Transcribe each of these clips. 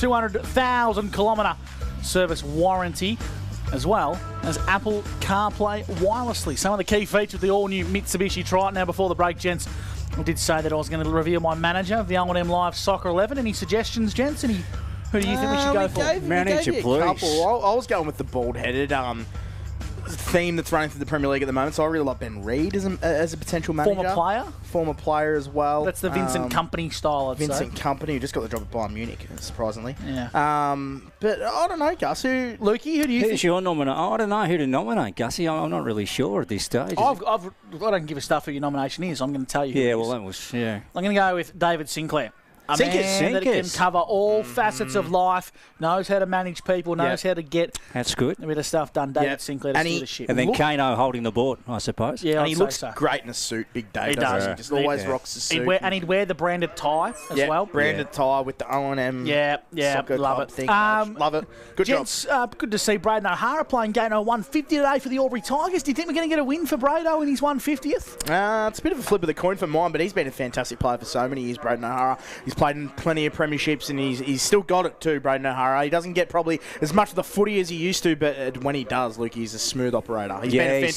200,000 kilometre service warranty, as well as Apple CarPlay wirelessly. Some of the key features of the all-new Mitsubishi Triton. Now, before the break, gents, I did say that I was going to reveal my manager of the O&M Live Soccer 11. Any suggestions, gents? Who do you think we should go for? Manager, please. I was going with the bald-headed theme that's running through the Premier League at the moment, so I really like Ben Reid as a potential manager. Former player as well. That's the Vincent Kompany style, I'd say. Vincent Kompany, who just got the job at Bayern Munich, surprisingly. Yeah. But I don't know, Gus. Lukey, who do you think? Who's your nomination? I don't know who to nominate, Gussie. I'm not really sure at this stage. I don't give a stuff who your nomination is. I'm going to tell you who it is. Well, that was, yeah. I'm going to go with David Sinclair. A man that can cover all facets of life, knows how to manage people, knows how to get That's good. a bit of stuff done. David Sinclair to steer the ship. And then Kano holding the board, I suppose. Yeah, and he looks great in a suit, Big Dave. He does. He just always rocks the suit. He'd wear the branded tie as well. Branded tie with the O&M soccer love club it. thing. Love it. Good job. Good to see Braden O'Hara playing game 150 today for the Albury Tigers. Do you think we're going to get a win for Brado in his 150th? It's a bit of a flip of the coin for mine, but he's been a fantastic player for so many years, Braden O'Hara. He's played in plenty of premierships, and he's still got it too, Braden O'Hara. He doesn't get probably as much of the footy as he used to, but when he does, Luke, he's a smooth operator. He's been a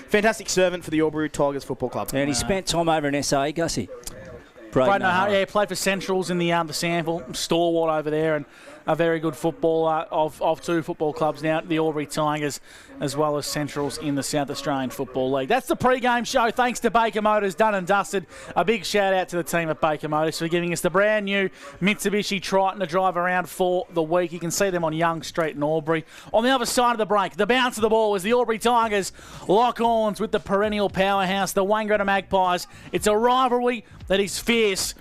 fantastic servant for the Albury Tigers Football Club. And he spent time over in SA, Gussie. Braden O'Hara, played for Centrals in the Sample, stalwart over there, and a very good footballer of two football clubs now, the Albury Tigers, as well as Centrals in the South Australian Football League. That's the pre-game show. Thanks to Baker Motors, done and dusted. A big shout out to the team at Baker Motors for giving us the brand new Mitsubishi Triton to drive around for the week. You can see them on Young Street in Albury. On the other side of the break, the bounce of the ball is the Albury Tigers lock horns with the perennial powerhouse, the Wangaratta Magpies. It's a rivalry that is fierce.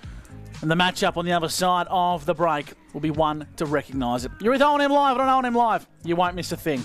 And the matchup on the other side of the break will be one to recognise it. You're with O&M Live on O&M Live. You won't miss a thing.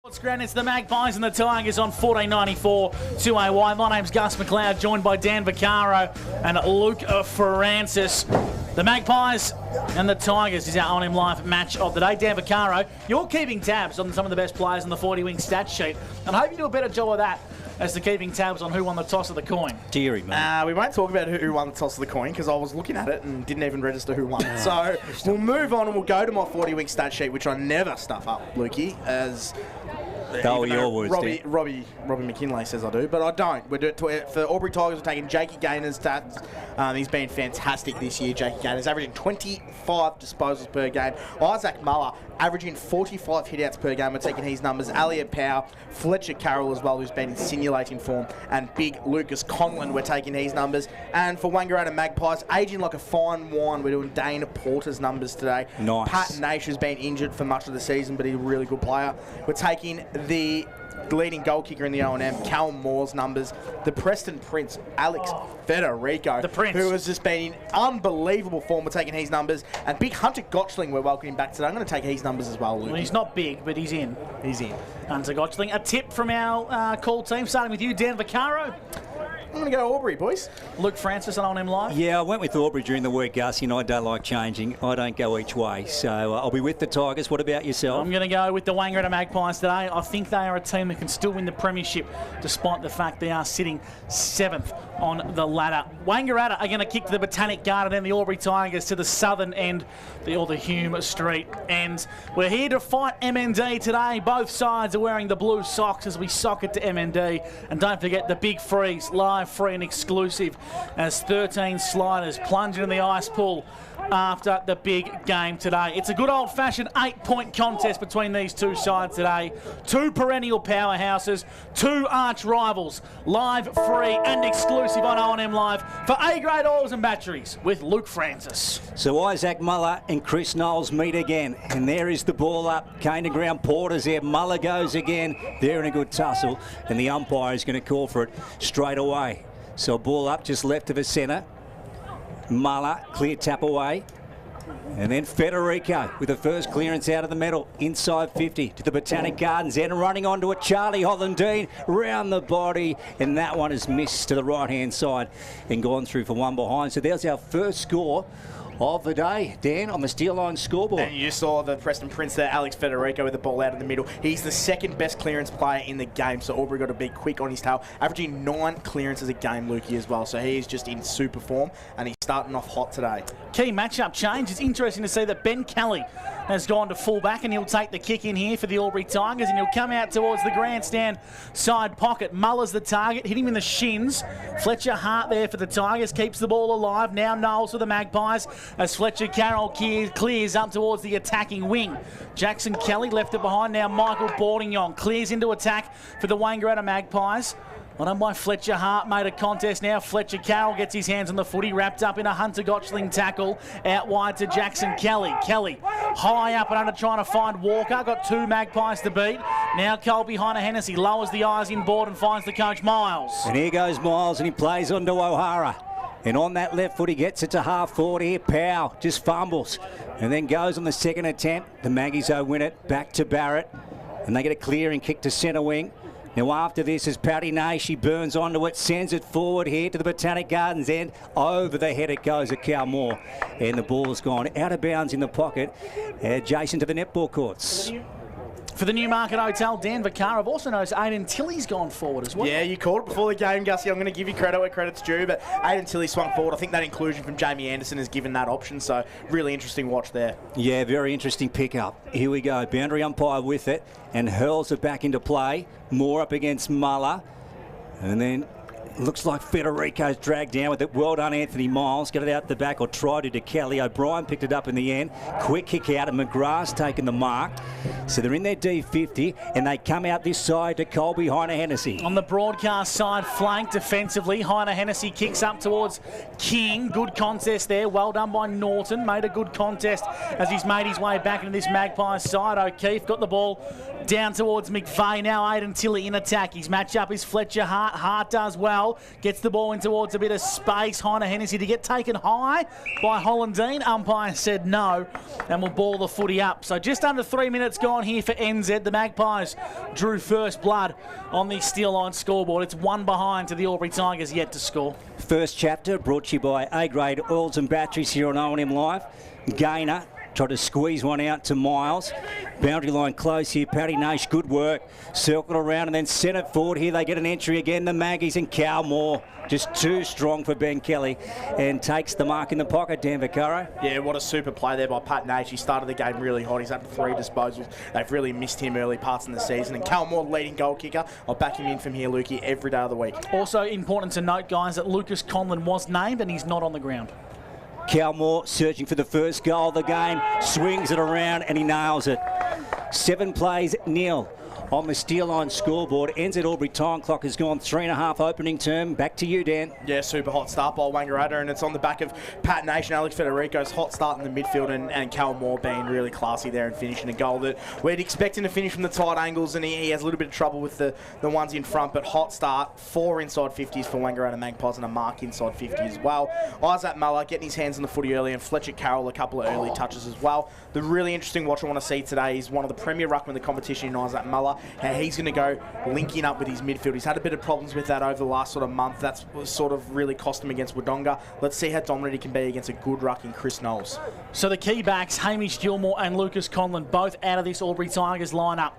It's the Magpies and the Tigers on 1494 2AY. My name's Gus McLeod, joined by Dan Vaccaro and Luke Francis. The Magpies and the Tigers is our On-M Live match of the day. Dan Vaccaro, you're keeping tabs on some of the best players on the 40-wing stat sheet, and I hope you do a better job of that as to keeping tabs on who won the toss of the coin. Deary, man. We won't talk about who won the toss of the coin because I was looking at it and didn't even register who won. So we'll move on and we'll go to my 40-wing stat sheet, which I never stuff up, Lukey, as... Your words, Robbie McKinlay says I do, but I don't. We're doing for Albury Tigers. We're taking Jakey Gaynor's stats. He's been fantastic this year. Jakey Gaynor's averaging 25 disposals per game. Isaac Muller averaging 45 hitouts per game. We're taking his numbers. Elliot Power, Fletcher Carroll as well, who's been insinuating form, and big Lucas Conlon. We're taking his numbers. And for Wangaratta Magpies, aging like a fine wine, we're doing Dane Porter's numbers today. Nice. Pat Nash has been injured for much of the season, but he's a really good player. We're taking the leading goal kicker in the O&M, Cal Moore's numbers. The Preston Prince, Alex Federico, the Prince, who has just been in unbelievable form. We're taking his numbers. And big Hunter Gotchling, we're welcoming back today. I'm going to take his numbers as well, Luke. Well, he's not big, but he's in. He's in. Hunter Gotchling. A tip from our call team, starting with you, Dan Vaccaro. I'm going to go Albury, boys. Luke Francis on On-M Live. Yeah, I went with Albury during the week, Gus. You know, I don't like changing. I don't go each way. So I'll be with the Tigers. What about yourself? I'm going to go with the Wangaratta Magpies today. I think they are a team that can still win the premiership despite the fact they are sitting 7th on the ladder. Wangaratta are going to kick to the Botanic Garden and the Albury Tigers to the southern end, or the Hume Street end. We're here to fight MND today. Both sides are wearing the blue socks as we sock it to MND. And don't forget the big freeze, live, free and exclusive, as 13 sliders plunge into the ice pool after the big game today. It's a good old-fashioned 8-point contest between these two sides today. Two perennial powerhouses, two arch rivals, live, free and exclusive on O&M Live for A-grade oils and batteries with Luke Francis. So Isaac Muller and Chris Knowles meet again, and there is the ball up. Cane to ground, Porter's there, Muller goes again. They're in a good tussle, and the umpire is going to call for it straight away. So ball up just left of the centre. Muller, clear tap away. And then Federico with the first clearance out of the middle, inside 50 to the Botanic Gardens end, running onto it. Charlie Hollandine round the body, and that one is missed to the right-hand side and gone through for one behind. So there's our first score of the day, Dan, on the Steel Line scoreboard. And you saw the Preston Prince there, Alex Federico with the ball out in the middle. He's the second best clearance player in the game, so Albury got to be quick on his tail, averaging 9 clearances a game, Lukey, as well. So he is just in super form, and he's starting off hot today. Key matchup change. It's interesting to see that Ben Kelly has gone to fullback, and he'll take the kick in here for the Albury Tigers, and he'll come out towards the grandstand side pocket. Muller's the target, hit him in the shins. Fletcher Hart there for the Tigers, keeps the ball alive. Now Knowles for the Magpies as Fletcher Carroll clears up towards the attacking wing. Jackson Kelly left it behind. Now Michael Bourdignon clears into attack for the Wangaratta Magpies. Well done by Fletcher Hart, made a contest now. Fletcher Carroll gets his hands on the footy, wrapped up in a Hunter Gotchling tackle. Out wide to Jackson Kelly. Kelly high up and under trying to find Walker. Got 2 Magpies to beat. Now Colby Hennessy lowers the eyes inboard and finds the coach Miles. And here goes Miles, and he plays onto O'Hara. And on that left foot, he gets it to half forward here. Powell just fumbles and then goes on the second attempt. The Maggies win it back to Barrett, and they get a clearing kick to centre wing. Now after this is Patty Nay. She burns onto it, sends it forward here to the Botanic Gardens end. Over the head it goes at Cal Moore. And the ball has gone out of bounds in the pocket, adjacent to the netball courts. For the Newmarket Hotel, Dan Vaccaro. I've also noticed Aiden Tilley's gone forward as well. Yeah, you called it before the game, Gussie. I'm going to give you credit where credit's due, but Aiden Tilley swung forward. I think that inclusion from Jamie Anderson has given that option, so really interesting watch there. Yeah, very interesting pickup. Here we go. Boundary umpire with it and hurls it back into play. Moore up against Muller. And then looks like Federico's dragged down with it. Well done, Anthony Miles. Got it out the back, or tried to Kelly. O'Brien picked it up in the end. Quick kick out, and McGrath's taken the mark. So they're in their D50, and they come out this side to Colby Hennessy. On the broadcast side, flank defensively. Hennessy kicks up towards King. Good contest there. Well done by Norton. Made a good contest as he's made his way back into this Magpies side. O'Keefe got the ball down towards McVeigh. Now Aiden Tilley in attack. His matchup is Fletcher Hart. Hart does well. well. Gets the ball in towards a bit of space. Heiner Hennessy to get taken high by Hollandine. Umpire said no and will ball the footy up. So just under 3 minutes gone here for NZ. The Magpies drew first blood on the Steel Line scoreboard. It's one behind to the Albury Tigers yet to score. First chapter brought to you by A-grade oils and batteries here on O&M Live. Gainer tried to squeeze one out to Miles. Boundary line close here. Paddy Nash, good work. Circled around and then sent it forward here. They get an entry again. The Maggies and Cal Moore. Just too strong for Ben Kelly and takes the mark in the pocket, Dan Vaccaro. Yeah, what a super play there by Pat Nash. He started the game really hot. He's up to 3 disposals. They've really missed him early parts in the season. And Cal Moore, leading goal kicker. I'll back him in from here, Lukey, every day of the week. Also important to note, guys, that Lucas Conlon was named and he's not on the ground. Cal Moore searching for the first goal of the game. Swings it around and he nails it. 7 plays, 0. On the Steel Line scoreboard, NZ Albury time clock has gone 3.5 opening term. Back to you, Dan. Yeah, super hot start by Wangaratta, and it's on the back of Pat Nash and Alex Federico's hot start in the midfield, and Cal Moore being really classy there and finishing a goal that we'd expect him to finish from the tight angles, and he has a little bit of trouble with the ones in front, but hot start. 4 inside 50s for Wangaratta Magpies and a mark inside 50 as well. Isaac Muller getting his hands on the footy early, and Fletcher Carroll a couple of early touches as well. The really interesting watch I want to see today is one of the premier ruckmen of the competition in Isaac Muller, how he's going to go linking up with his midfield. He's had a bit of problems with that over the last sort of month. That's sort of really cost him against Wodonga. Let's see how dominant he can be against a good ruck in Chris Knowles. So the key backs, Hamish Gilmore and Lucas Conlon, both out of this Albury Tigers lineup.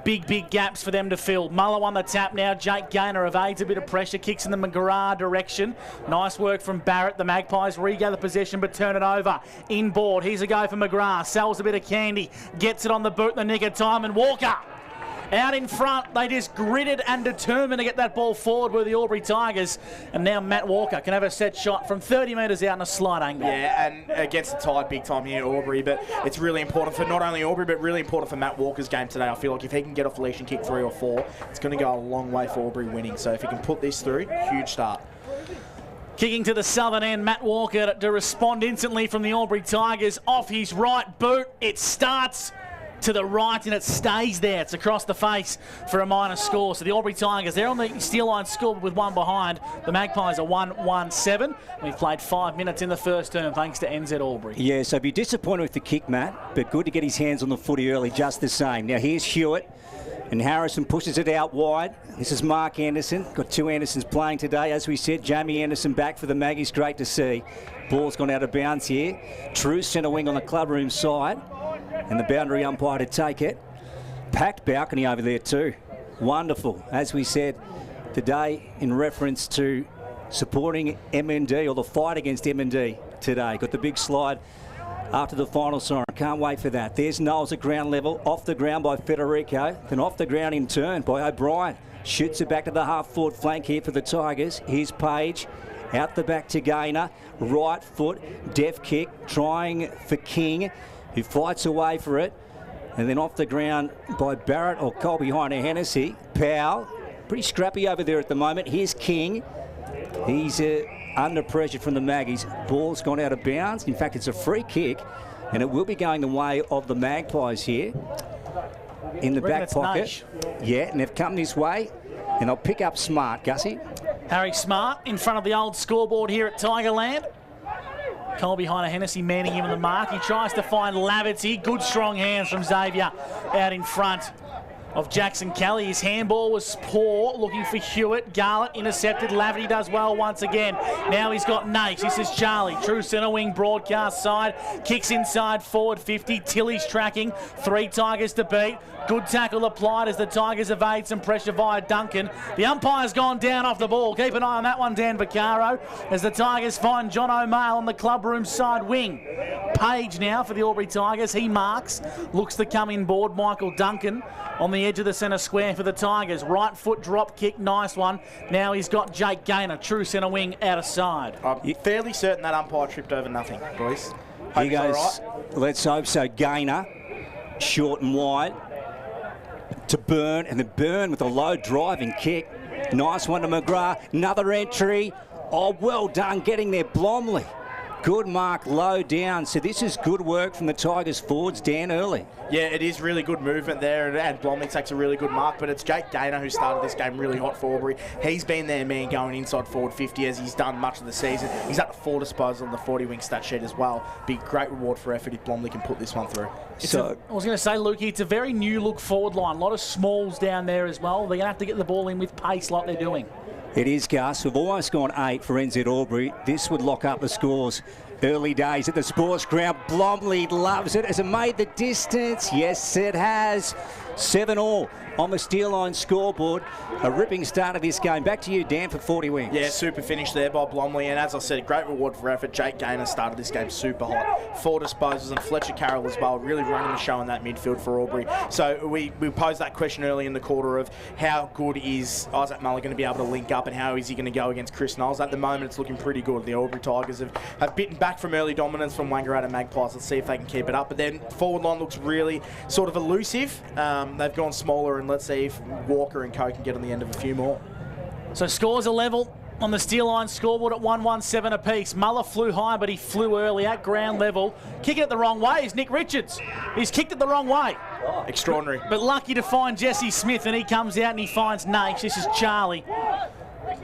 Big gaps for them to fill. Muller on the tap now. Jake Gaynor evades a bit of pressure, kicks in the McGrath direction. Nice work from Barrett. The Magpies regather possession but turn it over. Inboard. Here's a go for McGrath. Sells a bit of candy. Gets it on the boot in the nick of time. And Walker out in front. They just gritted and determined to get that ball forward with the Albury Tigers. And now Matt Walker can have a set shot from 30 metres out in a slight angle. Yeah, and against the Tide big time here, Albury. But it's really important for not only Albury, but really important for Matt Walker's game today. I feel like if he can get off the leash and kick 3 or 4, it's going to go a long way for Albury winning. So if he can put this through, huge start. Kicking to the southern end, Matt Walker to respond instantly from the Albury Tigers. Off his right boot, it starts to the right and it stays there. It's across the face for a minor score. So the Albury Tigers, they're on the Steel Line scoreboard with 1 behind. The Magpies are 1-1-7. We've played 5 minutes in the first term thanks to NZ Albury. Yeah, so be disappointed with the kick, Matt, but good to get his hands on the footy early just the same. Now here's Hewitt, and Harrison pushes it out wide. This is Mark Anderson. Got 2 Andersons playing today. As we said, Jamie Anderson back for the Maggies. Great to see. Ball's gone out of bounds here. True centre wing on the clubroom side. And the boundary umpire to take it. Packed balcony over there too. Wonderful. As we said today in reference to supporting MND, or the fight against MND today. Got the big slide after the final siren. Can't wait for that. There's Knowles at ground level. Off the ground by Federico. Then off the ground in turn by O'Brien. Shoots it back to the half-forward flank here for the Tigers. Here's Page. Out the back to Gaynor. Right foot. Def kick. Trying for King, who fights away for it. And then off the ground by Barrett, or Colby Heiner Hennessy. Powell, pretty scrappy over there at the moment. Here's King. He's under pressure from the Maggies. Ball's gone out of bounds. In fact, it's a free kick, and it will be going the way of the Magpies here. In the back pocket. Nash. Yeah, and they've come this way, and they'll pick up Smart, Gussie. Harry Smart in front of the old scoreboard here at Tigerland. Colby Heiner Hennessy manning him on the mark. He tries to find Lavity. Good strong hands from Xavier out in front of Jackson Kelly. His handball was poor, looking for Hewitt. Garlett intercepted. Lavity does well once again. Now he's got Nate. This is Charlie. True centre wing, broadcast side. Kicks inside, forward 50. Tilly's tracking. 3 Tigers to beat. Good tackle applied as the Tigers evade some pressure via Duncan. The umpire's gone down off the ball. Keep an eye on that one, Dan Vaccaro, as the Tigers find John O'Mail on the clubroom side wing. Page now for the Albury Tigers. He marks. Looks to come in board. Michael Duncan on the edge of the centre square for the Tigers. Right foot drop kick. Nice one. Now he's got Jake Gaynor, true centre wing, out of side. I'm fairly certain that umpire tripped over nothing, boys. Here he goes. Right. Let's hope so. Gaynor, short and wide. To Byrne, and the Byrne with a low driving kick. Nice one to McGrath. Another entry. Oh, well done getting there, Blomley. Good mark low down. So this is good work from the Tigers forwards, Dan, early. Yeah, it is really good movement there, and Blomley takes a really good mark, but it's Jake Gaynor who started this game really hot for Albury. He's been their man going inside forward 50 as he's done much of the season. He's at the 4 disposal on the 40-wing stat sheet as well. Be great reward for effort if Blomley can put this one through. I was going to say, Lukey, it's a very new look forward line. A lot of smalls down there as well. They're going to have to get the ball in with pace like they're doing. It is, Gus. We've almost gone 8 for NZ Albury. This would lock up the scores. Early days at the sports ground. Blomley loves it. Has it made the distance? Yes, it has. 7-all on the Steel Line scoreboard. A ripping start of this game. Back to you, Dan, for 40 wings. Yeah, super finish there by Blomley, and as I said, great reward for effort. Jake Gaynor started this game super hot. 4 disposals, and Fletcher Carroll as well, really running the show in that midfield for Albury. So we posed that question early in the quarter of how good is Isaac Muller going to be able to link up, and how is he going to go against Chris Knowles. At the moment, it's looking pretty good. The Albury Tigers have bitten back from early dominance from Wangaratta Magpies. Let's see if they can keep it up. But then forward line looks really sort of elusive. They've gone smaller, and let's see if Walker and Co can get on the end of a few more. So scores are level on the Steel Line scoreboard at 1-1-7 apiece. Muller flew high, but he flew early at ground level. Kicking it the wrong way is Nick Richards. He's kicked it the wrong way. Extraordinary. But lucky to find Jesse Smith, and he comes out and he finds Nash. This is Charlie.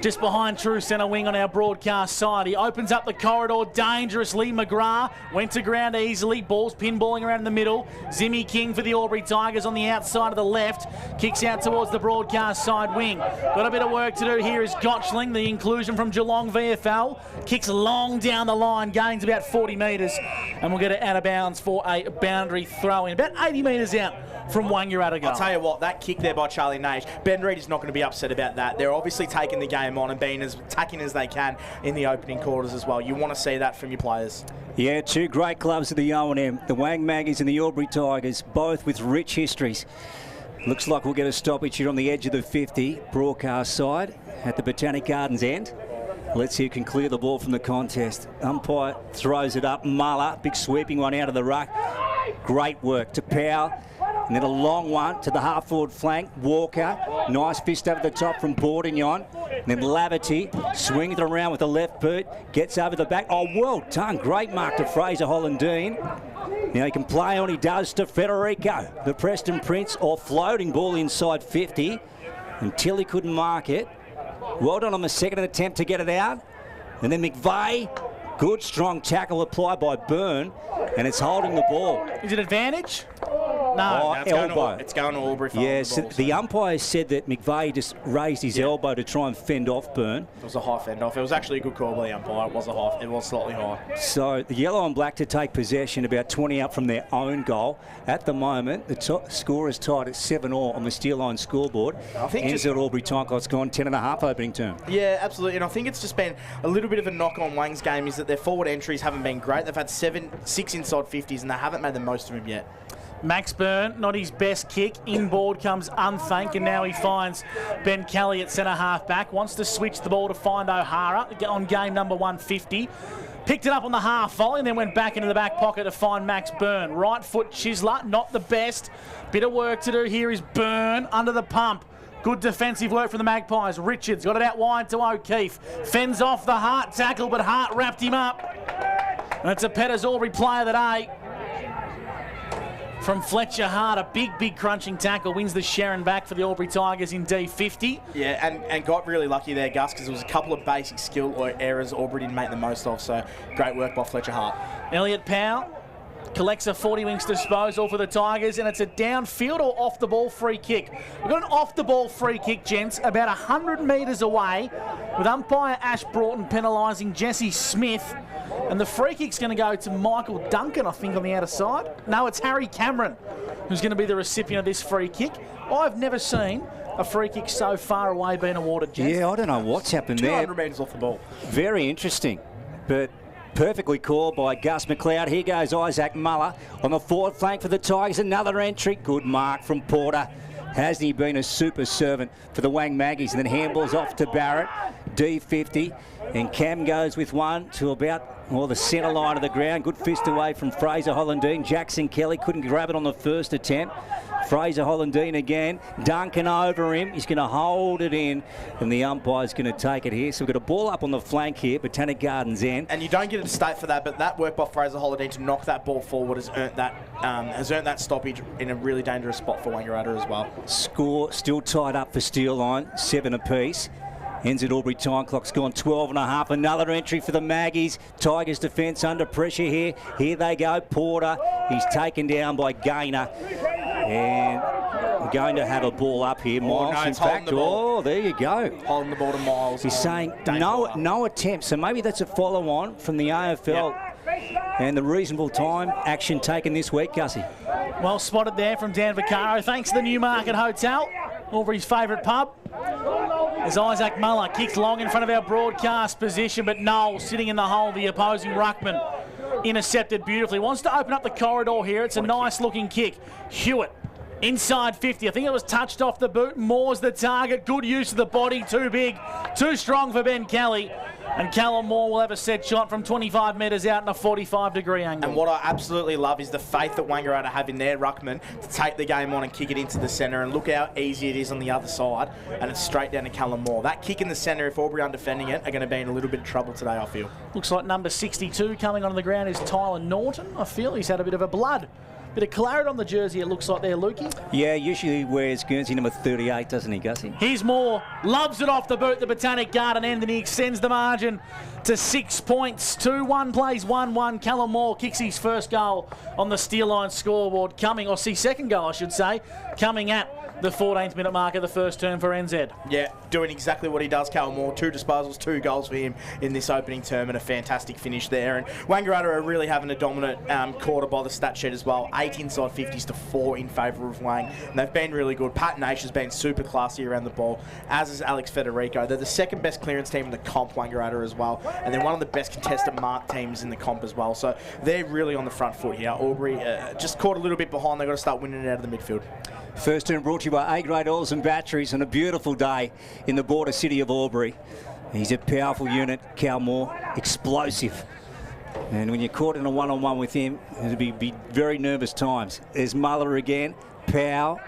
Just behind true centre wing on our broadcast side. He opens up the corridor dangerously. McGrath went to ground easily. Ball's pinballing around in the middle. Zimmy King for the Albury Tigers on the outside of the left. Kicks out towards the broadcast side wing. Got a bit of work to do here is Gotchling, the inclusion from Geelong VFL. Kicks long down the line, gains about 40 metres. And we'll get it out of bounds for a boundary throw in. About 80 metres out from Wangaratta goal. I'll tell you what, that kick there by Charlie Nash, Ben Reid is not going to be upset about that. They're obviously taking the game on and being as attacking as they can in the opening quarters as well. You want to see that from your players. Yeah, 2 great clubs of the O&M, the Wang Maggies and the Albury Tigers, both with rich histories. Looks like we'll get a stoppage here on the edge of the 50, broadcast side at the Botanic Gardens end. Let's see who can clear the ball from the contest. Umpire throws it up. Muller, big sweeping one out of the ruck. Great work to Powell. And then a long one to the half-forward flank. Walker, nice fist over the top from Bourdignon. And then Laverty swings it around with the left boot, gets over the back. Oh, well done. Great mark to Fraser Hollandine. Now he can play on, he does to Federico. The Preston Prince, offloading ball inside 50 until he couldn't mark it. Well done on the second attempt to get it out. And then McVeigh, good strong tackle applied by Byrne, and it's holding the ball. Is it advantage? No, No, it's going to Albury. Yes, the umpire said that McVeigh just raised his elbow to try and fend off Byrne. It was a high fend off. It was actually a good call by the umpire. It was slightly high. So the yellow and black to take possession, about 20 out from their own goal. At the moment, the score is tied at 7-all on the Steel Line scoreboard. I think NZ Albury Tigers gone 10.5 opening term. Yeah, absolutely. And I think it's just been a little bit of a knock on Wang's game is that their forward entries haven't been great. They've had 6 inside 50s and they haven't made the most of them yet. Max Byrne, not his best kick. Inboard comes unthanked, and now he finds Ben Kelly at centre-half back. Wants to switch the ball to find O'Hara on game number 150. Picked it up on the half volley and then went back into the back pocket to find Max Byrne. Right foot Chisler, not the best. Bit of work to do here is Byrne under the pump. Good defensive work from the Magpies. Richards got it out wide to O'Keefe. Fends off the Hart tackle, but Hart wrapped him up. And it's a Petters Albury player that from Fletcher Hart, a big crunching tackle, wins the Sharon back for the Albury Tigers in D50. Yeah, and got really lucky there, Gus, because there was a couple of basic skill or errors Albury didn't make the most of, so great work by Fletcher Hart. Elliot Powell collects a 40 wings disposal for the Tigers, and it's a downfield or off the ball free kick. We've got an off the ball free kick, gents, about 100 metres away, with umpire Ash Broughton penalising Jesse Smith. And the free kick's going to go to Michael Duncan, I think, on the outer side. No, it's Harry Cameron who's going to be the recipient of this free kick. I've never seen a free kick so far away being awarded, gents. Yeah, I don't know what's happened there. 200 metres off the ball. Very interesting, but perfectly called by Gus McLeod. Here goes Isaac Muller on the forward flank for the Tigers. Another entry. Good mark from Porter. Hasn't he been a super servant for the Wang Maggies? And then handballs off to Barrett. D50. And Cam goes with one to about the centre line of the ground. Good fist away from Fraser Hollandine. Jackson Kelly couldn't grab it on the first attempt. Fraser Hollandine again. Duncan over him. He's going to hold it in, and the umpire's going to take it here. So we've got a ball up on the flank here, Botanic Gardens end. And you don't get a state for that, but that work by Fraser Hollandine to knock that ball forward has earned that stoppage in a really dangerous spot for Wangaratta as well. Score still tied up for Steel Line, 7 apiece. Ends at Albury. Time clock's gone 12 and a half. Another entry for the Maggies. Tigers defence under pressure here. Here they go. Porter. He's taken down by Gaynor. And we're going to have a ball up here. Miles, in fact. There you go. Holding the ball to Miles. He's saying no attempt. So maybe that's a follow-on from the AFL. Yep. And the reasonable time action taken this week, Gussie. Well spotted there from Dan Vaccaro. Thanks to the Newmarket Hotel, Albury's favourite pub. As Isaac Muller kicks long in front of our broadcast position, but Noel sitting in the hole, the opposing ruckman, intercepted beautifully. Wants to open up the corridor here. It's a nice looking kick. Hewitt inside 50. I think it was touched off the boot. Moore's the target. Good use of the body. Too big, too strong for Ben Kelly. And Callum Moore will have a set shot from 25 metres out in a 45-degree angle. And what I absolutely love is the faith that Wangaratta have in their ruckman to take the game on and kick it into the centre. And look how easy it is on the other side. And it's straight down to Callum Moore. That kick in the centre, if Albury aren't defending it, are going to be in a little bit of trouble today, I feel. Looks like number 62 coming onto the ground is Tyler Norton. I feel he's had a bit of a blood. Bit of claret on the jersey, it looks like there, Lukey. Yeah, usually he wears Guernsey number 38, doesn't he, Gussie? Here's Moore, loves it off the boot, the Botanic Garden end, and he extends the margin to 6 points. 2-1 plays 1-1. Callum Moore kicks his first goal on the Steel Line scoreboard, second goal, I should say, coming at the 14th minute mark of the first term for NZ. Yeah, doing exactly what he does, Callum Moore. 2 disposals, 2 goals for him in this opening term, and a fantastic finish there. And Wangaratta are really having a dominant quarter by the stat sheet as well. 8 inside 50s to 4 in favour of Wang. And they've been really good. Pat Nash has been super classy around the ball, as is Alex Federico. They're the second best clearance team in the comp, Wangaratta, as well. And they're one of the best contested mark teams in the comp as well. So they're really on the front foot here. Albury just caught a little bit behind. They've got to start winning it out of the midfield. First turn brought to you by A-Grade Oils and Batteries on a beautiful day in the border city of Albury. He's a powerful unit, Cal Moore, explosive. And when you're caught in a one-on-one with him, it'll be very nervous times. There's Muller again, Powell,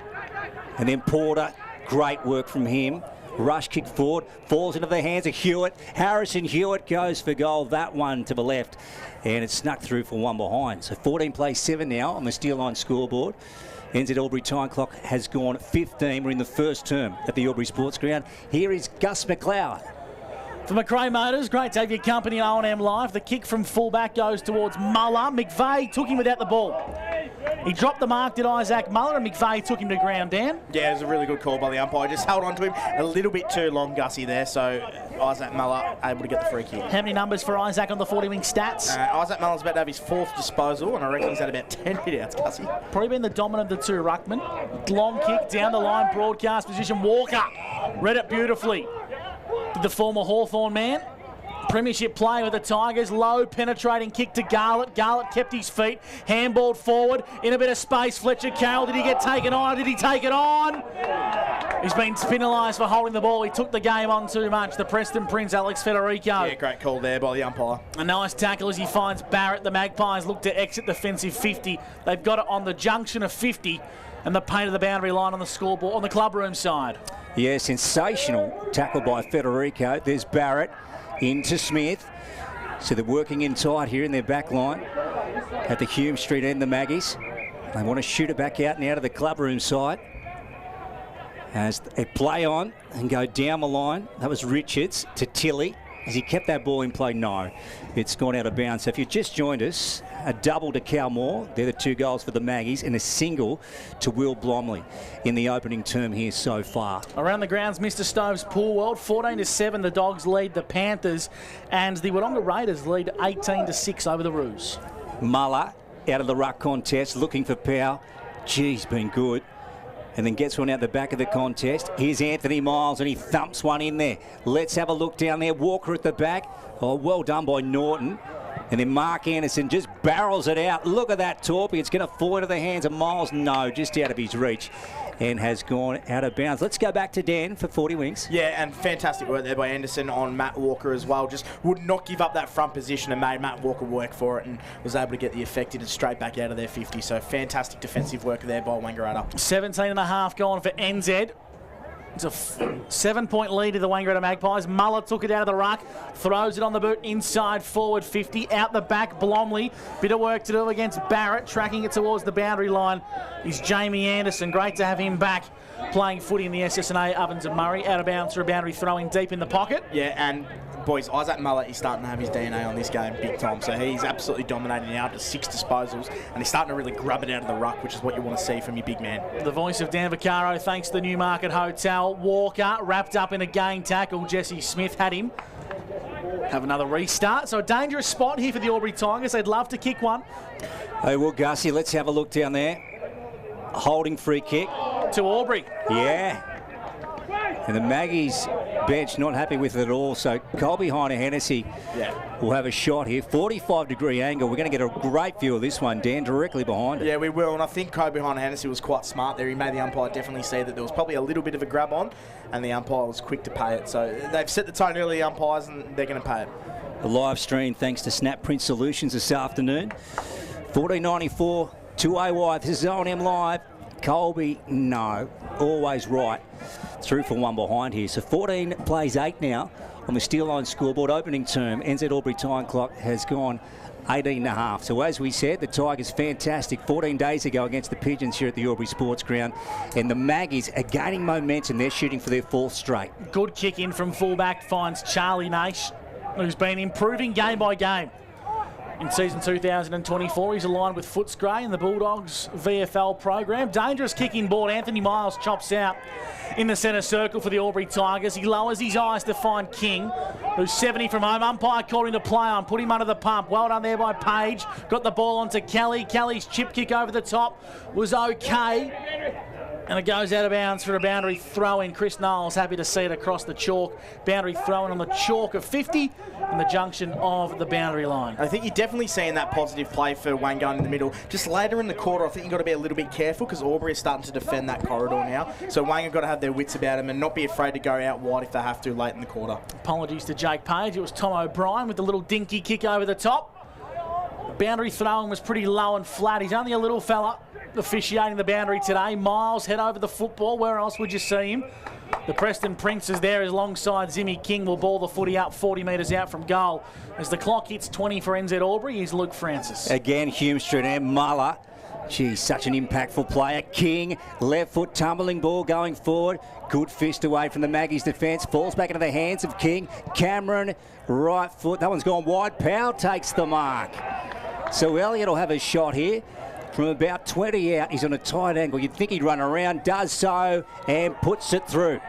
and then Porter. Great work from him. Rush kick forward, falls into the hands of Hewitt. Harrison Hewitt goes for goal. That one to the left, and it's snuck through for one behind. So 14 plays 7 now on the Steel Line scoreboard. NZ Albury time clock has gone 15. We're in the first term at the Albury Sports Ground. Here is Gus McLeod. For McRae Motors, great to have your company on O&M Live. The kick from fullback goes towards Muller. McVeigh took him without the ball. He dropped the mark, did Isaac Muller, and McVeigh took him to ground, Dan. Yeah, it was a really good call by the umpire. Just held on to him a little bit too long, Gussie, there. So Isaac Muller able to get the free kick. How many numbers for Isaac on the 40-wing stats? Isaac Muller's about to have his 4th disposal, and I reckon he's had about 10 hit-outs, Gussie. Probably been the dominant of the 2 ruckmen. Long kick, down the line, broadcast position. Walker read it beautifully. Did the former Hawthorn man. Premiership play with the Tigers. Low penetrating kick to Garlett. Garlett kept his feet. Handballed forward in a bit of space. Fletcher Carroll, did he get taken on? Did he take it on? He's been penalised for holding the ball. He took the game on too much. The Preston Prince, Alex Federico. Yeah, great call there by the umpire. A nice tackle as he finds Barrett. The Magpies look to exit defensive 50. They've got it on the junction of 50 and the paint of the boundary line on the scoreboard, on the clubroom side. Yeah, sensational tackle by Federico. There's Barrett. Into Smith. So they're working in tight here in their back line at the Hume Street end, the Maggies. They want to shoot it back out and out of the clubroom side. As they play on and go down the line. That was Richards to Tilly. Has he kept that ball in play? No. It's gone out of bounds. So if you just joined us, a double to Cal Moore. They're the 2 goals for the Maggies, and a single to Will Blomley in the opening term here so far. Around the grounds, Mr. Stove's Pool World, 14-7. The Dogs lead the Panthers, and the Wodonga Raiders lead 18-6 over the Roos. Muller out of the ruck contest, looking for Powell. Geez, been good. And then gets one out the back of the contest. Here's Anthony Miles, and he thumps one in there. Let's have a look down there. Walker at the back. Oh, well done by Norton. And then Mark Anderson just barrels it out. Look at that torpy. It's going to fall into the hands of Miles. No, just out of his reach. and has gone out of bounds. Let's go back to Dan for 40 wings. Yeah, and fantastic work there by Anderson on Matt Walker as well. Just would not give up that front position and made Matt Walker work for it and was able to get the effect in and straight back out of their 50. So fantastic defensive work there by Wangaratta. 17.5 gone for NZ. It's a 7-point lead to the Wangaratta Magpies. Muller took it out of the ruck, throws it on the boot inside forward 50. Out the back, Blomley. Bit of work to do against Barrett. Tracking it towards the boundary line is Jamie Anderson. Great to have him back playing footy in the SS&A. Ovens and Murray out of bounds for a boundary throw in deep in the pocket. Yeah, and boys, Isaac Muller is starting to have his DNA on this game big time. So he's absolutely dominating now to 6 disposals, and he's starting to really grub it out of the ruck, which is what you want to see from your big man. The voice of Dan Vaccaro, thanks to the Newmarket Hotel. Walker wrapped up in a gang tackle. Jesse Smith had him. Have another restart. So a dangerous spot here for the Albury Tigers. They'd love to kick one. Oh, well, Gussie, let's have a look down there. Holding free kick. To Albury. Yeah. And the Maggies bench not happy with it at all. So Colby Hennessy will have a shot here. 45-degree angle. We're going to get a great view of this one, Dan, directly behind it. Yeah, we will. And I think Colby Hennessy was quite smart there. He made the umpire definitely see that there was probably a little bit of a grab on, and the umpire was quick to pay it. So they've set the tone early, the umpires, and they're going to pay it. The live stream thanks to Snap Print Solutions this afternoon. 14.94 to AY. This is O&M Live. Colby, no, always right. Through for one behind here. So 14 plays 8 now on the Steel Line scoreboard. Opening term, NZ Albury time clock has gone 18.5. So as we said, the Tigers fantastic 14 days ago against the Pigeons here at the Albury Sports Ground. And the Maggies are gaining momentum. They're shooting for their 4th straight. Good kick in from fullback finds Charlie Nash, who's been improving game by game. In season 2024, he's aligned with Footscray in the Bulldogs VFL program. Dangerous kicking ball. Anthony Miles chops out in the centre circle for the Albury Tigers. He lowers his eyes to find King, who's 70 from home. Umpire called him to play on, put him under the pump. Well done there by Page. Got the ball onto Kelly. Kelly's chip kick over the top was okay. And it goes out of bounds for a boundary throw-in. Chris Knowles happy to see it across the chalk. Boundary throw-in on the chalk of 50 and the junction of the boundary line. I think you're definitely seeing that positive play for Wangan in the middle. Just later in the quarter, I think you've got to be a little bit careful because Albury is starting to defend that corridor now. So Wangan got to have their wits about them and not be afraid to go out wide if they have to late in the quarter. Apologies to Jake Page. It was Tom O'Brien with the little dinky kick over the top. Boundary throw-in was pretty low and flat. He's only a little fella officiating the boundary today. Miles head over the football. Where else would you see him? The Preston Prince is there alongside Zimmy King. Will ball the footy up 40 metres out from goal. As the clock hits 20 for NZ Albury, here's Luke Francis. Again, Hume Street and Muller. Geez, such an impactful player. King, left foot tumbling ball going forward. Good fist away from the Maggies defence. Falls back into the hands of King. Cameron, right foot. That one's gone wide. Powell takes the mark. So Elliott will have a shot here. From about 20 out, he's on a tight angle. You'd think he'd run around, does so, and puts it through.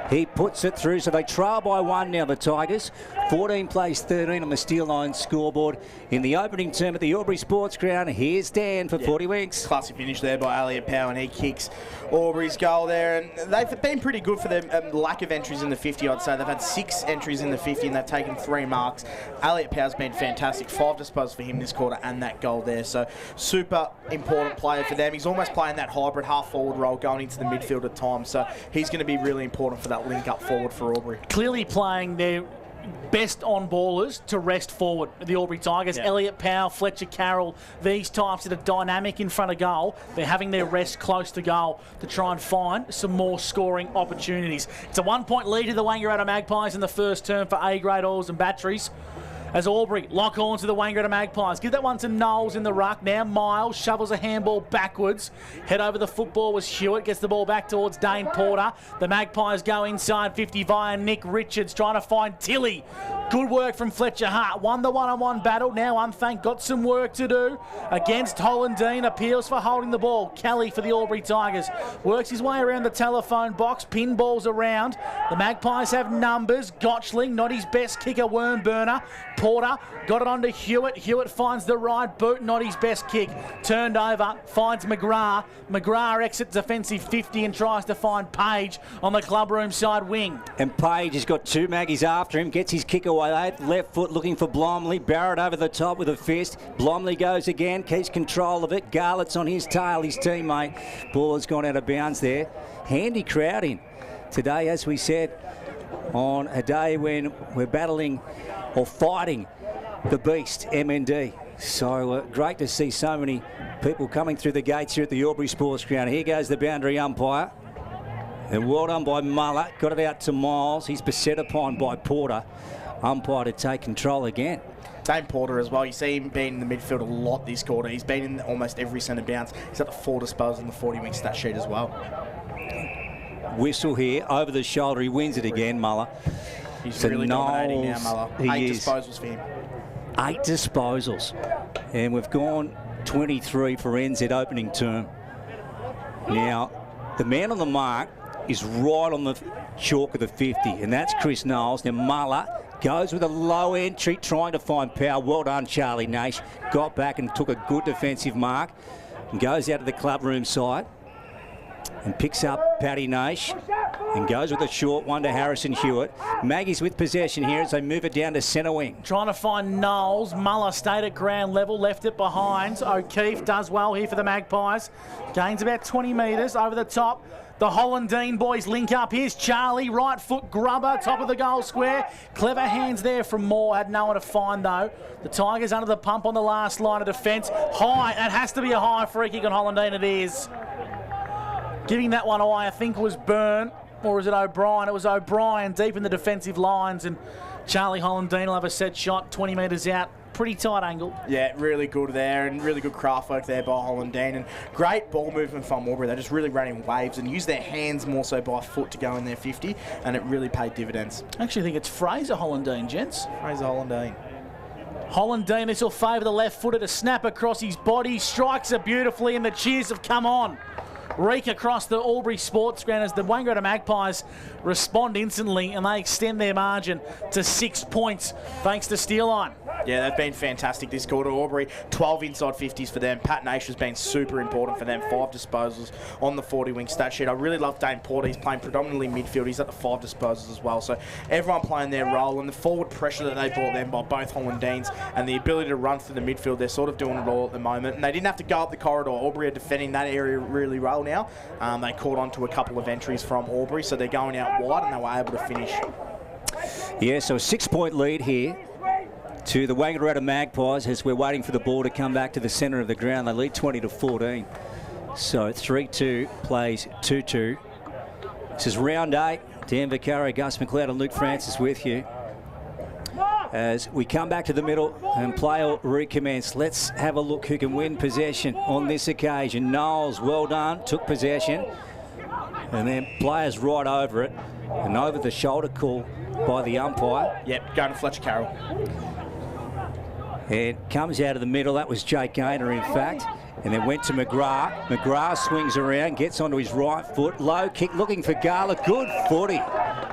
He puts it through, so they trail by 1 now, the Tigers. 14 plays 13 on the Steel Line scoreboard. In the opening term at the Albury Sports Ground, here's Dan for 40 weeks. Classy finish there by Elliott Powell, and he kicks Albury's goal there. And they've been pretty good for their lack of entries in the 50, I'd say. They've had 6 entries in the 50, and they've taken 3 marks. Elliott Powell's been fantastic. 5 disposals for him this quarter, and that goal there. So super important player for them. He's almost playing that hybrid half-forward role going into the midfield at times. So he's going to be really important for that link up forward for Albury. Clearly playing their best on ballers to rest forward, the Albury Tigers. Yeah. Elliott Powell, Fletcher Carroll, these types that are dynamic in front of goal. They're having their rest close to goal to try and find some more scoring opportunities. It's a 1-point lead to the Wangaratta Magpies in the first term for A-grade oils and batteries. As Albury lock on to the Wangaratta Magpies. Give that one to Knowles in the ruck. Now Miles shovels a handball backwards. Head over the football was Hewitt. Gets the ball back towards Dane Porter. The Magpies go inside 50 via Nick Richards trying to find Tilly. Good work from Fletcher Hart. Won the one-on-one battle. Now Unthank got some work to do against Hollandine. Appeals for holding the ball. Kelly for the Albury Tigers. Works his way around the telephone box. Pinballs around. The Magpies have numbers. Gotchling, not his best kicker. Wormburner. Porter got it onto Hewitt. Hewitt finds the right boot, not his best kick. Turned over, finds McGrath. McGrath exits defensive 50 and tries to find Page on the clubroom side wing. And Page has got 2 Maggies after him, gets his kick away. away. Left foot looking for Blomley. Barrett over the top with a fist. Blomley goes again, keeps control of it. Garlett's on his tail, his teammate. Ball has gone out of bounds there. Handy crowd in today, as we said, on a day when we're battling or fighting the beast, MND. So great to see so many people coming through the gates here at the Albury Sports Ground. Here goes the boundary umpire. And well done by Muller. Got it out to Miles. He's beset upon by Porter. Umpire to take control again. Dane Porter as well. You see him being in the midfield a lot this quarter. He's been in almost every centre bounce. He's got the 4 disposals on the 40-wing stat sheet as well. Whistle here, over the shoulder. He wins it again, Muller. He's really dominating now, Muller. 8 disposals for him. 8 disposals. And we've gone 23 for NZ opening term. Now, the man on the mark is right on the chalk of the 50, and that's Chris Knowles. Now, Muller goes with a low entry, trying to find power. Well done, Charlie Nash. Got back and took a good defensive mark and goes out to the clubroom side and picks up Paddy Nash and goes with a short one to Harrison Hewitt. Maggie's with possession here as they move it down to centre wing. Trying to find Knowles. Muller stayed at ground level, left it behind. O'Keefe does well here for the Magpies. Gains about 20 metres over the top. The Hollandine boys link up. Here's Charlie, right foot grubber, top of the goal square. Clever hands there from Moore, had no one to find though. The Tigers under the pump on the last line of defence. High, it has to be a high free kick on Hollandine, it is. Giving that one away, I think was Byrne, or is it O'Brien? It was O'Brien deep in the defensive lines, and Charlie Hollandine will have a set shot 20 metres out. Pretty tight angle. Yeah, really good there, and really good craft work there by Hollandine, and great ball movement from Albury. They just really ran in waves and used their hands more so by foot to go in their 50, and it really paid dividends. I actually think it's Fraser Hollandine, gents. Fraser Hollandine. Hollandine, this will favour the left footer to snap across his body, strikes it beautifully, and the cheers have come on. Reek across the Albury Sports Ground as the Wangaratta Magpies respond instantly, and they extend their margin to 6 points thanks to Steelline. Yeah, they've been fantastic this quarter. Albury, 12 inside 50s for them. Pat Nash has been super important for them. 5 disposals on the 40-wing stat sheet. I really love Dane Porter. He's playing predominantly midfield. He's at the 5 disposals as well. So everyone playing their role, and the forward pressure that they brought them by both Hollandines and the ability to run through the midfield, they're sort of doing it all at the moment. And they didn't have to go up the corridor. Albury are defending that area really well now. They caught on to a couple of entries from Albury, so they're going out wide and they were able to finish. Yeah, so a 6-point lead here to the Wangaratta Magpies as we're waiting for the ball to come back to the centre of the ground. They lead 20-14. So 3-2 plays 2-2. This is round 8. Dan Vaccaro, Gus McLeod and Luke Francis with you. As we come back to the middle and play will recommence. Let's have a look who can win possession on this occasion. Knowles, well done, took possession. And then players right over it. And over the shoulder call by the umpire. Yep, going to Fletcher Carroll. And comes out of the middle. That was Jake Gaynor, in fact. And then went to McGrath. McGrath swings around, gets onto his right foot. Low kick, looking for Garlett. Good footy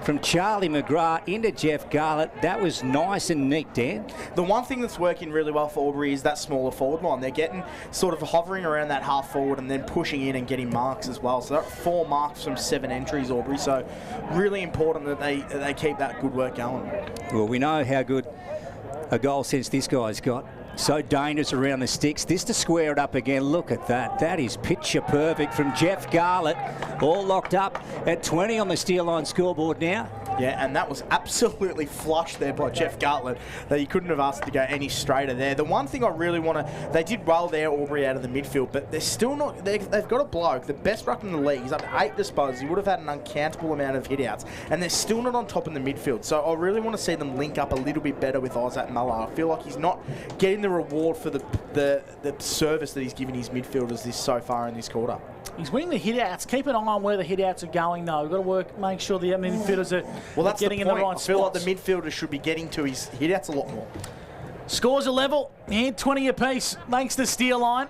from Charlie McGrath into Jeff Garlett. That was nice and neat, Dan. The one thing that's working really well for Albury is that smaller forward line. They're getting sort of hovering around that half forward and then pushing in and getting marks as well. So that's 4 marks from 7 entries, Albury. So really important that they keep that good work going. Well, we know how good a goal sense this guy's got. So dangerous around the sticks. This to square it up again. Look at that. That is picture perfect from Jeff Garlett. All locked up at 20 on the Steelline scoreboard now. Yeah, and that was absolutely flush there by Jeff Garlett. That you couldn't have asked to go any straighter there. The one thing I really want to... They did well there, Albury, out of the midfield, but they're still not... They've got a bloke, the best ruck in the league. He's up to 8 disposals. He would have had an uncountable amount of hit-outs, and they're still not on top in the midfield. So I really want to see them link up a little bit better with Isaac Muller. I feel like he's not getting the reward for the service that he's given his midfielders this so far in this quarter. He's winning the hit-outs. Keep an eye on where the hit-outs are going, though. We've got to work, make sure the midfielders are getting in the right spots. I feel like the midfielders should be getting to his hit-outs a lot more. Scores are level. Here, 20 apiece, thanks to Steelline.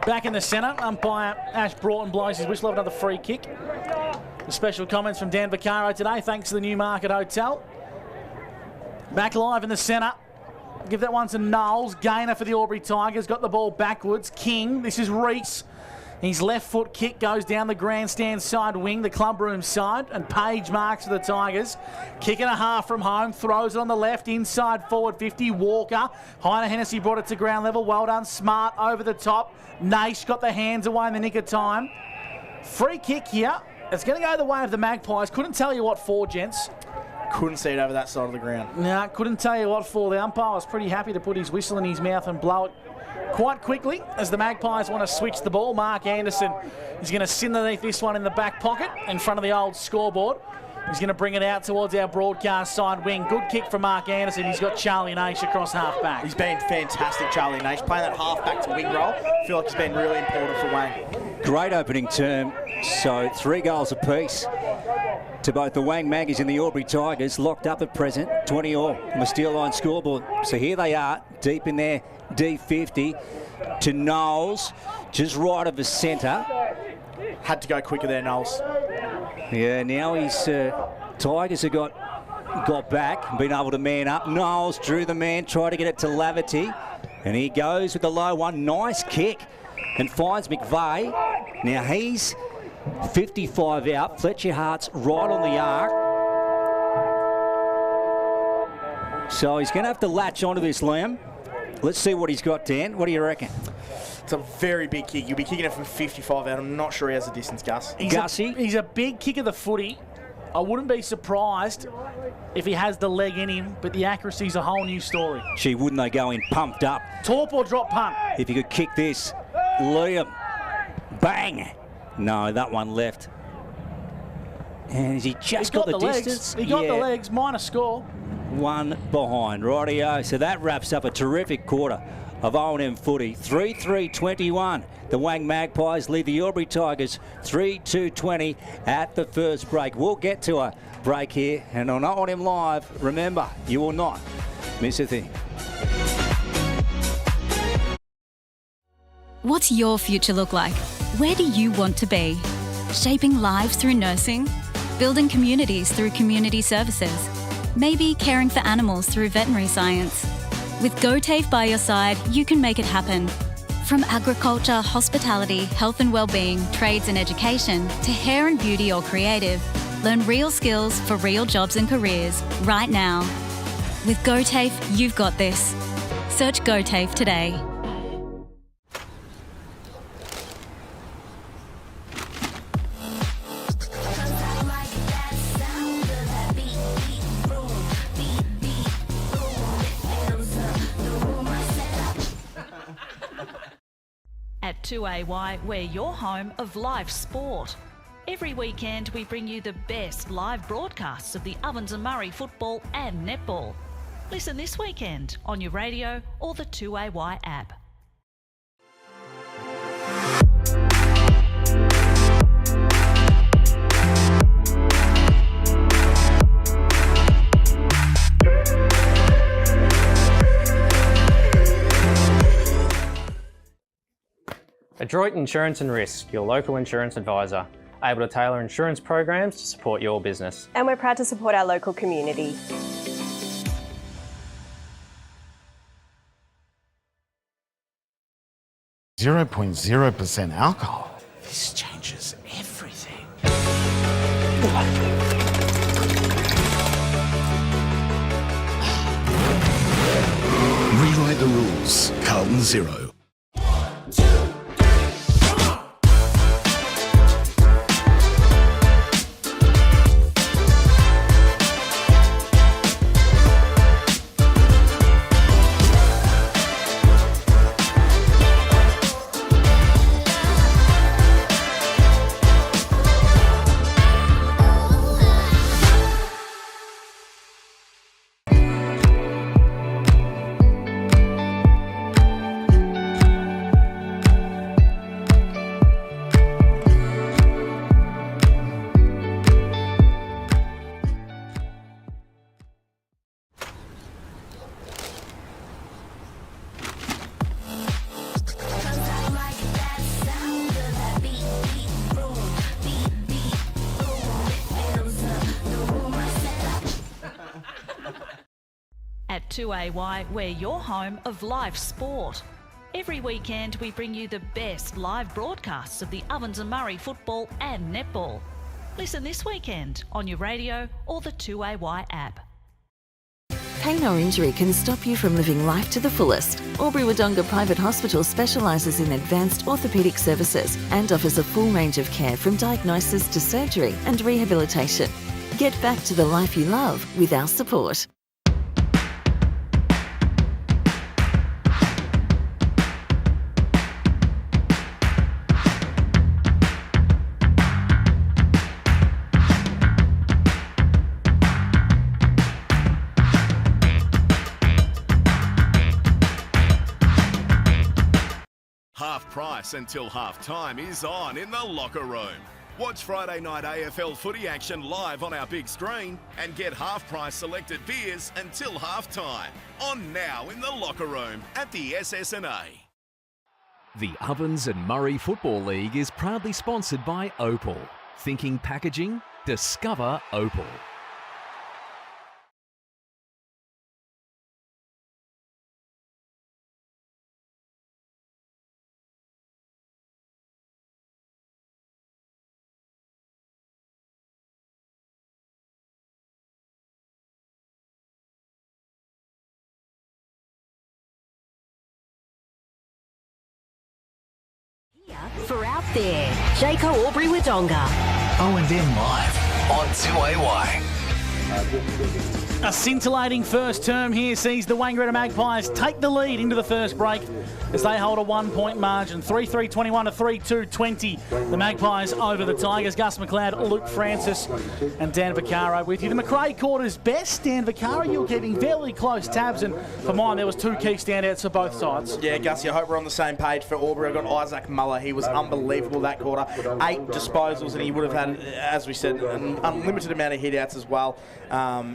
Back in the centre, umpire Ash Broughton blows his whistle of another free kick. The special comments from Dan Vaccaro today, thanks to the Newmarket Hotel. Back live in the centre. Give that one to Knowles. Gaynor for the Albury Tigers. Got the ball backwards. King. This is Reese. His left foot kick goes down the grandstand side wing, the clubroom side, and Page marks for the Tigers. Kick and a half from home, throws it on the left, inside forward 50. Walker, Heiner Hennessy brought it to ground level. Well done, Smart over the top. Naish got the hands away in the nick of time. Free kick here. It's going to go the way of the Magpies. Couldn't tell you what for, gents. Couldn't see it over that side of the ground. No, couldn't tell you what for. The umpire was pretty happy to put his whistle in his mouth and blow it quite quickly as the Magpies want to switch the ball. Mark Anderson is going to sit underneath this one in the back pocket in front of the old scoreboard. He's going to bring it out towards our broadcast side wing. Good kick from Mark Anderson. He's got Charlie Naish across half back. He's been fantastic, Charlie Naish, playing that half back to wing role. I feel like he's been really important for Wang. Great opening term. So 3 goals apiece to both the Wang Maggies and the Albury Tigers, locked up at present, 20 all on the steel line scoreboard. So here they are, deep in their D50 to Knowles, just right of the centre. Had to go quicker there, Knowles. Yeah, now his Tigers have got back and been able to man up. Knowles drew the man, tried to get it to Laverty, and he goes with the low one. Nice kick and finds McVeigh. Now he's 55 out. Fletcher Hart's right on the arc. So he's going to have to latch onto this, Liam. Let's see what he's got, Dan. What do you reckon? It's a very big kick. You'll be kicking it from 55 out. I'm not sure he has the distance, Gus. He's a big kick of the footy. I wouldn't be surprised if he has the leg in him, but the accuracy's a whole new story. Gee, wouldn't they go in pumped up? Torp or drop punt? If he could kick this, Liam. Bang! No, that one left. And has he just got the distance? He got the legs, minus score. One behind. Rightio. So that wraps up a terrific quarter of O&M footy. 3-3-21. The Wang Magpies lead the Albury Tigers 3-2-20 at the first break. We'll get to a break here, and on O&M Live, remember, you will not miss a thing. What's your future look like? Where do you want to be? Shaping lives through nursing? Building communities through community services? Maybe caring for animals through veterinary science? With GoTAFE by your side, you can make it happen. From agriculture, hospitality, health and wellbeing, trades and education, to hair and beauty or creative, learn real skills for real jobs and careers right now. With GoTAFE, you've got this. Search GoTAFE today. At 2AY, we're your home of live sport. Every weekend, we bring you the best live broadcasts of the Ovens and Murray football and netball. Listen this weekend on your radio or the 2AY app. Adroit Insurance and Risk, your local insurance advisor, able to tailor insurance programs to support your business. And we're proud to support our local community. .0% alcohol. This changes everything. Rewrite the rules. Carlton Zero. At 2AY, we're your home of live sport. Every weekend we bring you the best live broadcasts of the Ovens and Murray football and netball. Listen this weekend on your radio or the 2AY app. Pain or injury can stop you from living life to the fullest. Albury Wodonga Private Hospital specialises in advanced orthopaedic services and offers a full range of care from diagnosis to surgery and rehabilitation. Get back to the life you love with our support. Half price until half time is on in the locker room. Watch Friday night AFL footy action live on our big screen and get half price selected beers until half time. On now in the locker room at the SS&A. The Ovens and Murray Football League is proudly sponsored by Opal. Thinking packaging? Discover Opal. For Out There, Jayco Albury Wodonga. OMFNL Live on 2AY. A scintillating first term here sees the Wangaratta Magpies take the lead into the first break as they hold a 1-point margin, 3-3-21 to 3-2-20. The Magpies over the Tigers. Gus McLeod, Luke Francis and Dan Vaccaro with you. The McRae quarter's best. Dan Vaccaro, you were keeping fairly close tabs, and for mine there was two key standouts for both sides. Yeah, Gussie, I hope we're on the same page for Albury. I've got Isaac Muller. He was unbelievable that quarter. 8 disposals, and he would have had, as we said, an unlimited amount of hit-outs as well.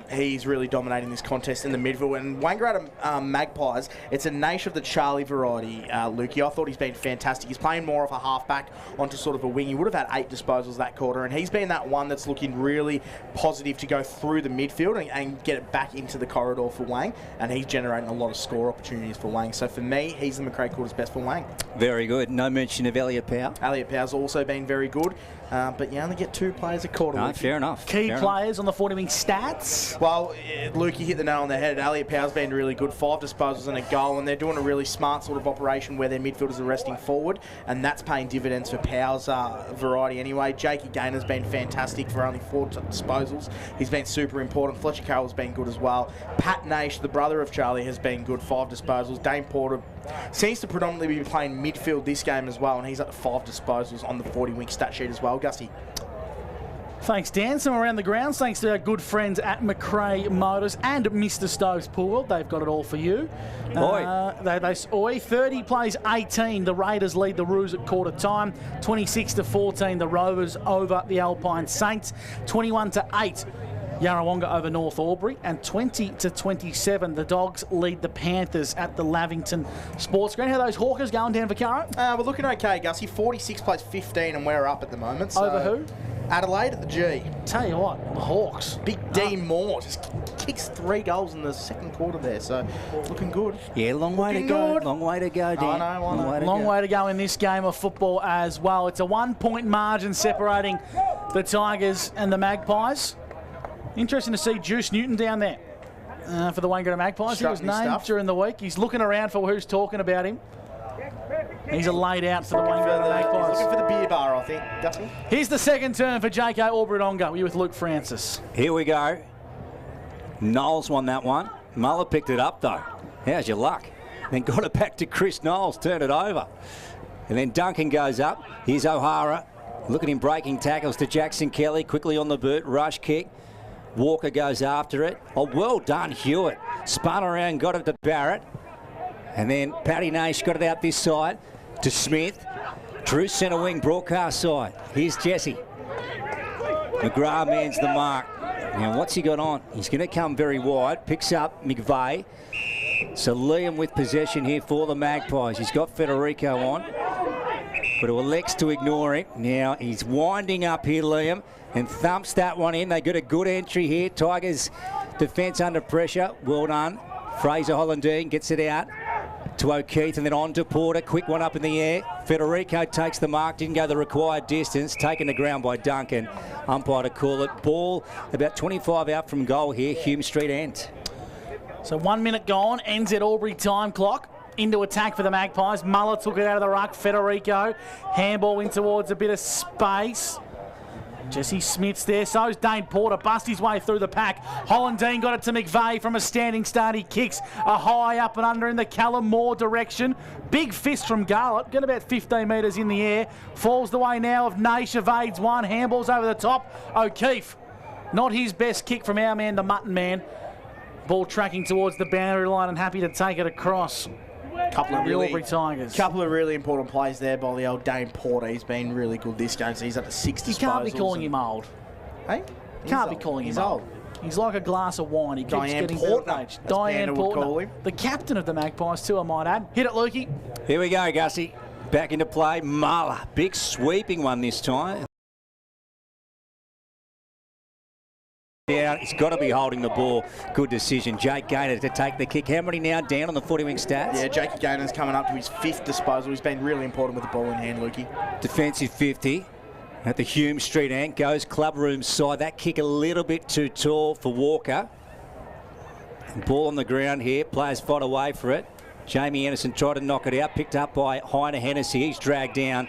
He's really dominating this contest in the midfield. And Wangaratta Magpies, it's a niche of the Charlie variety, Lukey. I thought he's been fantastic. He's playing more of a halfback onto sort of a wing. He would have had 8 disposals that quarter, and he's been that one that's looking really positive to go through the midfield and get it back into the corridor for Wang, and he's generating a lot of score opportunities for Wang. So for me, he's the McRae quarter's best for Wang. Very good. No mention of Elliot Powell. Elliot Powell's also been very good, but you only get 2 players a quarter. No, fair enough. Key fair players on the 40-wing stats? Well, Luke, you hit the nail on the head. Elliot Powell's been really good, 5 disposals and a goal, and they're doing a really smart sort of operation where their midfielders are resting forward, and that's paying dividends for Powell's variety anyway. Jakey Gaynor's been fantastic for only 4 disposals. He's been super important. Fletcher Carroll's been good as well. Pat Naish, the brother of Charlie, has been good, 5 disposals. Dane Porter seems to predominantly be playing midfield this game as well, and he's up to 5 disposals on the 40-wing stat sheet as well, Gussie. Thanks, Dan. Some around the grounds, thanks to our good friends at McRae Motors and Mr. Stove's Pool. They've got it all for you. Oi. 30 plays 18. The Raiders lead the Roos at quarter time. 26-14, the Rovers over the Alpine Saints. 21-8. Yarrawonga over North Albury, and 20-27, the Dogs lead the Panthers at the Lavington Sports Ground. How are those Hawkers going, Dan Vaccaro? We're looking okay, Gussie. 46 plays 15, and we're up at the moment. So over who? Adelaide at the G. Tell you what, the Hawks. Big D Moore just kicks 3 goals in the second quarter there, so looking good. Yeah, long way to go. Long way to go, Dan. Long way to go in this game of football as well. It's a 1-point margin separating the Tigers and the Magpies. Interesting to see Juice Newton down there for the Wangaratta Magpies. He was named during the week. He's looking around for who's talking about him. He's laid out for the Wangaratta Magpies. He's looking for the beer bar, I think. Gussie? Here's the second turn for Jayco Albury Wodonga. We're with Luke Francis. Here we go. Knowles won that one. Muller picked it up, though. How's your luck? Then got it back to Chris Knowles, turned it over. And then Duncan goes up. Here's O'Hara. Look at him breaking tackles to Jackson Kelly. Quickly on the boot. Rush kick. Walker goes after it. Oh, well done, Hewitt. Spun around, got it to Barrett. And then Paddy Naish got it out this side to Smith. Drew centre wing, broadcast side. Here's Jesse. McGrath mans the mark. Now, what's he got on? He's going to come very wide. Picks up McVeigh. So Liam with possession here for the Magpies. He's got Federico on. But he elects to ignore it. Now, he's winding up here, Liam, and thumps that one in. They got a good entry here. Tigers defence under pressure. Well done. Fraser Hollandine gets it out. to O'Keefe and then on to Porter. Quick one up in the air. Federico takes the mark, didn't go the required distance. Taken to ground by Duncan. Umpire to call it. Ball about 25 out from goal here, Hume Street end. So 1 minute gone, ends at Albury time clock. Into attack for the Magpies. Muller took it out of the ruck. Federico. Handball in towards a bit of space. Jesse Smith's there. So's Dane Porter. Bust his way through the pack. Hollandine got it to McVeigh from a standing start. He kicks a high up and under in the Callum Moore direction. Big fist from Garlett. Got about 15 metres in the air. Falls the way now of Naish. Evades one. Handballs over the top. O'Keefe. Not his best kick from our man, the Mutton Man. Ball tracking towards the boundary line and happy to take it across. Couple of really important plays there by the old Dane Porter. He's been really good this game, so he's up to 6 disposals. You can't be calling him old. Hey? Can't be calling him old. He's like a glass of wine. He keeps getting better. Diane Porter, the captain of the Magpies too, I might add. Hit it, Lukey. Here we go, Gussie. Back into play. Muller. Big sweeping one this time. Down, he's got to be holding the ball. Good decision. Jake Gaynor to take the kick. How many now down on the 40-wing stats? Yeah, Jake Gaynor's coming up to his 5th disposal. He's been really important with the ball in hand, Lukey. Defensive 50 at the Hume Street end. Goes club room side. That kick a little bit too tall for Walker. Ball on the ground here. Players fight away for it. Jamie Anderson tried to knock it out. Picked up by Heine Hennessy. He's dragged down.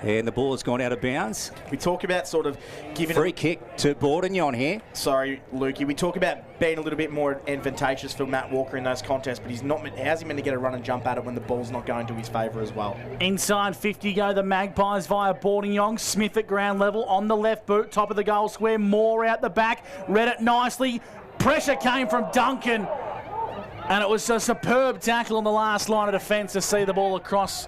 And the ball has gone out of bounds. We talk about sort of giving free kick to Bordignon here. Sorry, Lukey. We talk about being a little bit more advantageous for Matt Walker in those contests, but how's he meant to get a run and jump at it when the ball's not going to his favour as well? Inside 50 go the Magpies via Bordignon. Smith at ground level on the left boot, top of the goal square. Moore out the back. Read it nicely. Pressure came from Duncan. And it was a superb tackle on the last line of defence to see the ball across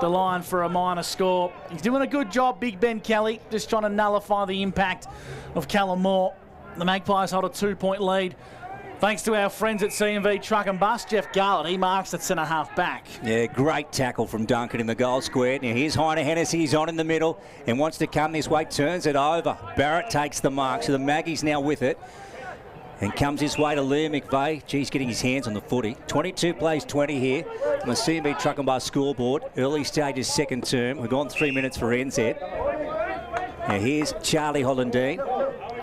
the line for a minor score. He's doing a good job, Big Ben Kelly, just trying to nullify the impact of Callum Moore. The Magpies hold a 2-point lead. Thanks to our friends at C&V Truck and Bus, Jeff Garlett, he marks at centre-half back. Yeah, great tackle from Duncan in the goal square. Now here's Heine Hennessy, he's on in the middle and wants to come this way, turns it over. Barrett takes the mark, so the Maggies now with it. And comes his way to Liam McVeigh. Geez, getting his hands on the footy. 22 plays 20 here on the C&B Truck and Bus scoreboard. Early stages, second term. We've gone 3 minutes for NZ. Now here's Charlie Hollandine.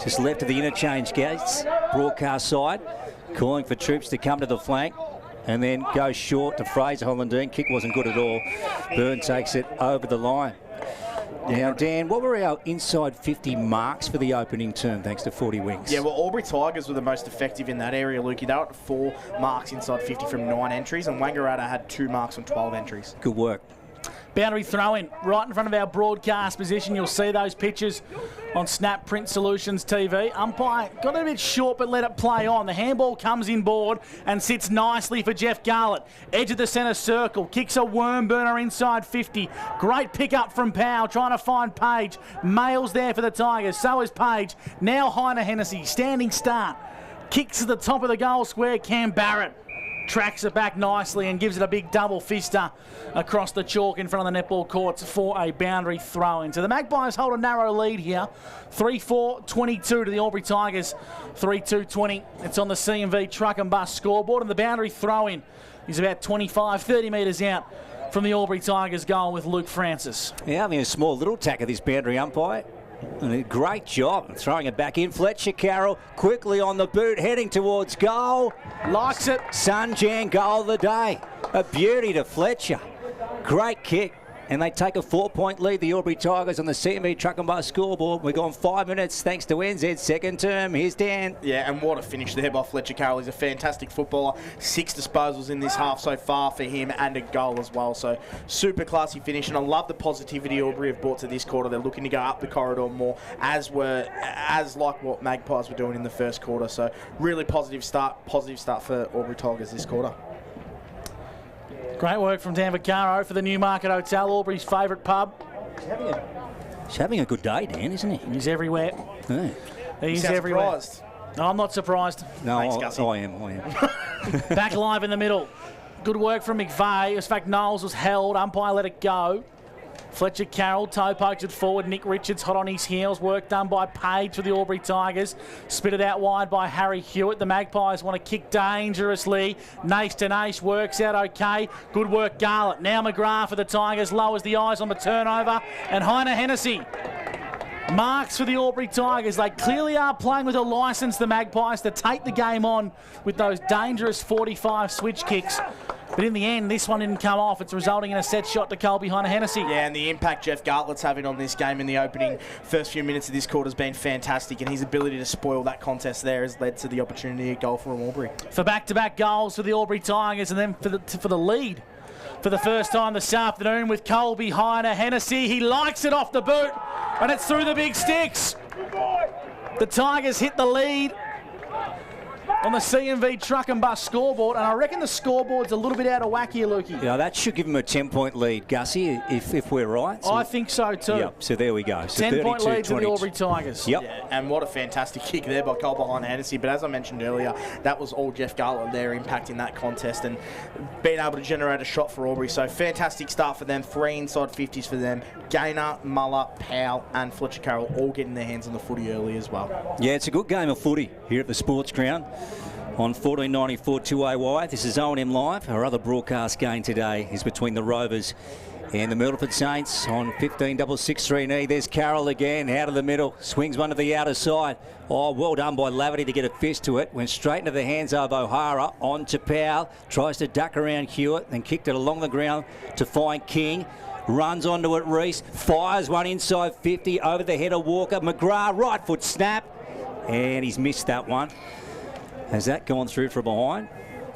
Just left of the interchange gates. Broadcast side. Calling for troops to come to the flank. And then goes short to Fraser Hollandine. Kick wasn't good at all. Byrne takes it over the line. Now, Dan, what were our inside 50 marks for the opening term, thanks to 40 wings? Yeah, well, Albury Tigers were the most effective in that area, Lukey. They were at 4 marks inside 50 from 9 entries, and Wangaratta had 2 marks on 12 entries. Good work. Boundary throw-in right in front of our broadcast position. You'll see those pictures on Snap Print Solutions TV. Umpire got a bit short but let it play on. The handball comes inboard and sits nicely for Jeff Garlett. Edge of the centre circle. Kicks a worm burner inside 50. Great pick up from Powell trying to find Page. Mails there for the Tigers. So is Page. Now Heine Hennessy. Standing start. Kicks to the top of the goal square. Cam Barrett tracks it back nicely and gives it a big double fister across the chalk in front of the netball courts for a boundary throw-in. So the Magpies hold a narrow lead here. 3-4-22 to the Albury Tigers. 3-2-20. It's on the C&V Truck and Bus scoreboard, and the boundary throw-in is about 25-30 metres out from the Albury Tigers goal with Luke Francis. Yeah, having a small little tack of this boundary umpire. And a great job throwing it back in. Fletcher Carroll quickly on the boot, heading towards goal. Likes it. Sunjan goal of the day. A beauty to Fletcher. Great kick. And they take a 4-point lead, the Albury Tigers, on the C&B Truck and Bus scoreboard. We've gone 5 minutes thanks to NZ's second term. Here's Dan. Yeah, and what a finish there by Fletcher Carroll. He's a fantastic footballer. 6 disposals in this half so far for him and a goal as well. So super classy finish, and I love the positivity Albury have brought to this quarter. They're looking to go up the corridor more, as like what Magpies were doing in the first quarter. So really positive start for Albury Tigers this quarter. Great work from Dan Vaccaro for the Newmarket Hotel, Albury's favourite pub. He's having a good day, Dan, isn't he? He's everywhere. Yeah. He's everywhere. Surprised. No, I'm not surprised. No, Thanks, Gussie. I am. Back live in the middle. Good work from McVeigh. In fact, Knowles was held. Umpire let it go. Fletcher Carroll, toe pokes it forward. Nick Richards hot on his heels. Work done by Page for the Albury Tigers. Spit it out wide by Harry Hewitt. The Magpies want to kick dangerously. Nace to Nace works out okay. Good work, Garlett. Now McGrath for the Tigers. Lowers the eyes on the turnover. And Heine Hennessy marks for the Albury Tigers. They clearly are playing with a licence, the Magpies, to take the game on with those dangerous 45 switch kicks. But in the end, this one didn't come off. It's resulting in a set shot to Colby Heine Hennessy. Yeah, and the impact Jeff Gartlett's having on this game in the opening first few minutes of this quarter has been fantastic, and his ability to spoil that contest there has led to the opportunity at goal for Albury. For back-to-back goals for the Albury Tigers, and then for the lead for the first time this afternoon with Colby Heine Hennessy. He likes it off the boot, and it's through the big sticks. The Tigers hit the lead on the CMV truck and bus scoreboard, and I reckon the scoreboard's a little bit out of whack here, Lukey. Yeah, that should give him a 10-point lead, Gussie, if we're right. So I think so too. Yep, so there we go. So 10-point lead to the Albury Tigers. Yep. Yeah, and what a fantastic kick there by Colby Heine Hennessy. But as I mentioned earlier, that was all Jeff Garlett there impacting that contest and being able to generate a shot for Albury. So fantastic start for them. 3 inside 50s for them. Gaynor, Muller, Powell and Fletcher Carroll all getting their hands on the footy early as well. Yeah, it's a good game of footy here at the Sports Ground on 1494 2AY. This is O&M Live. Our other broadcast game today is between the Rovers and the Myrtleford Saints on 15-663-E. There's Carroll again, out of the middle, swings one to the outer side. Oh, well done by Laverty to get a fist to it. Went straight into the hands of O'Hara, on to Powell, tries to duck around Hewitt, then kicked it along the ground to find King. Runs onto it, Reese, fires one inside 50, over the head of Walker. McGrath, right foot snap, and he's missed that one. Has that gone through from behind?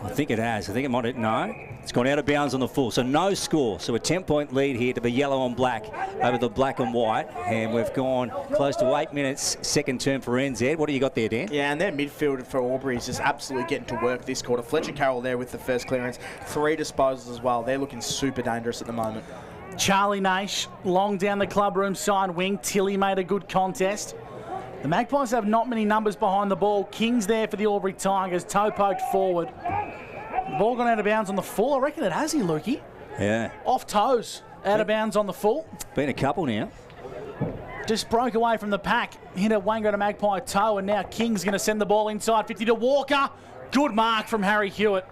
I think it has. I think it might have, no. It's gone out of bounds on the full, so no score. So a 10-point lead here to the yellow and black over the black and white, and we've gone close to 8 minutes, second term for NZ. What do you got there, Dan? Yeah, and their midfield for Albury is just absolutely getting to work this quarter. Fletcher Carroll there with the first clearance, 3 disposals as well. They're looking super dangerous at the moment. Charlie Nash, long down the clubroom side wing. Tilly made a good contest. The Magpies have not many numbers behind the ball. King's there for the Albury Tigers, toe poked forward. The ball gone out of bounds on the full. I reckon it has here, Lukey. Yeah. Off toes, out of bounds on the full. Been a couple now. Just broke away from the pack. Hit a Wangaratta Magpie toe, and now King's going to send the ball inside 50 to Walker. Good mark from Harry Hewitt.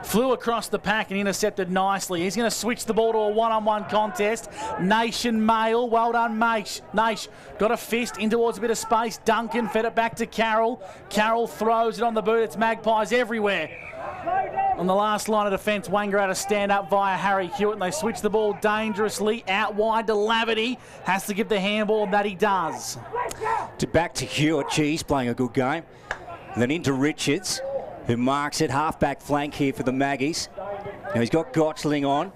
Flew across the pack and intercepted nicely. He's going to switch the ball to a one-on-one contest. Nation Mail. Well done, Nash. Got a fist in towards a bit of space. Duncan fed it back to Carroll. Carroll throws it on the boot. It's Magpies everywhere. On the last line of defence, Wangaratta stand up via Harry Hewitt, and they switch the ball dangerously out wide to Laverty. Has to give the handball, and that he does. Back to Hewitt. He's playing a good game. And then into Richards, who marks it half-back flank here for the Maggies. Now he's got Gotchling on.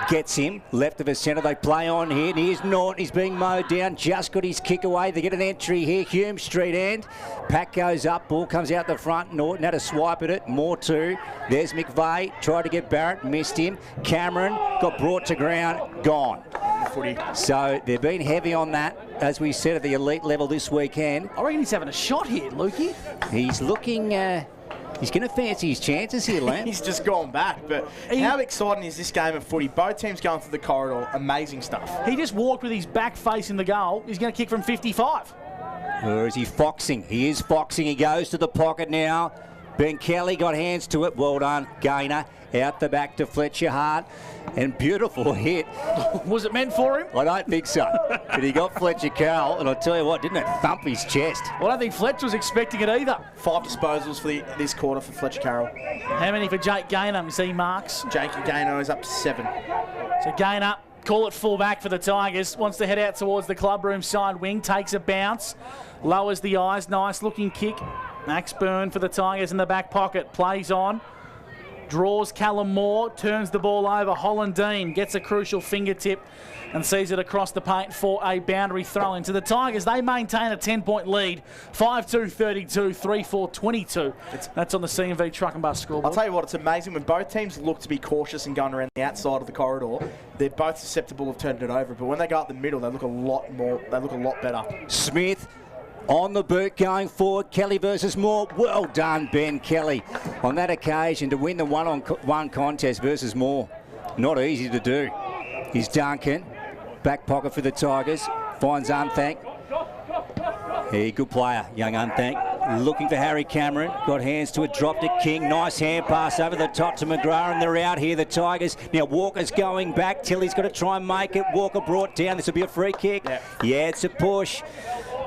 Gets him. Left of his centre. They play on here. And here's Norton. He's being mowed down. Just got his kick away. They get an entry here. Hume Street end. Pack goes up. Ball comes out the front. Norton had a swipe at it. More too. There's McVeigh. Tried to get Barrett. Missed him. Cameron got brought to ground. Gone. So they've been heavy on that, as we said, at the elite level this weekend. I reckon he's having a shot here, Lukey. He's looking... he's going to fancy his chances here, Lamb. He's just gone back. But how exciting is this game of footy? Both teams going through the corridor. Amazing stuff. He just walked with his back facing the goal. He's going to kick from 55. Or is he foxing? He is foxing. He goes to the pocket now. Ben Kelly got hands to it. Well done, Gaynor. Out the back to Fletcher Hart. And beautiful hit. Was it meant for him? I don't think so. But he got Fletcher Carroll, and I'll tell you what, didn't it thump his chest? Well, I don't think Fletcher was expecting it either. 5 disposals for this quarter for Fletcher Carroll. How many for Jake Gaynor? You see marks? Jake Gaynor is up to 7. So Gaynor, call it full back for the Tigers. Wants to head out towards the clubroom side wing. Takes a bounce. Lowers the eyes. Nice looking kick. Max Byrne for the Tigers in the back pocket. Plays on. Draws Callum Moore, turns the ball over. Holland Dean gets a crucial fingertip and sees it across the paint for a boundary throw into the Tigers. They maintain a 10-point lead, 5-2-32, 3-4-22. That's on the CMV truck and bus scoreboard. I'll tell you what, it's amazing when both teams look to be cautious and going around the outside of the corridor. They're both susceptible of turning it over, but when they go up the middle, they look a lot more. They look a lot better. Smith. On the boot going forward, Kelly versus Moore. Well done, Ben Kelly. On that occasion to win the one-on-one contest versus Moore. Not easy to do. Here's Duncan. Back pocket for the Tigers. Finds Unthank. Hey, good player, young Unthank. Looking for Harry Cameron. Got hands to it. Dropped to King. Nice hand pass over the top to McGrath. And they're out here, the Tigers. Now Walker's going back. Tilly's got to try and make it. Walker brought down. This will be a free kick. Yeah, it's a push.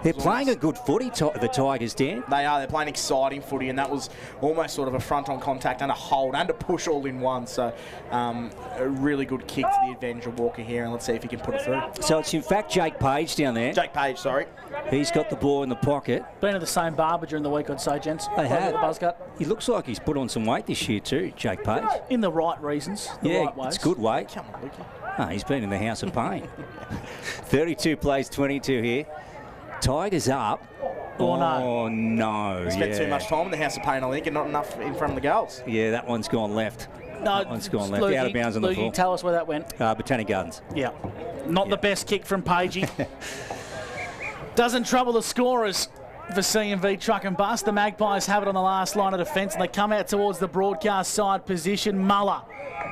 They're playing a good footy, the Tigers, Dan. They are. They're playing exciting footy, and that was almost sort of a front-on contact and a hold and a push all in one. So a really good kick to the advantage of Walker here, and let's see if he can put it through. So it's in fact Jake Page down there. Jake Page, sorry. He's got the ball in the pocket. Been at the same barber during the week, I'd say, gents. They have. The buzz cut. He looks like he's put on some weight this year too, Jake Page. In the right reasons, the right ways. It's good weight. Come on, Lukey. Oh, he's been in the house of pain. 32 plays 22 here. Tigers up. Oh, no. Spent too much time in the house of pain, I think, and not enough in front of the goals. Yeah, that one's gone left. No, that one's gone left. Lukey, Out of bounds on the floor. Tell us where that went. Botanic Gardens. Yeah. Not the best kick from Pagey. Doesn't trouble the scorers for CMV Truck and Bus. The Magpies have it on the last line of defence, and they come out towards the broadcast side position. Muller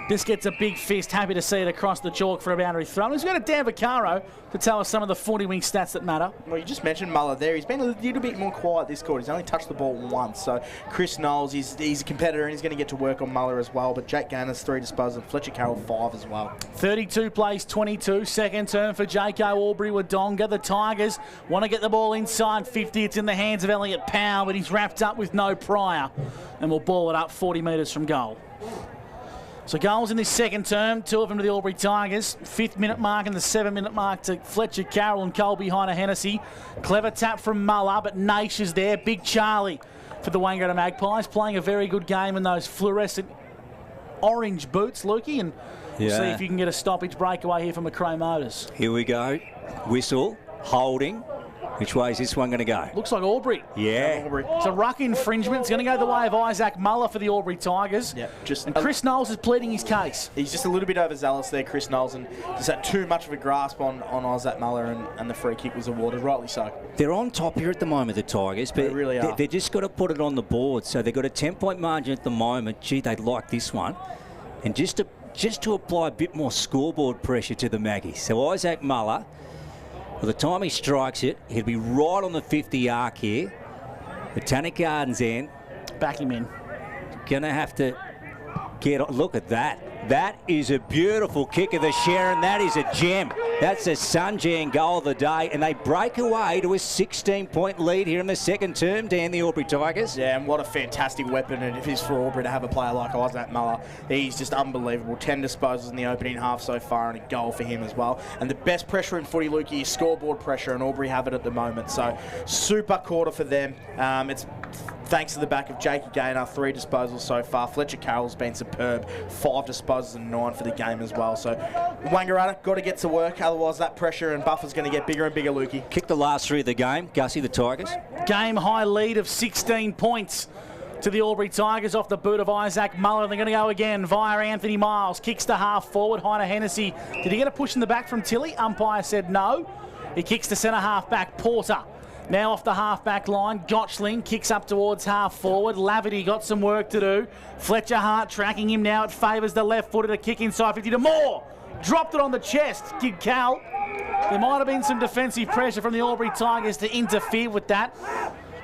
just gets a big fist. Happy to see it across the chalk for a boundary throw. He's got a Dan Vaccaro to tell us some of the 40-wing stats that matter. Well, you just mentioned Muller there. He's been a little bit more quiet this quarter. He's only touched the ball once. So Chris Knowles, he's a competitor, and he's going to get to work on Muller as well. But Jake Gainer's 3 disposals, Fletcher Carroll 5 as well. 32 plays 22. Second turn for Jaco Albury Wodonga. The Tigers want to get the ball inside 50. It's in the hands of Elliot Powell, but he's wrapped up with no prior. And will ball it up 40 metres from goal. So goals in this second term, 2 of them to the Albury Tigers. 5th minute mark and the 7-minute mark to Fletcher Carroll and Cole behind a Hennessy. Clever tap from Muller, but Naish is there. Big Charlie for the Wangaratta Magpies, playing a very good game in those fluorescent orange boots, Lukey, and we'll see if you can get a stoppage breakaway here from McRae Motors. Here we go. Whistle, holding. Which way is this one going to go? Looks like Albury. Yeah. Albury. It's a ruck infringement. It's going to go the way of Isaac Muller for the Albury Tigers. Yeah, and Chris Knowles is pleading his case. He's just a little bit overzealous there, Chris Knowles, and just had too much of a grasp on Isaac Muller, and the free kick was awarded, rightly so. They're on top here at the moment, the Tigers, but they really are. They're just got to put it on the board. So they've got a 10-point margin at the moment. Gee, they'd like this one. And just to apply a bit more scoreboard pressure to the Maggies. So Isaac Muller, by the time he strikes it, he'll be right on the 50 arc here. Botanic Gardens end. Back him in. Gonna have to get. Look at that. That is a beautiful kick of the Sharon. That is a gem. That's a Sunjan goal of the day, and they break away to a 16-point lead here in the second term, Dan, the Albury Tigers. Yeah, and what a fantastic weapon it is for Albury to have a player like Isaac Muller. He's just unbelievable. 10 disposals in the opening half so far, and a goal for him as well. And the best pressure in footy, Lukey, is scoreboard pressure, and Albury have it at the moment. So super quarter for them. It's thanks to the back of Jakey Gaynor, 3 disposals so far. Fletcher Carroll's been superb, 5 disposals and 9 for the game as well. So Wangaratta got to get to work, otherwise that pressure and buffer's going to get bigger and bigger, Lukey. Kick the last 3 of the game. Gussie, the Tigers. Game high lead of 16 points to the Albury Tigers off the boot of Isaac Muller. They're going to go again via Anthony Miles. Kicks to half forward. Heiner Hennessy. Did he get a push in the back from Tilly? Umpire said no. He kicks to centre half back Porter. Now off the half-back line, Gotchling kicks up towards half-forward. Laverty got some work to do. Fletcher Hart tracking him now. It favours the left-footed. A kick inside 50 to Moore. Dropped it on the chest. Kid Cal. There might have been some defensive pressure from the Albury Tigers to interfere with that.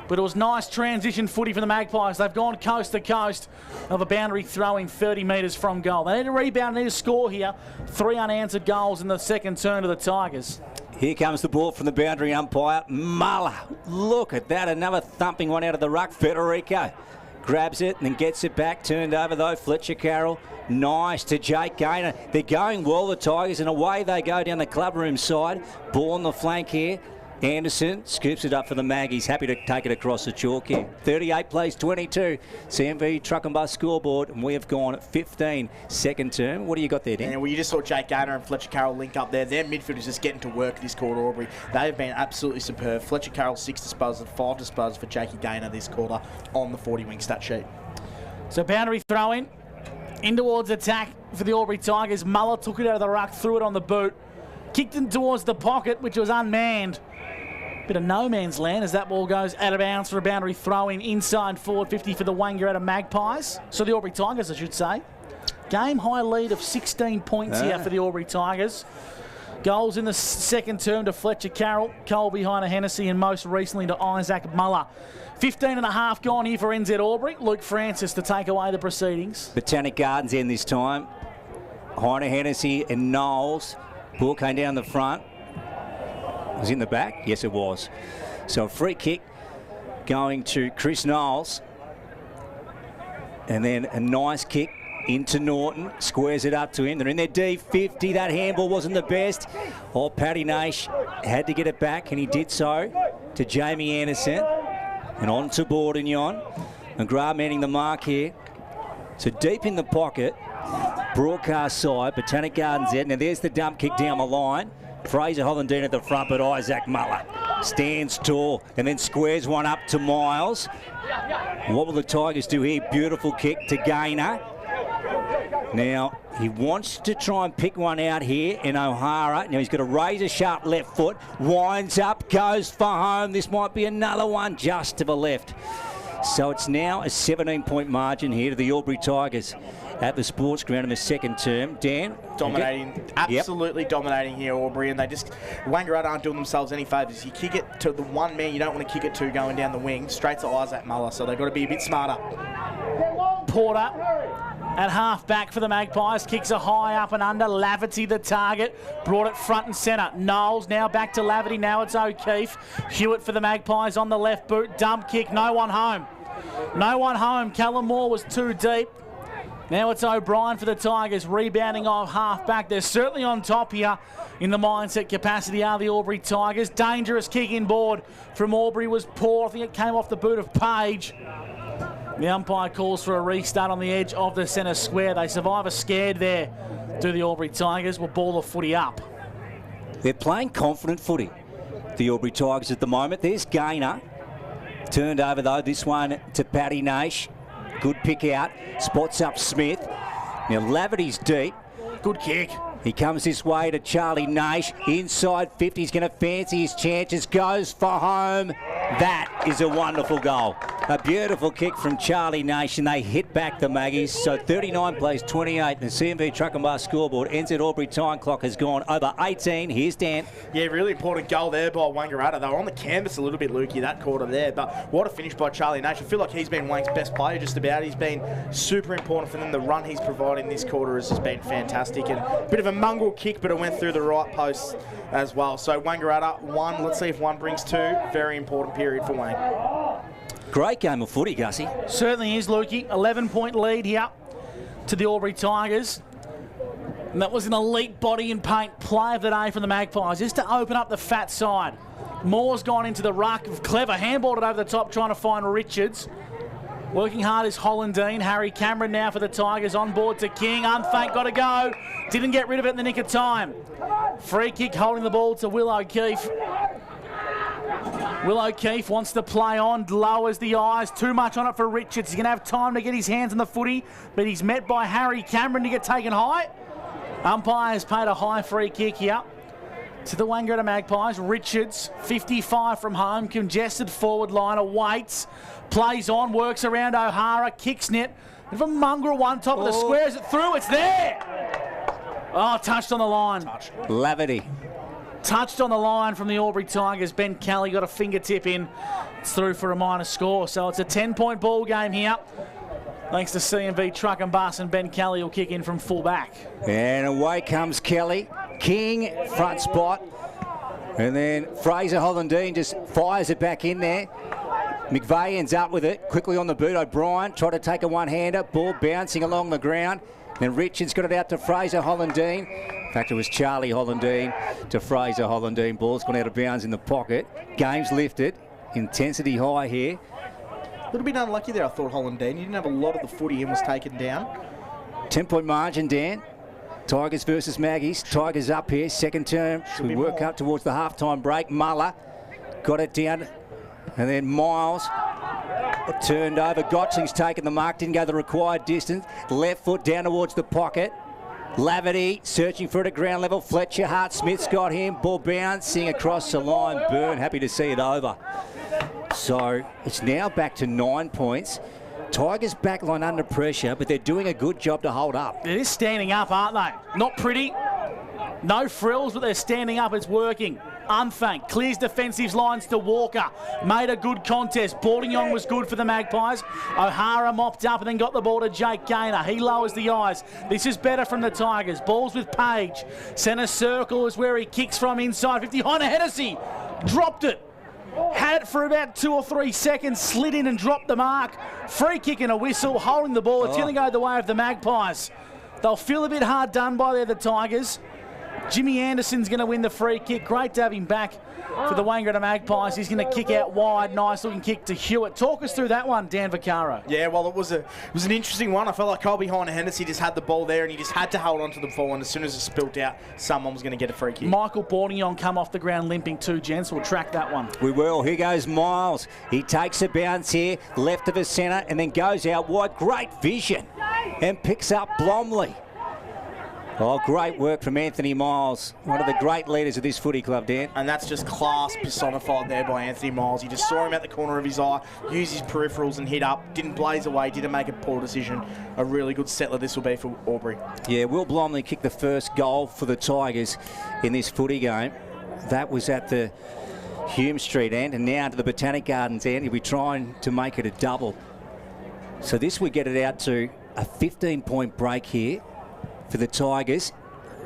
But it was nice transition footy for the Magpies. They've gone coast to coast of a boundary throwing 30 metres from goal. They need a rebound, they need a score here. 3 unanswered goals in the second turn to the Tigers. Here comes the ball from the boundary umpire. Muller. Look at that. Another thumping one out of the ruck. Federico grabs it and then gets it back. Turned over though. Fletcher Carroll. Nice to Jake Gaynor. They're going well, the Tigers, and away they go down the club room side. Ball on the flank here. Anderson scoops it up for the Maggies. Happy to take it across the chalk here. 38 plays 22. CMV Truck and Bus scoreboard, and we have gone 15 second term. What do you got there, Dan? Yeah, well, you just saw Jake Gaynor and Fletcher Carroll link up there. Their midfield is just getting to work this quarter, Albury. They have been absolutely superb. Fletcher Carroll 6 disposals, 5 disposals for Jakey Gaynor this quarter on the 40-wing stat sheet. So boundary throw-in towards attack for the Albury Tigers. Muller took it out of the ruck, threw it on the boot, kicked it towards the pocket, which was unmanned. Bit of no man's land as that ball goes out of bounds for a boundary throw-in inside forward 50 for the Wangaratta Magpies. So the Albury Tigers, I should say. Game high lead of 16 points here for the Albury Tigers. Goals in the second term to Fletcher Carroll, Cole behind a Hennessy, and most recently to Isaac Muller. 15.5 gone here for NZ Albury. Luke Francis to take away the proceedings. Botanic Gardens in this time. Heine Hennessy and Knowles. Ball came down the front. Was it in the back? Yes, it was. So a free kick going to Chris Knowles. And then a nice kick into Norton, squares it up to him. They're in their D50. That handball wasn't the best. Oh, Paddy Nash had to get it back, and he did so to Jamie Anderson. And on to Bourdignon. And Graham manning the mark here. So deep in the pocket, broadcast side, Botanic Gardens out. Now there's the dump kick down the line. Fraser Hollandine at the front, but Isaac Muller stands tall and then squares one up to Miles. What will the Tigers do here? Beautiful kick to Gaynor. Now, he wants to try and pick one out here in O'Hara. Now, he's got a razor-sharp left foot. Winds up, goes for home. This might be another one just to the left. So it's now a 17-point margin here to the Albury Tigers at the sports ground in the second term. Dan? Dominating, absolutely dominating here, Albury, and Wangaratta aren't doing themselves any favours. You kick it to the one man, you don't want to kick it to going down the wing, straight to Isaac Muller, so they've got to be a bit smarter. Porter at half back for the Magpies, kicks a high up and under. Laverty the target, brought it front and centre. Knowles now back to Laverty, now it's O'Keefe. Hewitt for the Magpies on the left boot, dump kick, no one home. No one home, Callum Moore was too deep. Now it's O'Brien for the Tigers, rebounding off half back. They're certainly on top here in the mindset capacity are the Albury Tigers. Dangerous kick inboard from Albury was poor. I think it came off the boot of Page. The umpire calls for a restart on the edge of the centre square. They survive a scared there. Do the Albury Tigers will ball the footy up. They're playing confident footy, the Albury Tigers at the moment. There's Gaynor. Turned over though, this one to Paddy Nash. Good pick out. Spots up Smith. Now Laverty's deep. Good kick. He comes this way to Charlie Nash. Inside 50, he's going to fancy his chances. Goes for home. That is a wonderful goal. A beautiful kick from Charlie Nash, and they hit back the Maggies. So 39 plays 28. The CMV Truck and Bus scoreboard. NZ Albury time clock has gone over 18. Here's Dan. Yeah, really important goal there by Wangaratta. They were on the canvas a little bit, Lukey, that quarter there. But what a finish by Charlie Nash. I feel like he's been Wang's best player just about. He's been super important for them. The run he's providing this quarter has just been fantastic. And a bit of a mongrel kick, but it went through the right post as well. So Wangaratta 1. Let's see if 1 brings 2. Very important period for Wang. Great game of footy, Gussie. Certainly is, Lukey. 11-point lead here to the Albury Tigers. And that was an elite body and paint play of the day from the Magpies, just to open up the fat side. Moore's gone into the ruck. Clever handballed it over the top, trying to find Richards. Working hard is Hollandine. Harry Cameron now for the Tigers, on board to King. Unthank, got to go. Didn't get rid of it in the nick of time. Free kick holding the ball to Will O'Keefe. Will O'Keefe wants to play on, lowers the eyes, too much on it for Richards. He's going to have time to get his hands on the footy, but he's met by Harry Cameron to get taken high. Umpire has paid a high free kick here to the Wangaratta Magpies. Richards, 55 from home, congested forward line, awaits, plays on, works around O'Hara, kicks net. Bit of a mongrel one, top of the square, is it through? It's there! Oh, touched on the line. Laverty. Touched on the line from the Albury Tigers. Ben Kelly got a fingertip in. It's through for a minor score. So it's a 10-point ball game here. Thanks to CMV Truck and Bus, and Ben Kelly will kick in from full back. And away comes Kelly. King, front spot. And then Fraser Hollandine just fires it back in there. McVeigh ends up with it. Quickly on the boot. O'Brien tried to take a one-hander. Ball bouncing along the ground. Then Richards got it out to Fraser Hollandine. In fact, it was Charlie Hollandine to Fraser Hollandine. Ball's gone out of bounds in the pocket. Game's lifted. Intensity high here. A little bit unlucky there, I thought, Hollandine. He didn't have a lot of the footy and was taken down. 10-point margin, Dan. Tigers versus Maggies. Tigers up here, second term. So we work up towards the halftime break. Muller got it down. And then Miles turned over. Gotling's taken the mark. Didn't go the required distance. Left foot down towards the pocket. Laverty searching for it at ground level. Fletcher, Hart-Smith's got him. Ball bouncing across the line. Byrne happy to see it over. So it's now back to 9 points. Tigers backline under pressure, but they're doing a good job to hold up. It is standing up, aren't they? Not pretty. No frills, but they're standing up. It's working. Unthanked. Clears defensive lines to Walker. Made a good contest. Boardingong was good for the Magpies. O'Hara mopped up and then got the ball to Jake Gaynor. He lowers the eyes. This is better from the Tigers. Ball's with Page. Centre circle is where he kicks from inside 50. Hunter Hennessy dropped it. Had it for about 2 or 3 seconds. Slid in and dropped the mark. Free kick and a whistle. Holding the ball. It's going to go the way of the Magpies. They'll feel a bit hard done by there, the Tigers. Jimmy Anderson's going to win the free kick. Great to have him back for the Wangaratta Magpies. He's going to kick out wide. Nice looking kick to Hewitt. Talk us through that one, Dan Vaccaro. Yeah, well, it was an interesting one. I felt like Colby Hunter Hennessy just had the ball there and he just had to hold on to the ball, and as soon as it spilt out, someone was going to get a free kick. Michael Boardingong come off the ground limping too, gents. We'll track that one. We will. Here goes Miles. He takes a bounce here, left of his centre, and then goes out wide. Great vision. And picks up Blomley. Oh, great work from Anthony Miles, one of the great leaders of this footy club, Dan. And that's just class personified there by Anthony Miles. You just saw him at the corner of his eye, use his peripherals and hit up. Didn't blaze away, didn't make a poor decision. A really good settler this will be for Albury. Yeah, Will Blomley kicked the first goal for the Tigers in this footy game. That was at the Hume Street end, and now to the Botanic Gardens end. He'll be trying to make it a double. So this would get it out to a 15-point break here for the Tigers.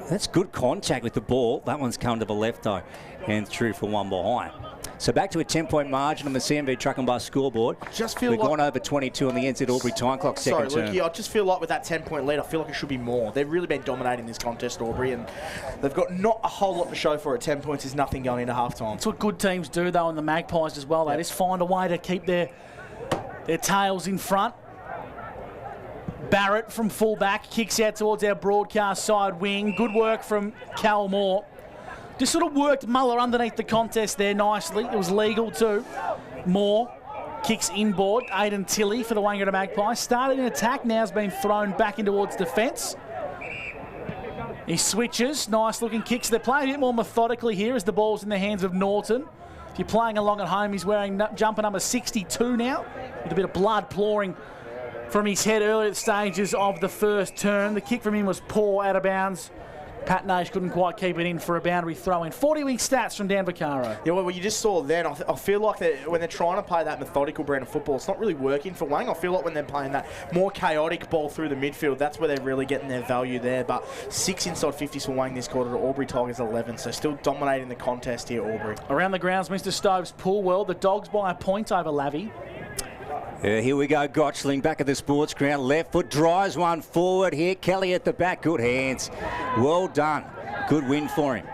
That's good contact with the ball. That one's come to the left though, and through for one behind. So back to a 10-point margin on the CMV Truck and Bus scoreboard. We've gone over 22 on the NZ Albury time clock second term. Sorry, Lukey, I just feel like with that 10-point lead, I feel like it should be more. They've really been dominating this contest, Albury, and they've got not a whole lot to show for it. 10 points is nothing going into half-time. That's what good teams do though, and the Magpies as well. They just find a way to keep their tails in front. Barrett from fullback kicks out towards our broadcast side wing. Good work from Cal Moore. Just sort of worked Muller underneath the contest there nicely. It was legal too. Moore kicks inboard. Aidan Tilley for the Wangaratta Magpies. Started an attack, now has been thrown back in towards defence. He switches. Nice looking kicks. They're playing a bit more methodically here as the ball's in the hands of Norton. If you're playing along at home, he's wearing jumper number 62 now, with a bit of blood pouring from his head earlier at the stages of the first term. The kick from him was poor, out of bounds. Pat Nash couldn't quite keep it in for a boundary throw in. 40-wing stats from Dan Vaccaro. Yeah, well, you just saw then, I feel like when they're trying to play that methodical brand of football, it's not really working for Wang. I feel like when they're playing that more chaotic ball through the midfield, that's where they're really getting their value there. But 6 inside 50s for Wang this quarter to Albury Tigers 11, so still dominating the contest here, Albury. Around the grounds, Mr. Stokes, pool well. The Dogs by a point over Lavey. Here we go, Gotchling back at the sports ground. Left foot drives one forward here. Kelly at the back, good hands. Well done. Good win for him.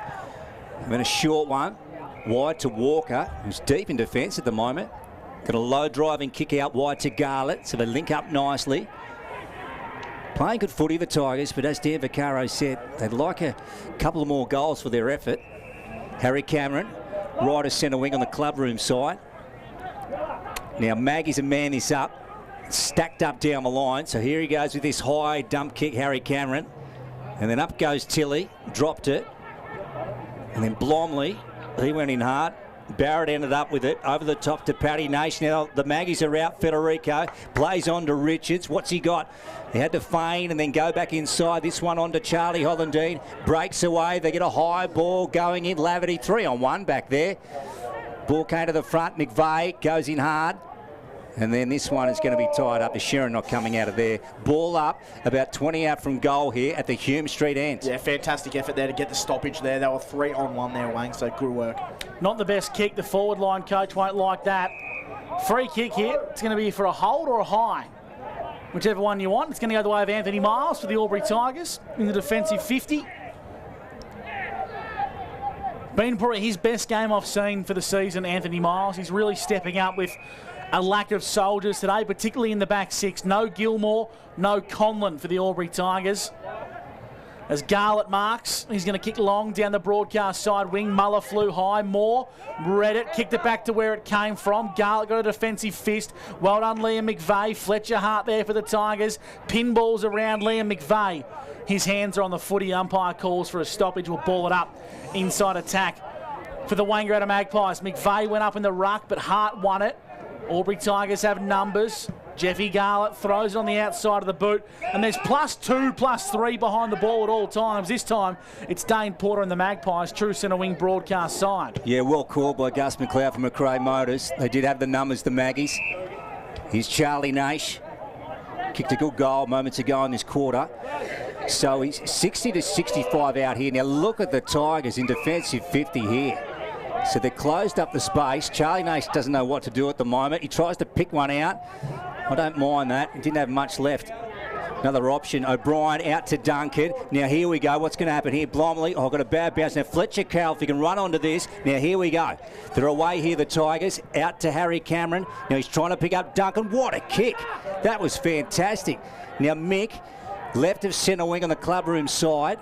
And then a short one, wide to Walker, who's deep in defence at the moment. Got a low driving kick out wide to Garlett, so they link up nicely. Playing good footy, the Tigers, but as Dan Vaccaro said, they'd like a couple of more goals for their effort. Harry Cameron, right as centre wing on the clubroom side. Now Maggie's a man this up, stacked up down the line. So here he goes with this high dump kick, Harry Cameron. And then up goes Tilley, dropped it. And then Blomley, he went in hard. Barrett ended up with it, over the top to Paddy Nash. Now the Maggies are out, Federico plays on to Richards. What's he got? He had to feign and then go back inside. This one on to Charlie Hollandine, breaks away. They get a high ball going in. Laverty 3-on-1 back there. Ball came to the front. McVeigh goes in hard. And then this one is going to be tied up. The Sharon not coming out of there. Ball up, about 20 out from goal here at the Hume Street end. Yeah, fantastic effort there to get the stoppage there. They were 3-on-1 there, Wang, so good work. Not the best kick. The forward line coach won't like that. Free kick here. It's going to be for a hold or a high. Whichever one you want. It's going to go the way of Anthony Miles for the Albury Tigers in the defensive 50. Been probably his best game I've seen for the season, Anthony Miles. He's really stepping up with a lack of soldiers today, particularly in the back six. No Gilmore, no Conlon for the Albury Tigers. As Garlett marks, he's going to kick long down the broadcast side wing. Muller flew high. Moore read it, kicked it back to where it came from. Garlett got a defensive fist. Well done, Liam McVeigh. Fletcher Hart there for the Tigers. Pinballs around Liam McVeigh. His hands are on the footy. Umpire calls for a stoppage. Will ball it up. Inside attack for the Wangaratta Magpies. McVeigh went up in the ruck, but Hart won it. Albury Tigers have numbers. Jeffy Garlett throws it on the outside of the boot, and there's +2, +3 behind the ball at all times. This time, it's Dane Porter and the Magpies, true centre wing broadcast side. Yeah, well called by Gus McLeod from McRae Motors. They did have the numbers, the Maggies. Here's Charlie Nash. Kicked a good goal moments ago in this quarter. So he's 60 to 65 out here. Now look at the Tigers in defensive 50 here. So they closed up the space. Charlie Nash doesn't know what to do at the moment. He tries to pick one out. I don't mind that. He didn't have much left. Another option. O'Brien out to Duncan. Now here we go. What's going to happen here? Blomley. Oh, got a bad bounce. Now Fletcher Carroll, if he can run onto this. Now here we go. They're away here, the Tigers. Out to Harry Cameron. Now he's trying to pick up Duncan. What a kick. That was fantastic. Now Mick, left of centre wing on the clubroom side.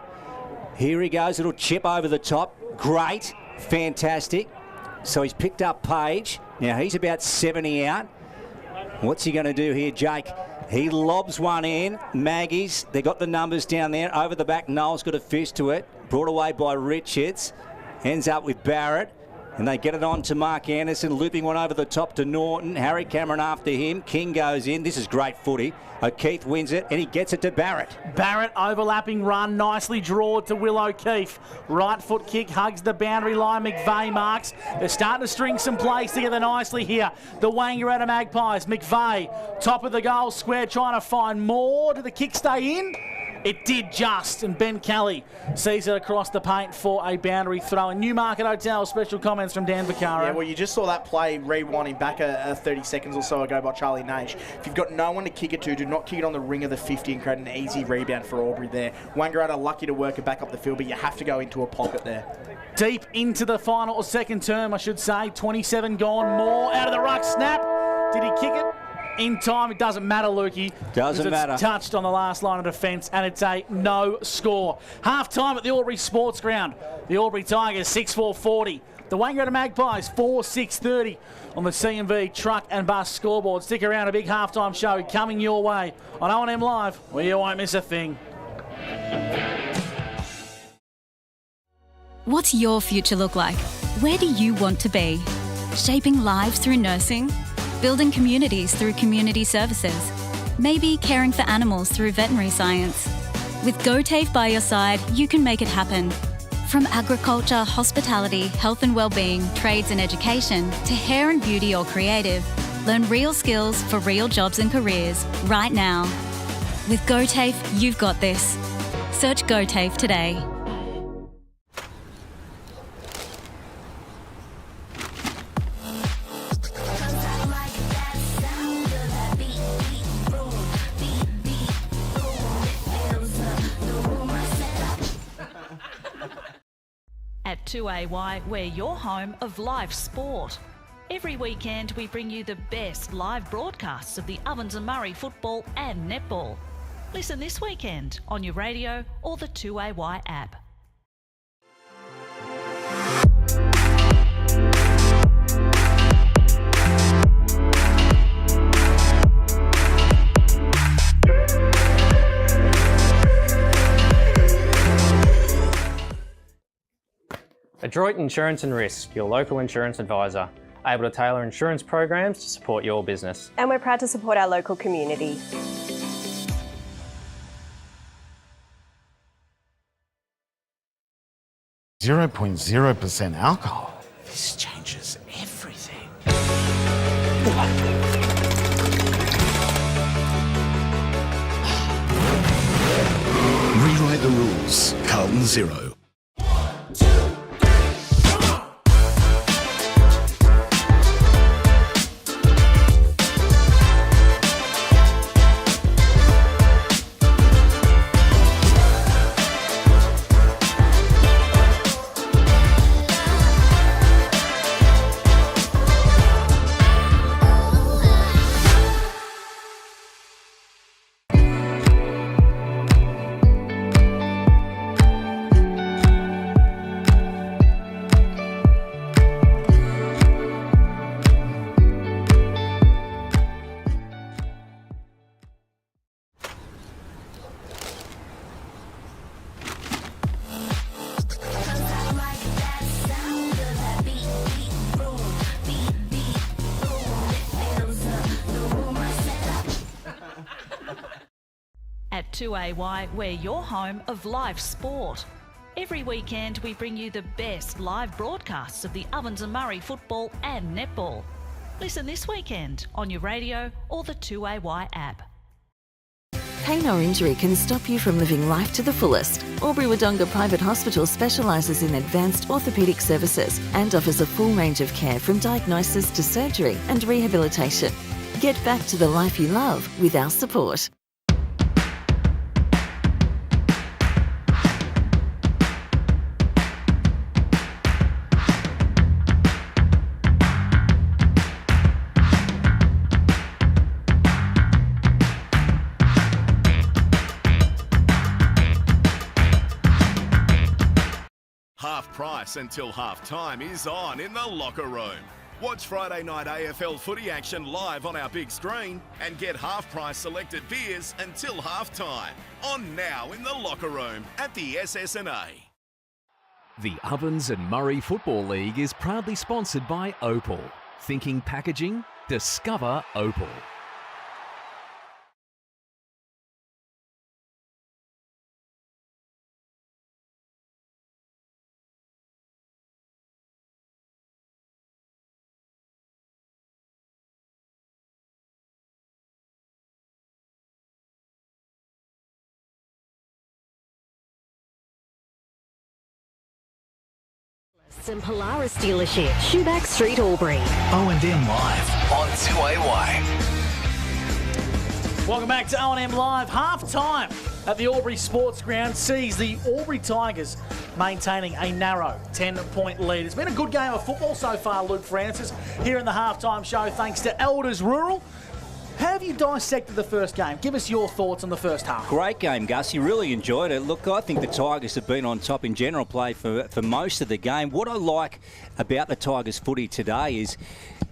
Here he goes. Little chip over the top. Great. Fantastic. So he's picked up Page. Now he's about 70 out. What's he going to do here, Jake? He lobs one in. Maggies, they got the numbers down there. Over the back, Noel's got a fist to it. Brought away by Richards. Ends up with Barrett. And they get it on to Mark Anderson, looping one over the top to Norton. Harry Cameron after him. King goes in. This is great footy. O'Keefe wins it, and he gets it to Barrett. Barrett overlapping run, nicely drawn to Will O'Keefe. Right foot kick, hugs the boundary line. McVeigh marks. They're starting to string some plays together nicely here. The Wangaratta Magpies. McVeigh, top of the goal square, trying to find more. Did the kick stay in? It did just, and Ben Kelly sees it across the paint for a boundary throw. And Newmarket Hotel, special comments from Dan Vaccaro. Yeah, well, you just saw that play rewinding back 30 seconds or so ago by Charlie Nash. If you've got no one to kick it to, do not kick it on the ring of the 50 and create an easy rebound for Albury there. Wangaratta lucky to work it back up the field, but you have to go into a pocket there. Deep into the final or second term, I should say. 27 gone, more out of the ruck. Snap. Did he kick it? In time, it doesn't matter, Lukey. Doesn't matter. Touched on the last line of defence, and it's a no score. Half time at the Albury Sports Ground. The Albury Tigers 6-4-40. The Wangaratta Magpies 4-6-30 on the C&V truck and bus scoreboard. Stick around, a big halftime show coming your way on O&M Live, where you won't miss a thing. What's your future look like? Where do you want to be? Shaping lives through nursing? Building communities through community services? Maybe caring for animals through veterinary science? With GoTAFE by your side, you can make it happen. From agriculture, hospitality, health and wellbeing, trades and education, to hair and beauty or creative, learn real skills for real jobs and careers right now. With GoTAFE, you've got this. Search GoTAFE today. At 2AY, we're your home of live sport. Every weekend we bring you the best live broadcasts of the Ovens and Murray football and netball. Listen this weekend on your radio or the 2AY app. Adroit Insurance and Risk, your local insurance advisor, able to tailor insurance programs to support your business. And we're proud to support our local community. .0% alcohol. This changes everything. Rewrite the rules. Carlton Zero. At 2AY, we're your home of live sport. Every weekend we bring you the best live broadcasts of the Ovens and Murray football and netball. Listen this weekend on your radio or the 2AY app. Pain or injury can stop you from living life to the fullest. Albury Wodonga Private Hospital specialises in advanced orthopaedic services and offers a full range of care from diagnosis to surgery and rehabilitation. Get back to the life you love with our support. Half price until half time is on in the locker room. Watch Friday night AFL footy action live on our big screen and get half price selected beers until half time. On now in the locker room at the SS&A. The Ovens and Murray Football League is proudly sponsored by Opal. Thinking packaging? Discover Opal. And Polaris dealership, Shoeback Street, Albury. O&M Live on 2AY. Welcome back to O&M Live. Half time at the Albury Sports Ground sees the Albury Tigers maintaining a narrow 10-point lead. It's been a good game of football so far, Luke Francis, here in the halftime show, thanks to Elders Rural. How have you dissected the first game? Give us your thoughts on the first half. Great game, Gus. You really enjoyed it. Look, I think the Tigers have been on top in general play for most of the game. What I like about the Tigers footy today is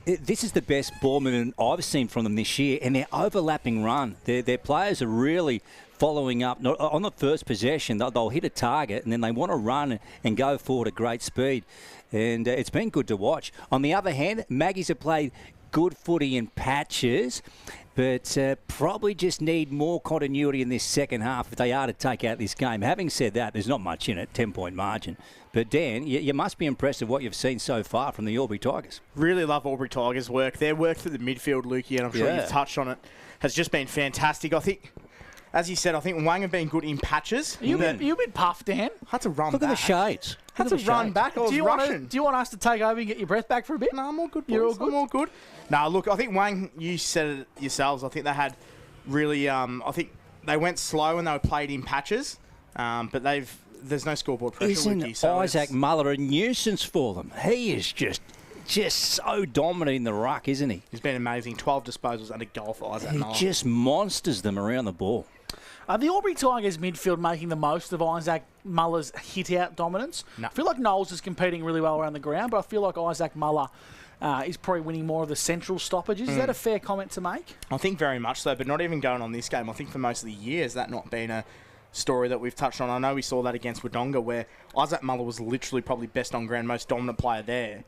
this is the best ball movement I've seen from them this year, and their overlapping run. Their players are really following up. On the first possession, they'll hit a target, and then they want to run and go forward at great speed. And it's been good to watch. On the other hand, Magpies have played good footy in patches, but probably just need more continuity in this second half if they are to take out this game. Having said that, there's not much in it, 10-point margin. But Dan, you must be impressed with what you've seen so far from the Albury Tigers. Really love Albury Tigers' work. Their work through the midfield, Lukey, and I'm sure you've touched on it, has just been fantastic. I think, as you said, I think Wang have been good in patches. You been puffed, Dan. Had to run Look back. at the shades. Had to run back. I was rushing. Do you want us to take over and get your breath back for a bit? No, I'm all good, boys. You're all good? I'm all good. No, look, I think Wang, you said it yourselves, I think they had really, I think they went slow and they were played in patches, but there's no scoreboard pressure. Isn't Isaac Muller a nuisance for them? He is just so dominant in the ruck, isn't he? He's been amazing. 12 disposals and a goal for Isaac Muller. He just monsters them around the ball. The Albury Tigers midfield making the most of Isaac Muller's hit-out dominance. No. I feel like Knowles is competing really well around the ground, but I feel like Isaac Muller is probably winning more of the central stoppages. Is that a fair comment to make? I think very much so, but not even going on this game. I think for most of the year, has that not been a story that we've touched on? I know we saw that against Wodonga, where Isaac Muller was literally probably best on ground, most dominant player there.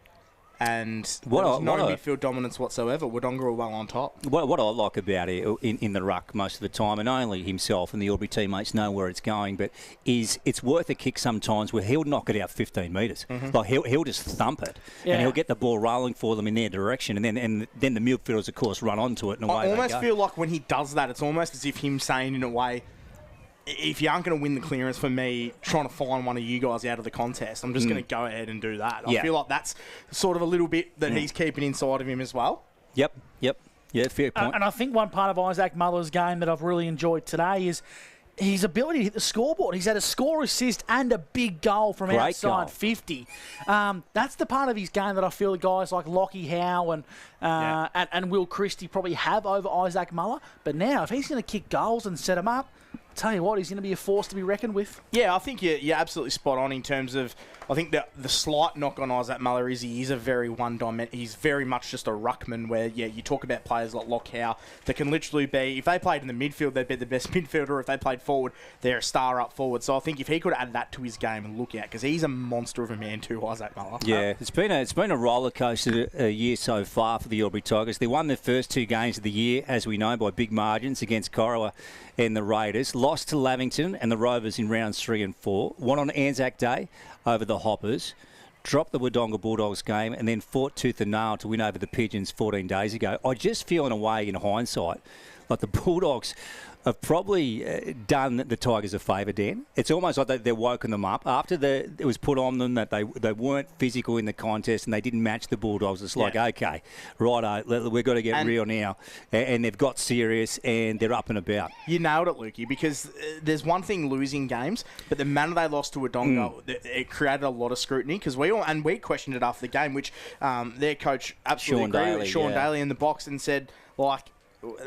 And there was no midfield dominance whatsoever. Wodonga were well on top. What I like about it in the ruck most of the time, and only himself and the Albury teammates know where it's going, but is it's worth a kick sometimes where he'll knock it out 15 metres. Like he'll just thump it, and he'll get the ball rolling for them in their direction, and then the midfielders, of course, run onto it and away they go. I almost feel like when he does that, it's almost as if him saying in a way, if you aren't going to win the clearance for me, trying to find one of you guys out of the contest, I'm just going to go ahead and do that. I feel like that's sort of a little bit that he's keeping inside of him as well. Yep. Yeah, fair point. And I think one part of Isaac Muller's game that I've really enjoyed today is his ability to hit the scoreboard. He's had a score assist and a big goal from outside 50. That's the part of his game that I feel the guys like Lockie Howe and Will Christie probably have over Isaac Muller. But now, if he's going to kick goals and set them up, tell you what, he's going to be a force to be reckoned with. Yeah, I think you're absolutely spot on in terms of I think the slight knock on Isaac Muller is he is a very one-dimensional. He's very much just a ruckman where, you talk about players like Locke Howe that can literally be, if they played in the midfield, they'd be the best midfielder. If they played forward, they're a star up forward. So I think if he could add that to his game and look out, because he's a monster of a man too, Isaac Muller. Yeah, it's been a roller coaster year so far for the Albury Tigers. They won their first 2 games of the year, as we know, by big margins against Corowa and the Raiders. Lost to Lavington and the Rovers in rounds 3 and 4. Won on Anzac Day over the Hoppers. Dropped the Wodonga Bulldogs game and then fought tooth and nail to win over the Pigeons 14 days ago. I just feel in a way, in hindsight, like the Bulldogs have probably done the Tigers a favour, Dan. It's almost like they're woken them up. After it was put on them that they weren't physical in the contest and they didn't match the Bulldogs, it's like, okay, righto, we've got to get real now. And they've got serious and they're up and about. You nailed it, Lukey, because there's one thing losing games, but the manner they lost to Wodonga, it created a lot of scrutiny because we questioned it after the game, which their coach absolutely agreed with Sean Daly in the box and said, like,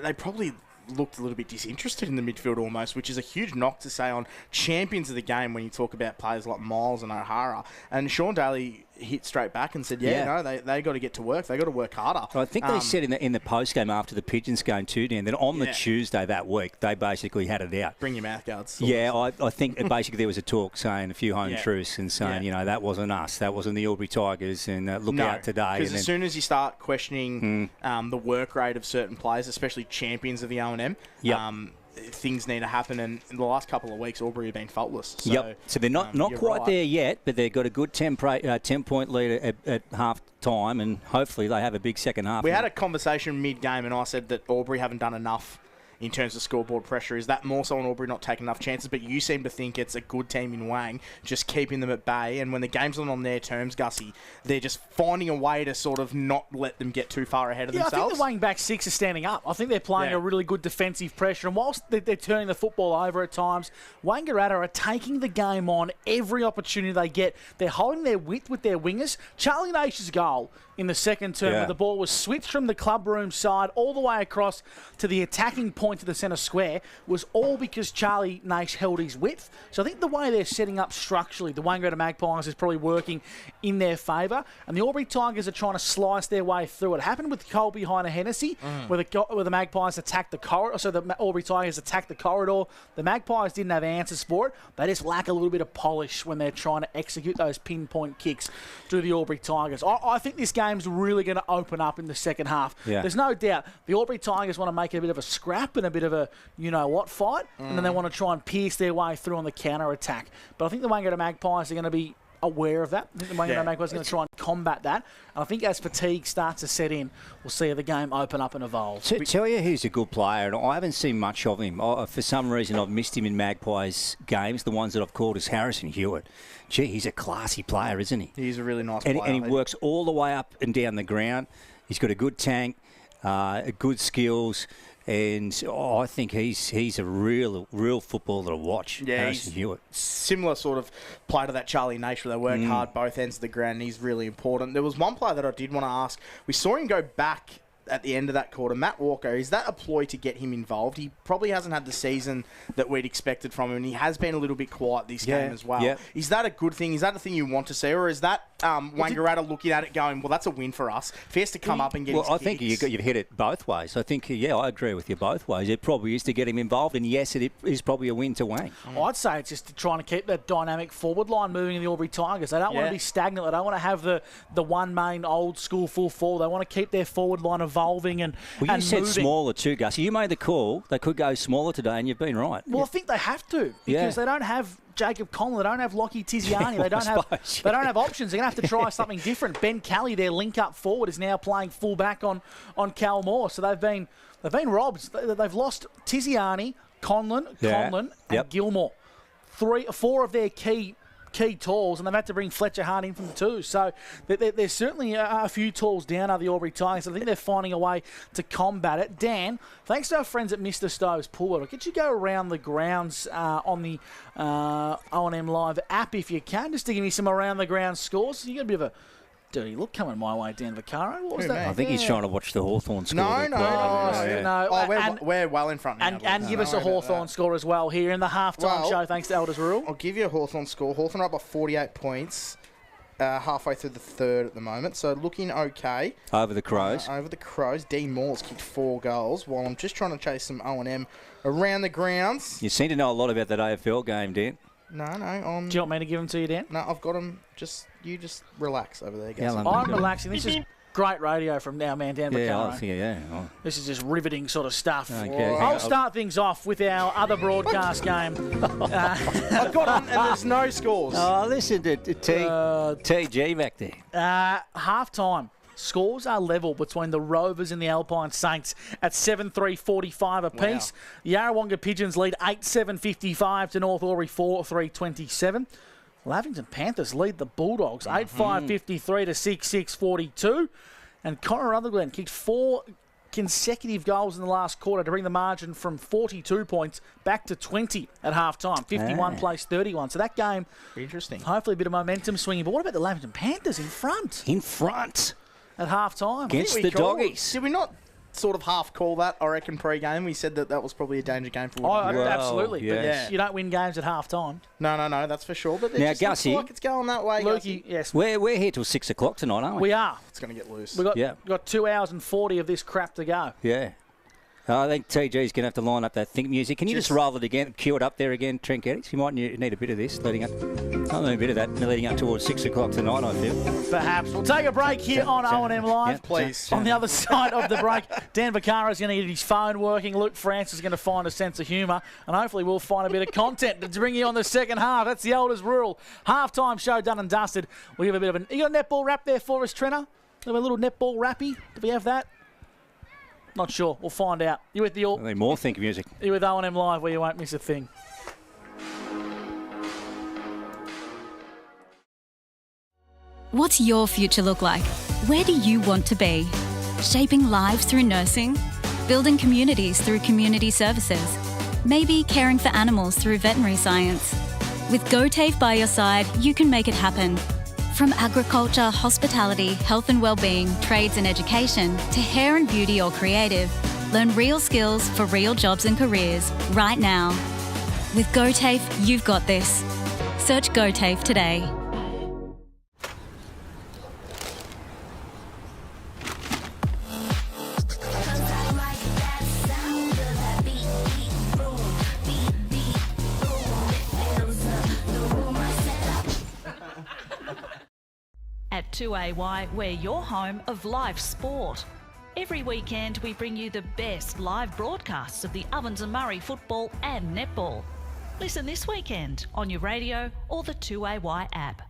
they probably looked a little bit disinterested in the midfield almost, which is a huge knock to say on champions of the game when you talk about players like Miles and O'Hara. And Sean Daly hit straight back and said, they got to get to work. They got to work harder. I think they said in the post game after the Pigeons game too, Dan, that on the Tuesday that week they basically had it out. Bring your mouth guards. Yeah, I think basically there was a talk saying a few home truths and saying that wasn't us, that wasn't the Albury Tigers, and look out today. Because as soon as you start questioning the work rate of certain players, especially champions of the O&M, things need to happen, and in the last couple of weeks Albury have been faultless. So, so they're not quite there yet, but they've got a good 10-point lead at half time, and hopefully they have a big second half. We had a conversation mid-game and I said that Albury haven't done enough in terms of scoreboard pressure. Is that more so on Albury not taking enough chances? But you seem to think it's a good team in Wang, just keeping them at bay. And when the game's not on their terms, Gussie, they're just finding a way to sort of not let them get too far ahead of themselves. I think the Wang back 6 are standing up. I think they're playing a really good defensive pressure. And whilst they're turning the football over at times, Wangaratta are taking the game on every opportunity they get. They're holding their width with their wingers. Charlie Naish's goal in the second term where the ball was switched from the club room side all the way across to the attacking point to the centre square was all because Charlie Naish held his width. So I think the way they're setting up structurally, the Wangaratta Magpies is probably working in their favour, and the Albury Tigers are trying to slice their way through. It happened with Colby behind a Hennessy where the Magpies attacked the corridor, so the Albury Tigers attacked the corridor. The Magpies didn't have answers for it. They just lack a little bit of polish when they're trying to execute those pinpoint kicks to the Albury Tigers. I think this game's really going to open up in the second half. There's no doubt the Albury Tigers want to make a bit of a scrap and a bit of a fight, and then they want to try and pierce their way through on the counter attack. But I think the Wangaratta Magpies are going to be aware of that. I think the Wangaratta Magpies are going to try and combat that. And I think as fatigue starts to set in, we'll see the game open up and evolve. To tell you who's a good player, and I haven't seen much of him. For some reason, I've missed him in Magpies games. The ones that I've called is Harrison Hewitt. Gee, he's a classy player, isn't he? He's a really nice player. And he works all the way up and down the ground. He's got a good tank, good skills. And I think he's a real footballer to watch. Yeah, Harrison Hewitt. Similar sort of play to that Charlie Naish where they work hard both ends of the ground, and he's really important. There was one player that I did want to ask. We saw him go back at the end of that quarter. Matt Walker, is that a ploy to get him involved? He probably hasn't had the season that we'd expected from him, and he has been a little bit quiet this game as well. Yeah. Is that a good thing? Is that a thing you want to see, or is that Wangaratta looking at it going, well, that's a win for us? If he has to come up and get his I think you've hit it both ways. I think, I agree with you both ways. It probably is to get him involved, and yes, it is probably a win to Wang. I'd say it's just trying to keep that dynamic forward line moving in the Albury Tigers. They don't want to be stagnant. They don't want to have the one main old school full forward. They want to keep their forward line evolving and you said smaller too, Gus. You made the call. They could go smaller today, and you've been right. Well, I think they have to because they don't have Jacob Conlon. They don't have Lockie Tiziani. They don't have options. They're going to have to try something different. Ben Kelly, their link-up forward, is now playing full-back on Cal Moore. So they've been robbed. They've lost Tiziani, Conlon, and Gilmore. 4 of their key tools, and they've had to bring Fletcher Hart in from the 2. So there's certainly a few tools down are the Albury Tigers. I think they're finding a way to combat it. Dan, thanks to our friends at Mr. Stove's Pool, I'll get you go around the grounds on the O&M Live app if you can, just to give me some around the ground scores. You got a bit of a dirty look coming my way, Dan Vaccaro. What was that? I think he's trying to watch the Hawthorn score. No. We're well in front now. And give us a Hawthorn score as well here in the halftime show, thanks to Elders Rule. I'll give you a Hawthorn score. Hawthorn are up by 48 points. halfway through the third at the moment, so looking okay. Over the Crows. Over the Crows. Dean Moore's kicked 4 goals, while I'm just trying to chase some O&M around the grounds. You seem to know a lot about that AFL game, Dan. No. Do you want me to give them to you, Dan? No, I've got them. You just relax over there, guys. I'm relaxing. This is great radio from our man Dan Vaccaro. Yeah. This is just riveting sort of stuff. Okay. I'll start things off with our other broadcast game. I've got them, and there's no scores. Oh, listen to TG back there. Half-time. Scores are level between the Rovers and the Alpine Saints at 7-3-45 apiece. Wow. The Yarrawonga Pigeons lead 8-7-55 to North Albury 4-3-27. Lavington Panthers lead the Bulldogs 8-5-53 to 6-6-42. And Connor Rutherglen kicked 4 consecutive goals in the last quarter to bring the margin from 42 points back to 20 at half-time. 51 plays 31. So that game, interesting. Hopefully a bit of momentum swinging. But what about the Lavington Panthers in front? In front. At half-time. Against the Doggies. Did we not sort of half call that, I reckon, pre-game? We said that was probably a danger game for Wollongong. Absolutely. Yes. But you don't win games at half-time. No, that's for sure. But now, it just looks like it's going that way, Lukey, yes. We're here till 6 o'clock tonight, aren't we? We are. It's going to get loose. We've got 2 hours and 40 of this crap to go. Yeah. I think TG's going to have to line up that think music. Can you just roll it again, cue it up there again, Trent Geddes? You might need a bit of this leading up. Not a bit of that leading up towards 6 o'clock tonight, I feel. Perhaps. We'll take a break here on O&M Live. Please. On the other side of the break, Dan Vaccaro's going to get his phone working. Luke France is going to find a sense of humour. And hopefully we'll find a bit of content to bring you on the second half. That's the Elders rule. Half-time show done and dusted. We have a bit of an... You got a netball wrap there for us, Trenner? A little netball wrappy? Do we have that? Not sure. We'll find out. You're with the need more think music. You're with O&M Live, where you won't miss a thing. What's your future look like? Where do you want to be? Shaping lives through nursing? Building communities through community services? Maybe caring for animals through veterinary science? With GoTAFE by your side, you can make it happen. From agriculture, hospitality, health and wellbeing, trades and education, to hair and beauty or creative, learn real skills for real jobs and careers right now. With GoTAFE, you've got this. Search GoTAFE today. At 2AY, we're your home of live sport. Every weekend, we bring you the best live broadcasts of the Ovens and Murray football and netball. Listen this weekend on your radio or the 2AY app.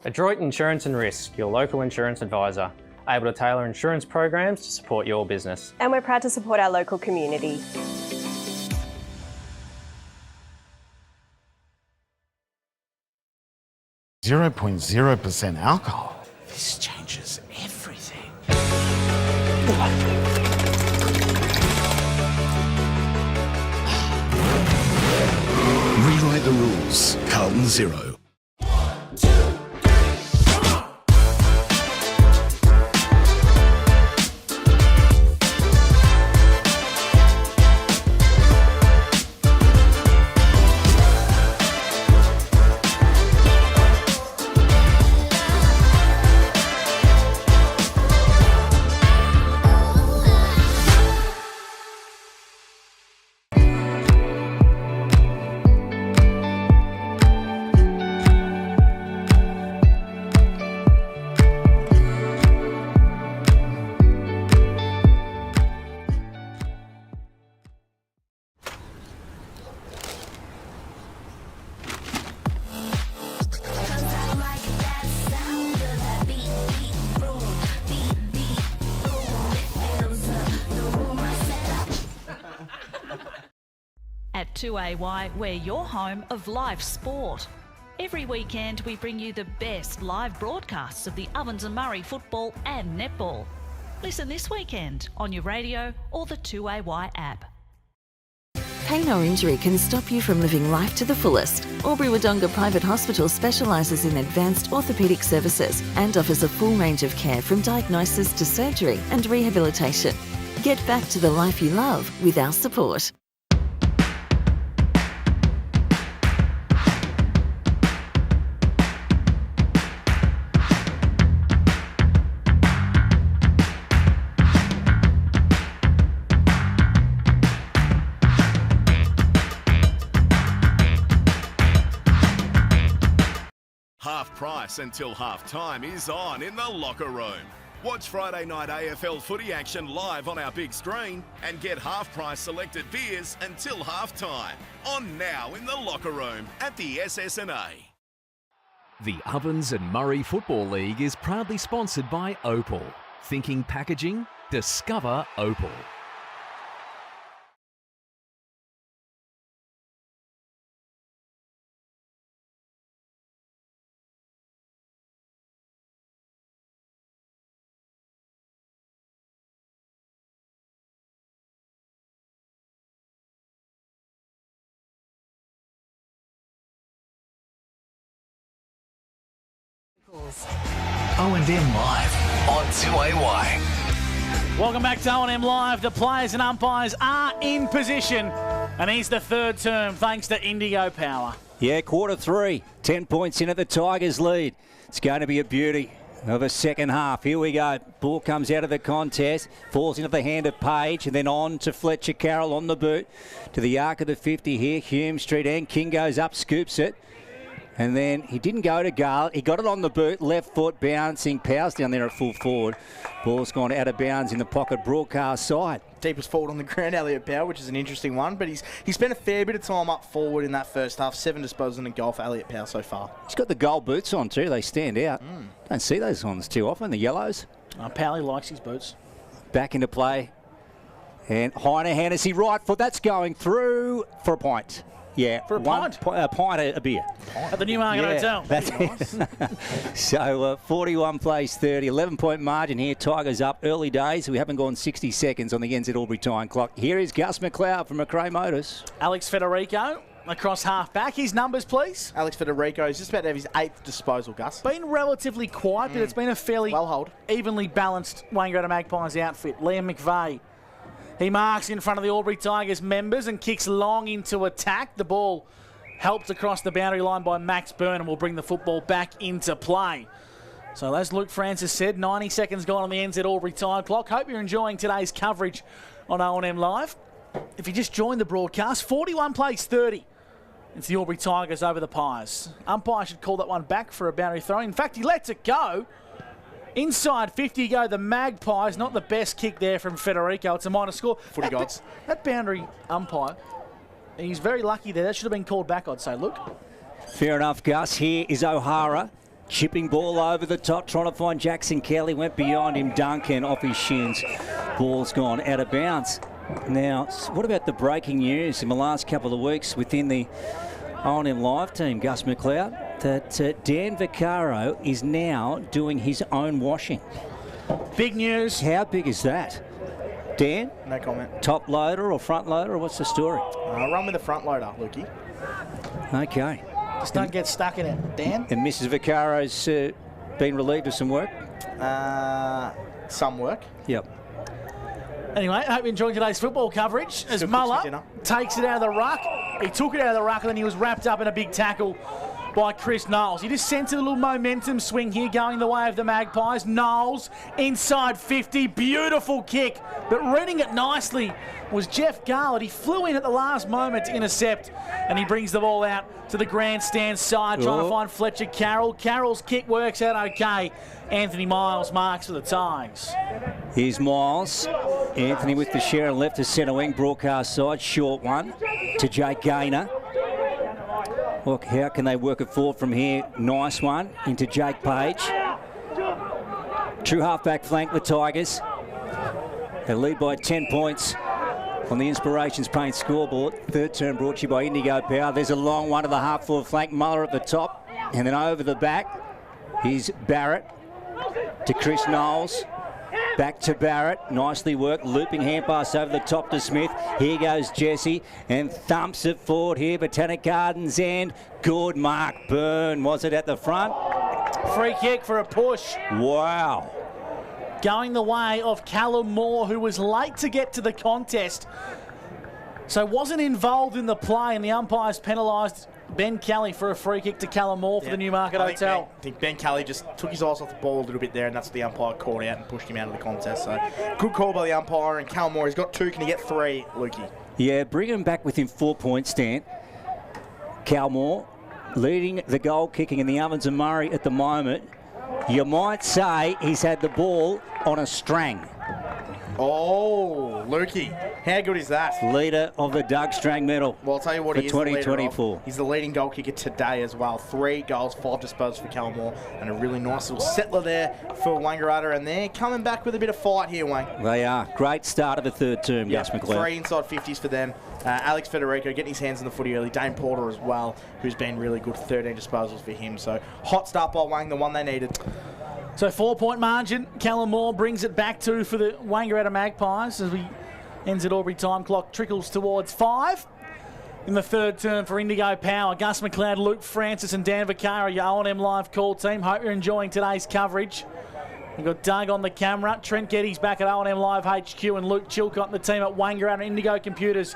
Adroit Insurance and Risk, your local insurance advisor, able to tailor insurance programs to support your business. And we're proud to support our local community. .0% alcohol. This changes everything. Rewrite the rules. Carlton 0. At 2AY, we're your home of live sport. Every weekend, we bring you the best live broadcasts of the Ovens and Murray football and netball. Listen this weekend on your radio or the 2AY app. Pain or injury can stop you from living life to the fullest. Albury Wodonga Private Hospital specialises in advanced orthopaedic services and offers a full range of care from diagnosis to surgery and rehabilitation. Get back to the life you love with our support. Half price until half time is on in the locker room. Watch Friday night AFL footy action live on our big screen and get half price selected beers until half time. On now in the locker room at the SS&A. The Ovens and Murray Football League is proudly sponsored by Opal. Thinking packaging? Discover Opal. O&M Live on 2AY. Welcome back to O&M Live. The players and umpires are in position, and here's the third term thanks to Indigo Power. Yeah, quarter 3, 10 points into the Tigers' lead. It's going to be a beauty of a second half. Here we go. Ball comes out of the contest, falls into the hand of Page, and then on to Fletcher Carroll on the boot. To the arc of the 50 here, Hume Street end. King goes up, scoops it. And then he didn't go to Garlett. He got it on the boot, left foot, bouncing. Powers down there at full forward. Ball's gone out of bounds in the pocket, broadcast side. Deepest forward on the ground, Elliot Power, which is an interesting one. But he spent a fair bit of time up forward in that first half. 7 disposals in the goal for Elliot Power so far. He's got the gold boots on too. They stand out. Don't see those ones too often, the yellows. Powley likes his boots. Back into play. And Heine Hennessy, right foot. That's going through for a point. Yeah, for a pint? A pint of beer. At the Newmarket Hotel. That's nice. So 41 plays 30, 11-point margin here. Tigers up early days. We haven't gone 60 seconds on the NZ Albury time clock. Here is Gus McLeod from McRae Motors. Alex Federico across half back. His numbers, please. Alex Federico is just about to have his 8th disposal, Gus. Been relatively quiet, but it's been a fairly evenly balanced Wangaratta Magpies outfit. Liam McVeigh. He marks in front of the Albury Tigers members and kicks long into attack. The ball helped across the boundary line by Max Burnham will bring the football back into play. So as Luke Francis said, 90 seconds gone on the NZ Albury time clock. Hope you're enjoying today's coverage on O&M Live. If you just joined the broadcast, 41 plays 30. It's the Albury Tigers over the Pies. Umpire should call that one back for a boundary throw. In fact, he lets it go. Inside 50 go the Magpies. Not the best kick there from Federico. It's a minor score. Footy gods. That boundary umpire, he's very lucky there. That should have been called back, I'd say. Look. Fair enough, Gus. Here is O'Hara. Chipping ball over the top, trying to find Jackson Kelly. Went beyond him. Duncan off his shins. Ball's gone out of bounds. Now, what about the breaking news in the last couple of weeks within the O&M Live team, Gus McLeod, that Dan Vaccaro is now doing his own washing. Big news. How big is that? Dan? No comment. Top loader or front loader, or what's the story? Run with the front loader, Lukey. Okay. Just don't get stuck in it, Dan. And Mrs. Vaccaro's been relieved of some work? Some work. Yep. Anyway, I hope you enjoyed today's football coverage as Muller takes it out of the ruck. He took it out of the ruck and then he was wrapped up in a big tackle by Chris Knowles. You just sense a little momentum swing here going the way of the Magpies. Knowles inside 50, beautiful kick, but reading it nicely was Jeff Garlett. He flew in at the last moment to intercept and he brings the ball out to the grandstand side, trying to find Fletcher Carroll. Carroll's kick works out okay. Anthony Miles marks for the Tigers. Here's Miles. Anthony with the share and left to centre wing, broadcast side, short one to Jake Gaynor. Look, how can they work it forward from here? Nice one into Jake Page. True half-back flank, the Tigers. They lead by 10 points on the Inspirations Paint scoreboard. Third term brought to you by Indigo Power. There's a long one to the half-forward flank. Muller at the top. And then over the back is Barrett to Chris Knowles. Back to Barrett. Nicely worked. Looping hand pass over the top to Smith. Here goes Jesse and thumps it forward here. Botanic Gardens end. Good mark. Byrne. Was it at the front? Free kick for a push. Wow. Going the way of Callum Moore, who was late to get to the contest. So wasn't involved in the play, and the umpires penalised Ben Kelly for a free kick to Callum Moore for the Newmarket Hotel. I think Ben Kelly just took his eyes off the ball a little bit there, and that's what the umpire called out and pushed him out of the contest. So good call by the umpire, and Callum Moore, he's got 2. Can he get 3, Lukey? Yeah, bring him back within 4 points, Stan. Cal Moore leading the goal kicking in the Ovens and Murray at the moment. You might say he's had the ball on a string. Oh, Lukey, how good is that? Leader of the Doug Strang medal. Well, I'll tell you what, for he is 2024. He's the leading goal kicker today as well. 3 goals, 5 disposals for Callum Moore, and a really nice little settler there for Wangaratta, and they're coming back with a bit of fight here, Wang. They are. Great start of the third term, Gus McLeod. 3 inside 50s for them. Alex Federico getting his hands on the footy early. Dane Porter as well, who's been really good. 13 disposals for him. So hot start by Wang, the one they needed. So 4-point margin. Callum Moore brings it back 2 for the Wangaratta Magpies as we ends at Albury time clock, trickles towards 5. In the third term for Indigo Power, Gus McLeod, Luke Francis and Dan Vaccaro, your O&M live call team. Hope you're enjoying today's coverage. We've got Doug on the camera, Trent Geddes back at O&M Live HQ, and Luke Chilcott and the team at Wangaratta Indigo Computers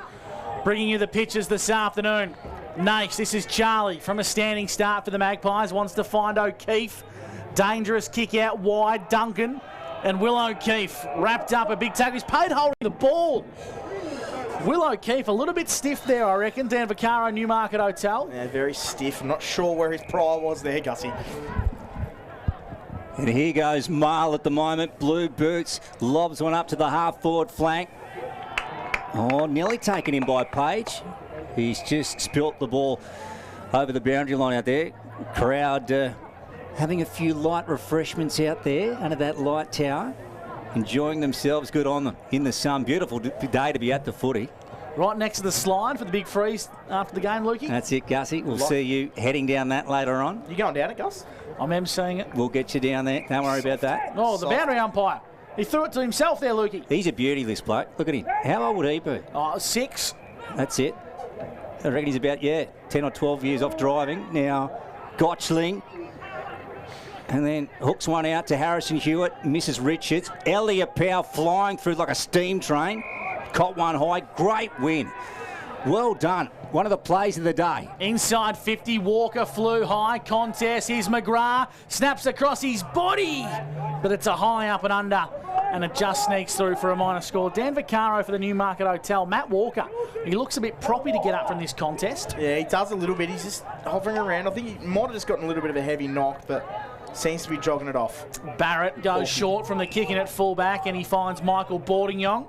bringing you the pictures this afternoon. Nace, this is Charlie from a standing start for the Magpies, wants to find O'Keefe. Dangerous kick out wide. Duncan and Will O'Keefe wrapped up a big tackle. He's paid holding the ball. Will O'Keefe a little bit stiff there, I reckon. Dan Vaccaro, Newmarket Hotel. Yeah, very stiff. I'm not sure where his prior was there, Gussie. And here goes Marl at the moment. Blue boots. Lobs one up to the half-forward flank. Oh, nearly taken in by Page. He's just spilt the ball over the boundary line out there. Crowd having a few light refreshments out there under that light tower. Enjoying themselves, good on them in the sun. Beautiful day to be at the footy. Right next to the slide for the big freeze after the game, Lukey. That's it, Gussie. We'll see you heading down that later on. You going down it, Gus? I'm emceeing it. We'll get you down there. Don't worry about that. Oh, the boundary umpire. He threw it to himself there, Lukey. He's a beauty, this bloke. Look at him. How old would he be? 6. That's it. I reckon he's about, 10 or 12 years off driving. Now, Gotchling. And then hooks one out to Harrison Hewitt, misses Richards. Elliot Powell flying through like a steam train. Caught one high. Great win. Well done. One of the plays of the day. Inside 50, Walker flew high. Contest. Here's McGrath. Snaps across his body. But it's a high up and under. And it just sneaks through for a minor score. Dan Vaccaro for the Newmarket Hotel. Matt Walker. He looks a bit proppy to get up from this contest. Yeah, he does a little bit. He's just hovering around. I think he might have just gotten a little bit of a heavy knock, but seems to be jogging it off. Barrett goes short from the kicking at fullback, and he finds Michael Bourdignon.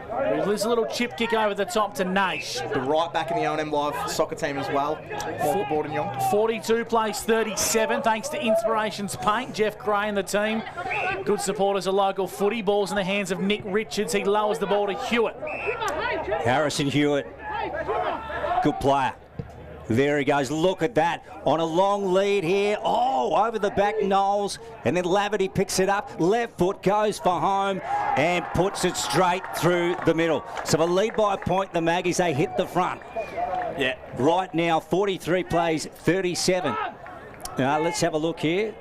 There's a little chip kick over the top to Nash. The right back in the O&M Live soccer team as well. Michael Bourdignon. 42 plays 37 thanks to Inspirations Paint. Jeff Gray and the team. Good supporters of local footy. Ball's in the hands of Nick Richards. He lowers the ball to Hewitt. Harrison Hewitt. Good player. There he goes. Look at that. On a long lead here. Oh, over the back, Knowles. And then Laverty picks it up. Left foot goes for home and puts it straight through the middle. So a lead by a point. The Maggies, they hit the front. Yeah. Right now, 43 plays 37. Let's have a look here.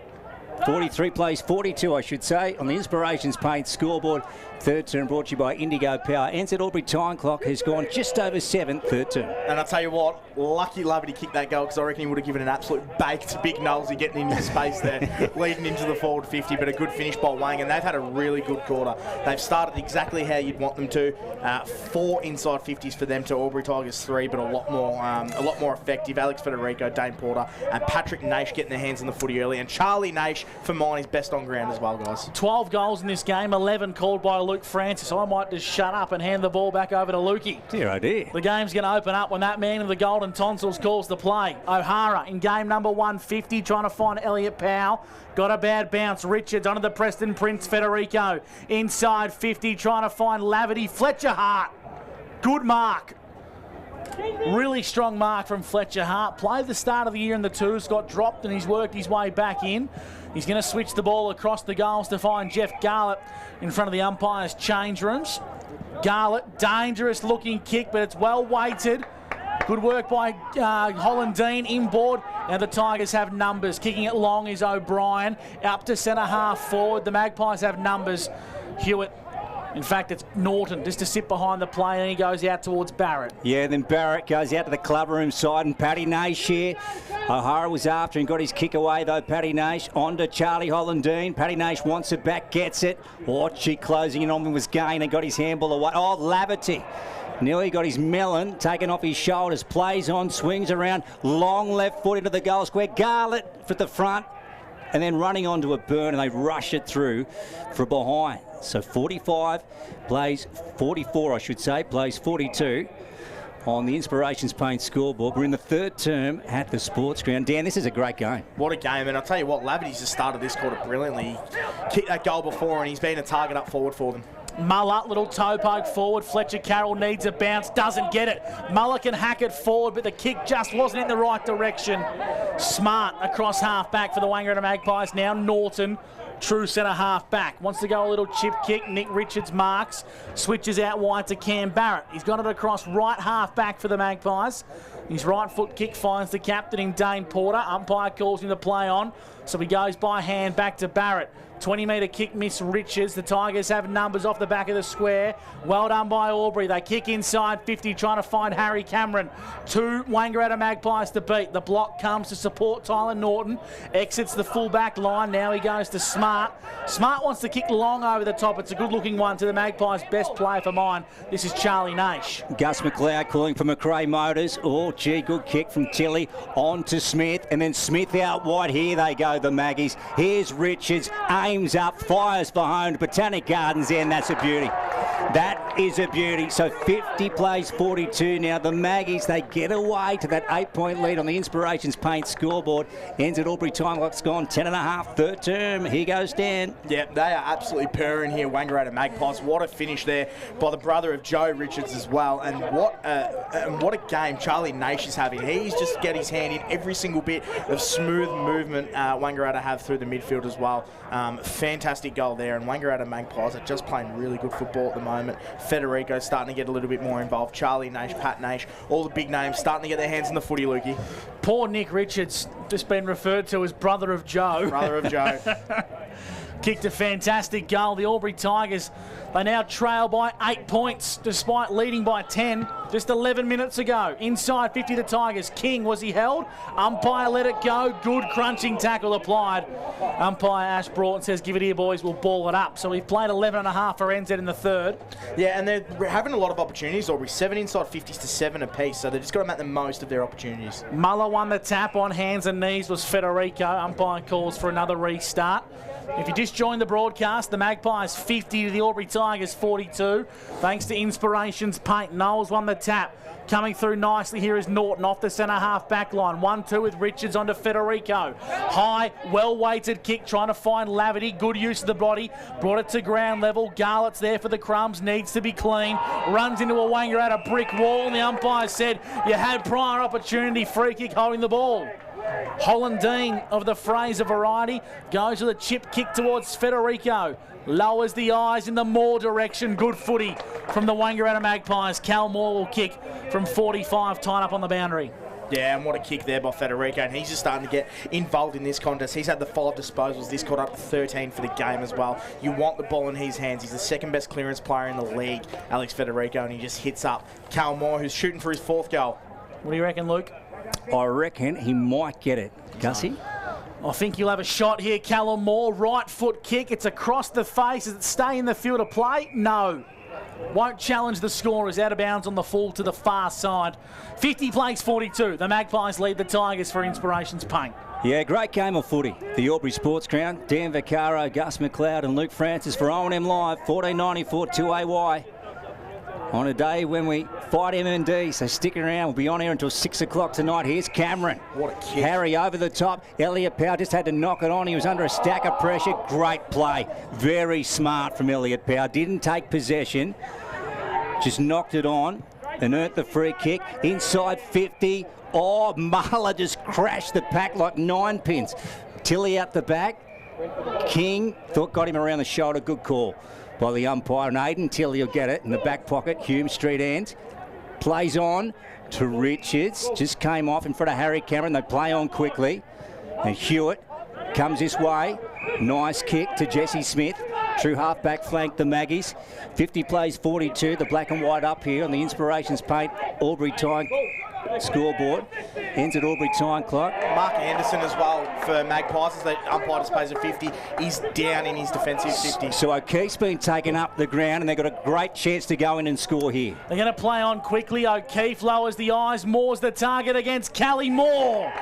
43 plays 42, I should say, on the Inspirations Paint scoreboard. Third term brought to you by Indigo Power. Ends at Albury time clock has gone just over 7, third term. And I'll tell you what, lucky Lovey to kick that goal because I reckon he would have given an absolute bake to Big Knowlesy getting into space there, leading into the forward 50, but a good finish by Wang, and they've had a really good quarter. They've started exactly how you'd want them to. 4 inside 50s for them to Albury Tigers 3, but a lot more effective. Alex Federico, Dane Porter, and Patrick Nash getting their hands on the footy early, and Charlie Nash for mine is best on ground as well, guys. 12 goals in this game, 11 called by Luke Francis. I might just shut up and hand the ball back over to Lukey. Dear idea. The game's going to open up when that man in the golden tonsils calls the play. O'Hara in game number 150 trying to find Elliot Powell. Got a bad bounce. Richards onto the Preston Prince. Federico inside 50 trying to find Laverty. Fletcher Hart. Good mark. Really strong mark from Fletcher Hart. Played the start of the year in the twos, got dropped and he's worked his way back in. He's going to switch the ball across the goals to find Jeff Garlett in front of the umpires' change rooms. Garlett, dangerous looking kick, but it's well weighted. Good work by Hollandine inboard. Now the Tigers have numbers. Kicking it long is O'Brien. Up to centre half forward. The Magpies have numbers. Hewitt. In fact, it's Norton just to sit behind the play, and he goes out towards Barrett. Yeah, then Barrett goes out to the club room side, and Paddy Nash here. O'Hara was after and got his kick away, though. Paddy Nash on to Charlie Hollandine. Paddy Nash wants it back, gets it. Oh, cheek closing in on him was Gain and got his handball away. Oh, Laverty. Nearly got his melon taken off his shoulders. Plays on, swings around. Long left foot into the goal square. Garlett for the front. And then running onto a burn, and they rush it through for behind. So 45 plays 44, I should say, plays 42 on the Inspirations Paint scoreboard. We're in the third term at the sports ground. Dan, this is a great game. What a game, and I'll tell you what, Laverty's just started this quarter brilliantly. He kicked that goal before, and he's been a target up forward for them. Muller, little toe poke forward. Fletcher Carroll needs a bounce, doesn't get it. Muller can hack it forward, but the kick just wasn't in the right direction. Smart across half back for the Wangaratta Magpies. Now Norton, true centre half back. Wants to go a little chip kick. Nick Richards marks. Switches out wide to Cam Barrett. He's got it across right half back for the Magpies. His right foot kick finds the captain in Dane Porter. Umpire calls him to play on, so he goes by hand back to Barrett. 20-metre kick miss Richards. The Tigers have numbers off the back of the square. Well done by Albury. They kick inside 50, trying to find Harry Cameron. 2 Wangaratta Magpies to beat. The block comes to support Tyler Norton. Exits the full-back line. Now he goes to Smart. Smart wants to kick long over the top. It's a good-looking one to the Magpies' best player for mine. This is Charlie Nash. Gus McLeod calling for McRae Motors. Oh, gee, good kick from Tilly on to Smith. And then Smith out wide. Here they go, the Maggies. Here's Richards. Aims up, fires for home. Botanic Gardens in. That's a beauty. That is a beauty. So 50 plays 42. Now the Maggies, they get away to that 8-point lead on the Inspirations Paint scoreboard. Ends at Albury time clock's gone 10.5, third term. Here goes Dan. Yep, they are absolutely purring here, Wangaratta Magpies. What a finish there by the brother of Joe Richards as well. And what a game Charlie Nash is having. He's just get his hand in every single bit of smooth movement Wangaratta have through the midfield as well. Fantastic goal there, and Wangaratta Magpies are just playing really good football at the moment. Federico's starting to get a little bit more involved. Charlie Nash, Pat Nash, all the big names starting to get their hands in the footy, Lukey. Poor Nick Richards, just been referred to as brother of Joe. Brother of Joe. Kicked a fantastic goal. The Albury Tigers, they now trail by 8 points despite leading by 10 just 11 minutes ago. Inside 50 the Tigers. King, was he held? Umpire let it go. Good crunching tackle applied. Umpire Ash Broughton says, give it here, boys, we'll ball it up. So we've played 11.5 for NZ in the third. Yeah, and they're having a lot of opportunities, Albury. 7 inside 50s to 7 apiece, so they've just got to make the most of their opportunities. Muller won the tap on hands and knees was Federico. Umpire calls for another restart. If you just joined the broadcast, the Magpies 50 to the Albury Tigers 42. Thanks to Inspirations Paint. Knowles won the tap. Coming through nicely here is Norton off the centre half back line. 1-2 with Richards onto Federico. High, well-weighted kick trying to find Laverty. Good use of the body. Brought it to ground level. Garlett's there for the crumbs. Needs to be clean. Runs into a Wangaratta brick wall. And the umpire said, you had prior opportunity. Free kick holding the ball. Hollandine of the Fraser variety goes with a chip kick towards Federico. Lowers the eyes in the Moore direction. Good footy from the Wangaratta Magpies. Cal Moore will kick from 45, tied up on the boundary. Yeah, and what a kick there by Federico, and he's just starting to get involved in this contest. He's had the 5 disposals. This got up to 13 for the game as well. You want the ball in his hands. He's the second best clearance player in the league, Alex Federico, and he just hits up Cal Moore, who's shooting for his 4th goal. What do you reckon, Luke? I reckon he might get it. Gussie? I think you'll have a shot here. Callum Moore, right foot kick. It's across the face. Does it stay in the field of play? No. Won't challenge the scorers. Out of bounds on the full to the far side. 50 plays 42. The Magpies lead the Tigers for Inspirations Paint. Yeah, great game of footy. The Albury Sports Ground. Dan Vaccaro, Gus McLeod and Luke Francis for O&M Live. 1494 2AY. On a day when we fight MND, so stick around. We'll be on here until 6 o'clock tonight. Here's Cameron. What a kick. Harry over the top. Elliot Powell just had to knock it on. He was under a stack of pressure. Great play. Very smart from Elliot Powell. Didn't take possession. Just knocked it on. and earned the free kick. Inside 50. Oh, Muller just crashed the pack like 9 pins. Tilly out the back. King got him around the shoulder. Good call by the umpire. And Aidan Tilly will get it in the back pocket. Hume Street end. Plays on to Richards. Just came off in front of Harry Cameron. They play on quickly. And Hewitt comes this way. Nice kick to Jesse Smith. True half-back flank, the Maggies. 50 plays 42. The black and white up here on the Inspirations Paint Albury Time scoreboard. Ends at Albury Time clock. Mark Anderson as well for Magpies, as the umpire displays a 50. He's down in his defensive 50. So O'Keefe's been taken up the ground, and they've got a great chance to go in and score here. They're going to play on quickly. O'Keefe lowers the eyes. Moore's the target against Callie Moore.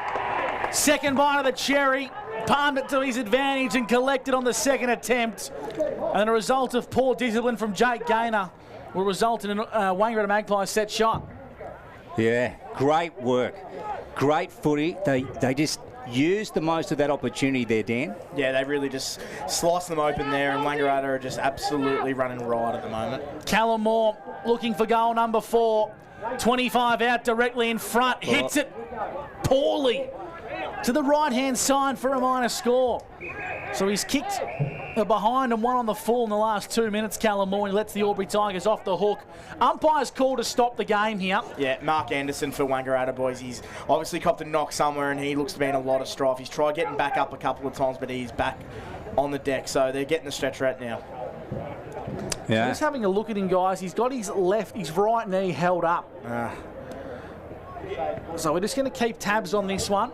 Second bite of the cherry. Palmed it to his advantage and collected on the second attempt. And the result of poor discipline from Jake Gaynor will result in a Wangaratta Magpies set shot. Yeah, great work. Great footy. They just used the most of that opportunity there, Dan. Yeah, they really just sliced them open there, and Wangaratta are just absolutely running riot at the moment. Callum Moore looking for goal number 4. 25 out directly in front. Hits it poorly to the right-hand side for a minor score. So he's kicked behind and one on the full in the last 2 minutes, Callum Moore. He lets the Albury Tigers off the hook. Umpire's call to stop the game here. Yeah, Mark Anderson for Wangaratta, boys. He's obviously copped a knock somewhere, and he looks to be in a lot of strife. He's tried getting back up a couple of times, but he's back on the deck. So they're getting the stretcher out now. Yeah. Just having a look at him, guys. He's got his right knee held up. So we're just going to keep tabs on this one.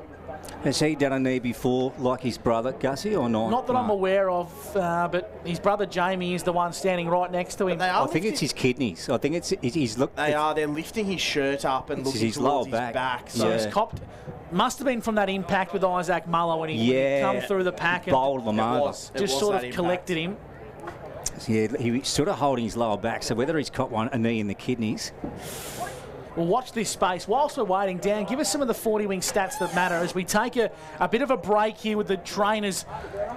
Has he done a knee before, like his brother, Gussie, or not? Not that I'm aware of, but his brother Jamie is the one standing right next to him. I think it's his kidneys. I think it's his look. They're lifting his shirt up and looking his towards lower his back. So he's copped. Must have been from that impact with Isaac Muller when he come through the pack and bowled them over. Just sort of collected him. Yeah, he was sort of holding his lower back. So whether he's caught a knee in the kidneys. Well, watch this space. Whilst we're waiting, Dan, give us some of the 40-wing stats that matter as we take a bit of a break here with the trainers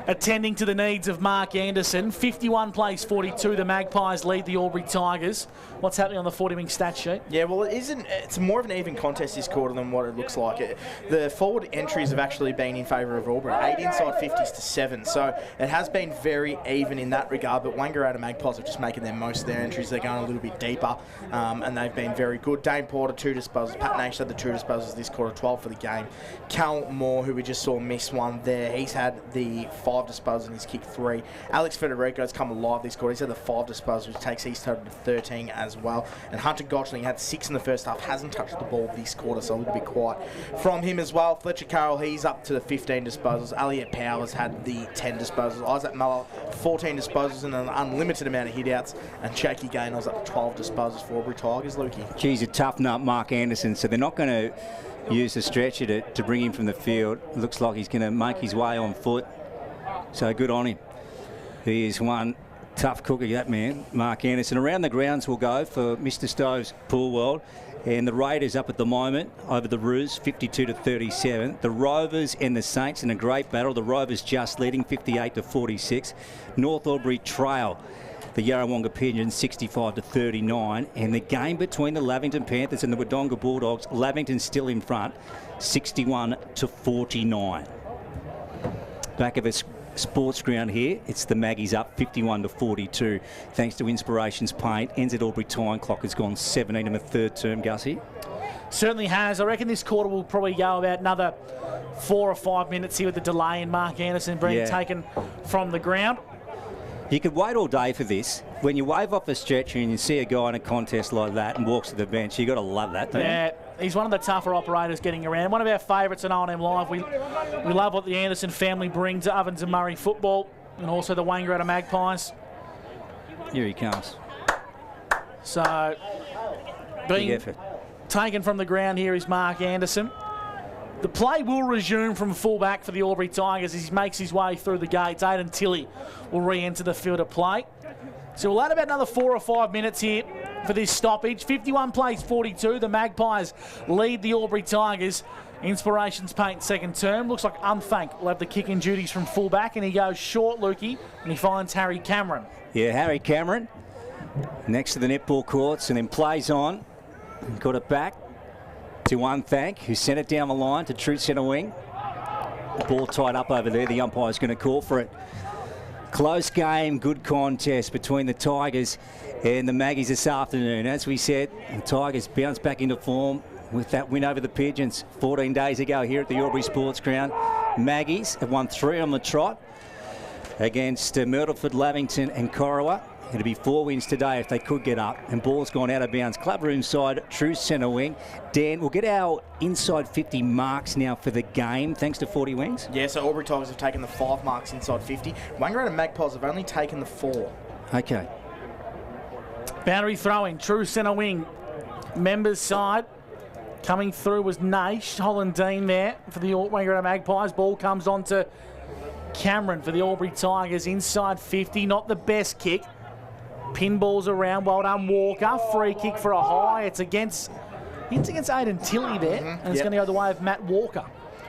attending to the needs of Mark Anderson. 51 plays 42. The Magpies lead the Albury Tigers. What's happening on the 40-wing stat sheet? Yeah, well, it's more of an even contest this quarter than what it looks like. The forward entries have actually been in favour of Albury. 8 inside 50s to 7. So it has been very even in that regard, but Wangaratta Magpies are just making their most of their entries. They're going a little bit deeper, and they've been very good. Dane Porter, 2 disposals. Pat Nash had the 2 disposals this quarter, 12 for the game. Cal Moore, who we just saw miss one there, he's had the 5 disposals and he's kicked 3. Alex Federico's come alive this quarter. He's had the 5 disposals, which takes his total to 13 as well. And Hunter Gotchling had 6 in the first half, hasn't touched the ball this quarter, so a little bit quiet from him as well. Fletcher Carroll, he's up to the 15 disposals. Elliot Powers had the 10 disposals. Isaac Muller, 14 disposals and an unlimited amount of hit-outs. And Shaky Gaynor's up to 12 disposals for Albury Tigers, Lukey. Geez, a tough nut, Mark Anderson, so they're not going to use the stretcher to bring him from the field. Looks like he's going to make his way on foot, so good on him. He is one tough cookie, that man, Mark Anderson. Around the grounds will go for Mr. Stove's Pool World, and the Raiders up at the moment over the Roos, 52 to 37. The Rovers and the Saints in a great battle. The Rovers just leading 58 to 46. North Albury trail the Yarrawonga Pigeons 65 to 39, and the game between the Lavington Panthers and the Wodonga Bulldogs, Lavington still in front, 61 to 49. Back of a sports ground here, it's the Maggies up 51 to 42, thanks to Inspirations Paint. Ends at Albury Time clock has gone 17 in the third term, Gussie. Certainly has. I reckon this quarter will probably go about another 4 or 5 minutes here with the delay in Mark Anderson being taken from the ground. You could wait all day for this. When you wave off a stretcher and you see a guy in a contest like that and walks to the bench, you got to love that, don't you? He's one of the tougher operators getting around. One of our favourites on O&M Live. We love what the Anderson family bring to Ovens and Murray football, and also the Wangaratta Magpies. Here he comes. So, being taken from the ground here is Mark Anderson. The play will resume from fullback for the Albury Tigers as he makes his way through the gates. Aidan Tilly will re-enter the field of play. So we'll add about another 4 or 5 minutes here for this stoppage. 51 plays 42. The Magpies lead the Albury Tigers. Inspirations Paint second term. Looks like Unthank will have the kicking duties from fullback, and he goes short, Lukey, and he finds Harry Cameron. Yeah, Harry Cameron next to the netball courts and then plays on Got it back to Unthank, who sent it down the line to true centre wing. Ball tied up over there. The umpire's going to call for it. Close game, good contest between the Tigers and the Maggies this afternoon. As we said, the Tigers bounced back into form with that win over the Pigeons 14 days ago here at the Albury Sports Ground. Maggies have won 3 on the trot against Myrtleford, Lavington and Corowa. It'd be 4 wins today if they could get up. And ball's gone out of bounds. Clubroom side, true centre wing. Dan, we'll get our inside 50 marks now for the game, thanks to 40 wings. Yeah, so Albury Tigers have taken the 5 marks inside 50. Wangaratta Magpies have only taken the 4. Okay. Boundary throwing, true centre wing. Members side. Coming through was Naish. Hollandine there for the Wangaratta Magpies. Ball comes on to Cameron for the Albury Tigers. Inside 50, not the best kick. Pinballs around, well done Walker. Free kick for a high. It's against Aidan Tilley there. And it's going to go the way of Matt Walker.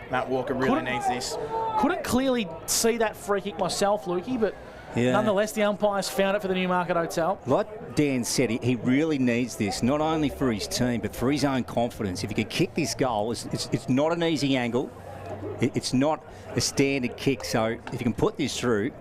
Matt Walker really needs this. Couldn't clearly see that free kick myself, Lukey, but nonetheless, the umpires found it for the Newmarket Hotel. Like Dan said, he really needs this, not only for his team, but for his own confidence. If he can kick this goal, it's not an easy angle. It's not a standard kick. So if you can put this through,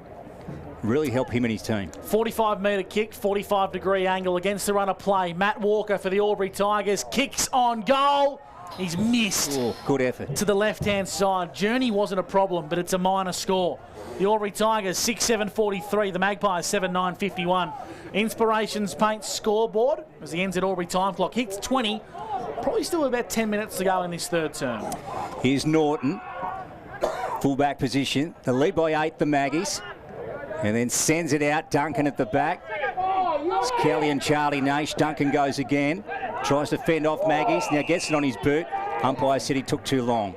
really help him and his team. 45-metre kick, 45-degree angle against the run of play. Matt Walker for the Albury Tigers. Kicks on goal. He's missed. Oh, good effort. To the left-hand side. Journey wasn't a problem, but it's a minor score. The Albury Tigers 6-7-43. The Magpies 7-9-51. Inspirations paint scoreboard as the NZ Albury time clock hits 20. Probably still about 10 minutes to go in this third term. Here's Norton. Fullback position. The lead by 8, the Maggies. And then sends it out. Duncan at the back. It's Kelly and Charlie Naish. Duncan goes again. Tries to fend off Maggies. Now gets it on his boot. Umpire said he took too long.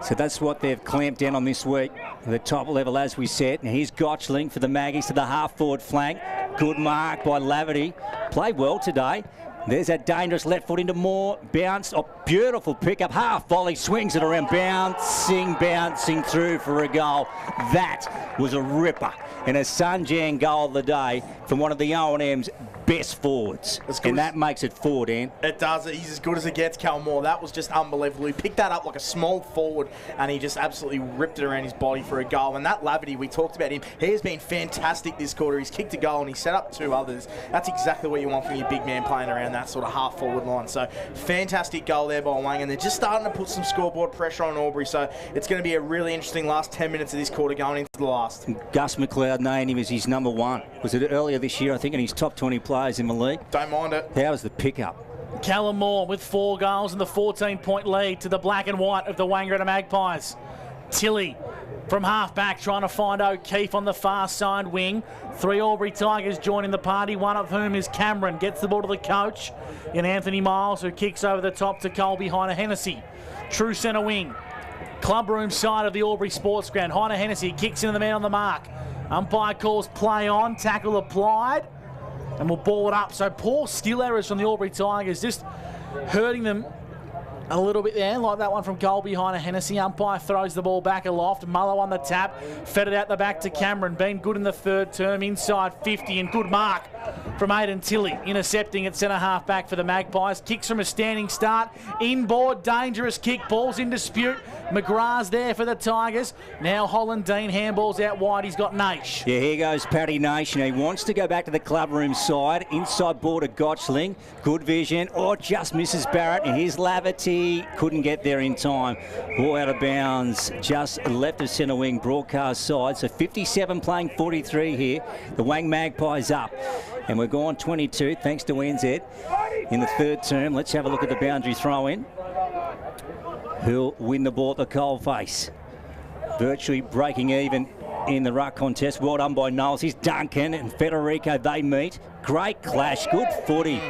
So that's what they've clamped down on this week. The top level, as we said. And here's Gotchling for the Maggies to the half-forward flank. Good mark by Laverty. Played well today. There's that dangerous left foot into Moore. Bounce. Oh, beautiful pickup. Half volley. Swings it around. Bouncing through for a goal. That was a ripper. And a Sunjan goal of the day from one of the O&M's best forwards. And that makes it 4, Dan. It does. He's as good as it gets, Cal Moore. That was just unbelievable. He picked that up like a small forward and he just absolutely ripped it around his body for a goal. And that Laverty, we talked about him. He has been fantastic this quarter. He's kicked a goal and he set up 2 others. That's exactly what you want from your big man playing around that sort of half-forward line. So fantastic goal there by Wang. And they're just starting to put some scoreboard pressure on Albury. So it's going to be a really interesting last 10 minutes of this quarter going into the last. Gus McLeod named him as his number 1. Was it earlier this year, I think, in his top 20 players in the league? Don't mind it. How was the pickup? Callum Moore with 4 goals and the 14-point lead to the black and white of the Wangaratta Magpies. Tilley from half-back trying to find O'Keefe on the far side wing. 3 Albury Tigers joining the party, one of whom is Cameron. Gets the ball to the coach in Anthony Miles, who kicks over the top to Cole behind a Hennessy. True centre wing. Clubroom side of the Albury Sports Ground. Heiner Hennessy kicks into the man on the mark. Umpire calls play on, tackle applied, and we'll ball it up. So poor skill errors from the Albury Tigers, just hurting them a little bit there, like that one from goal behind a Hennessy. Umpire throws the ball back aloft. Mullo on the tap, fed it out the back to Cameron. Been good in the third term, inside 50, and good mark from Aidan Tilley, intercepting at centre half back for the Magpies. Kicks from a standing start, inboard, dangerous kick, ball's in dispute. McGrath's there for the Tigers. Now Hollandine handballs out wide. He's got Naish. Yeah, here goes Paddy Naish. He wants to go back to the clubroom side. Inside ball to Gotchling. Good vision. Oh, just misses Barrett. And here's Laverty. Couldn't get there in time. Ball out of bounds. Just left of centre wing broadcast side. So 57 playing 43 here. The Wang Magpies up. And we're gone 22 thanks to NZ in the third term. Let's have a look at the boundary throw in. Who'll win the ball at the coalface. Virtually breaking even in the ruck contest. Well done by Knowles. Here's Duncan and Federico. They meet. Great clash. Good footy.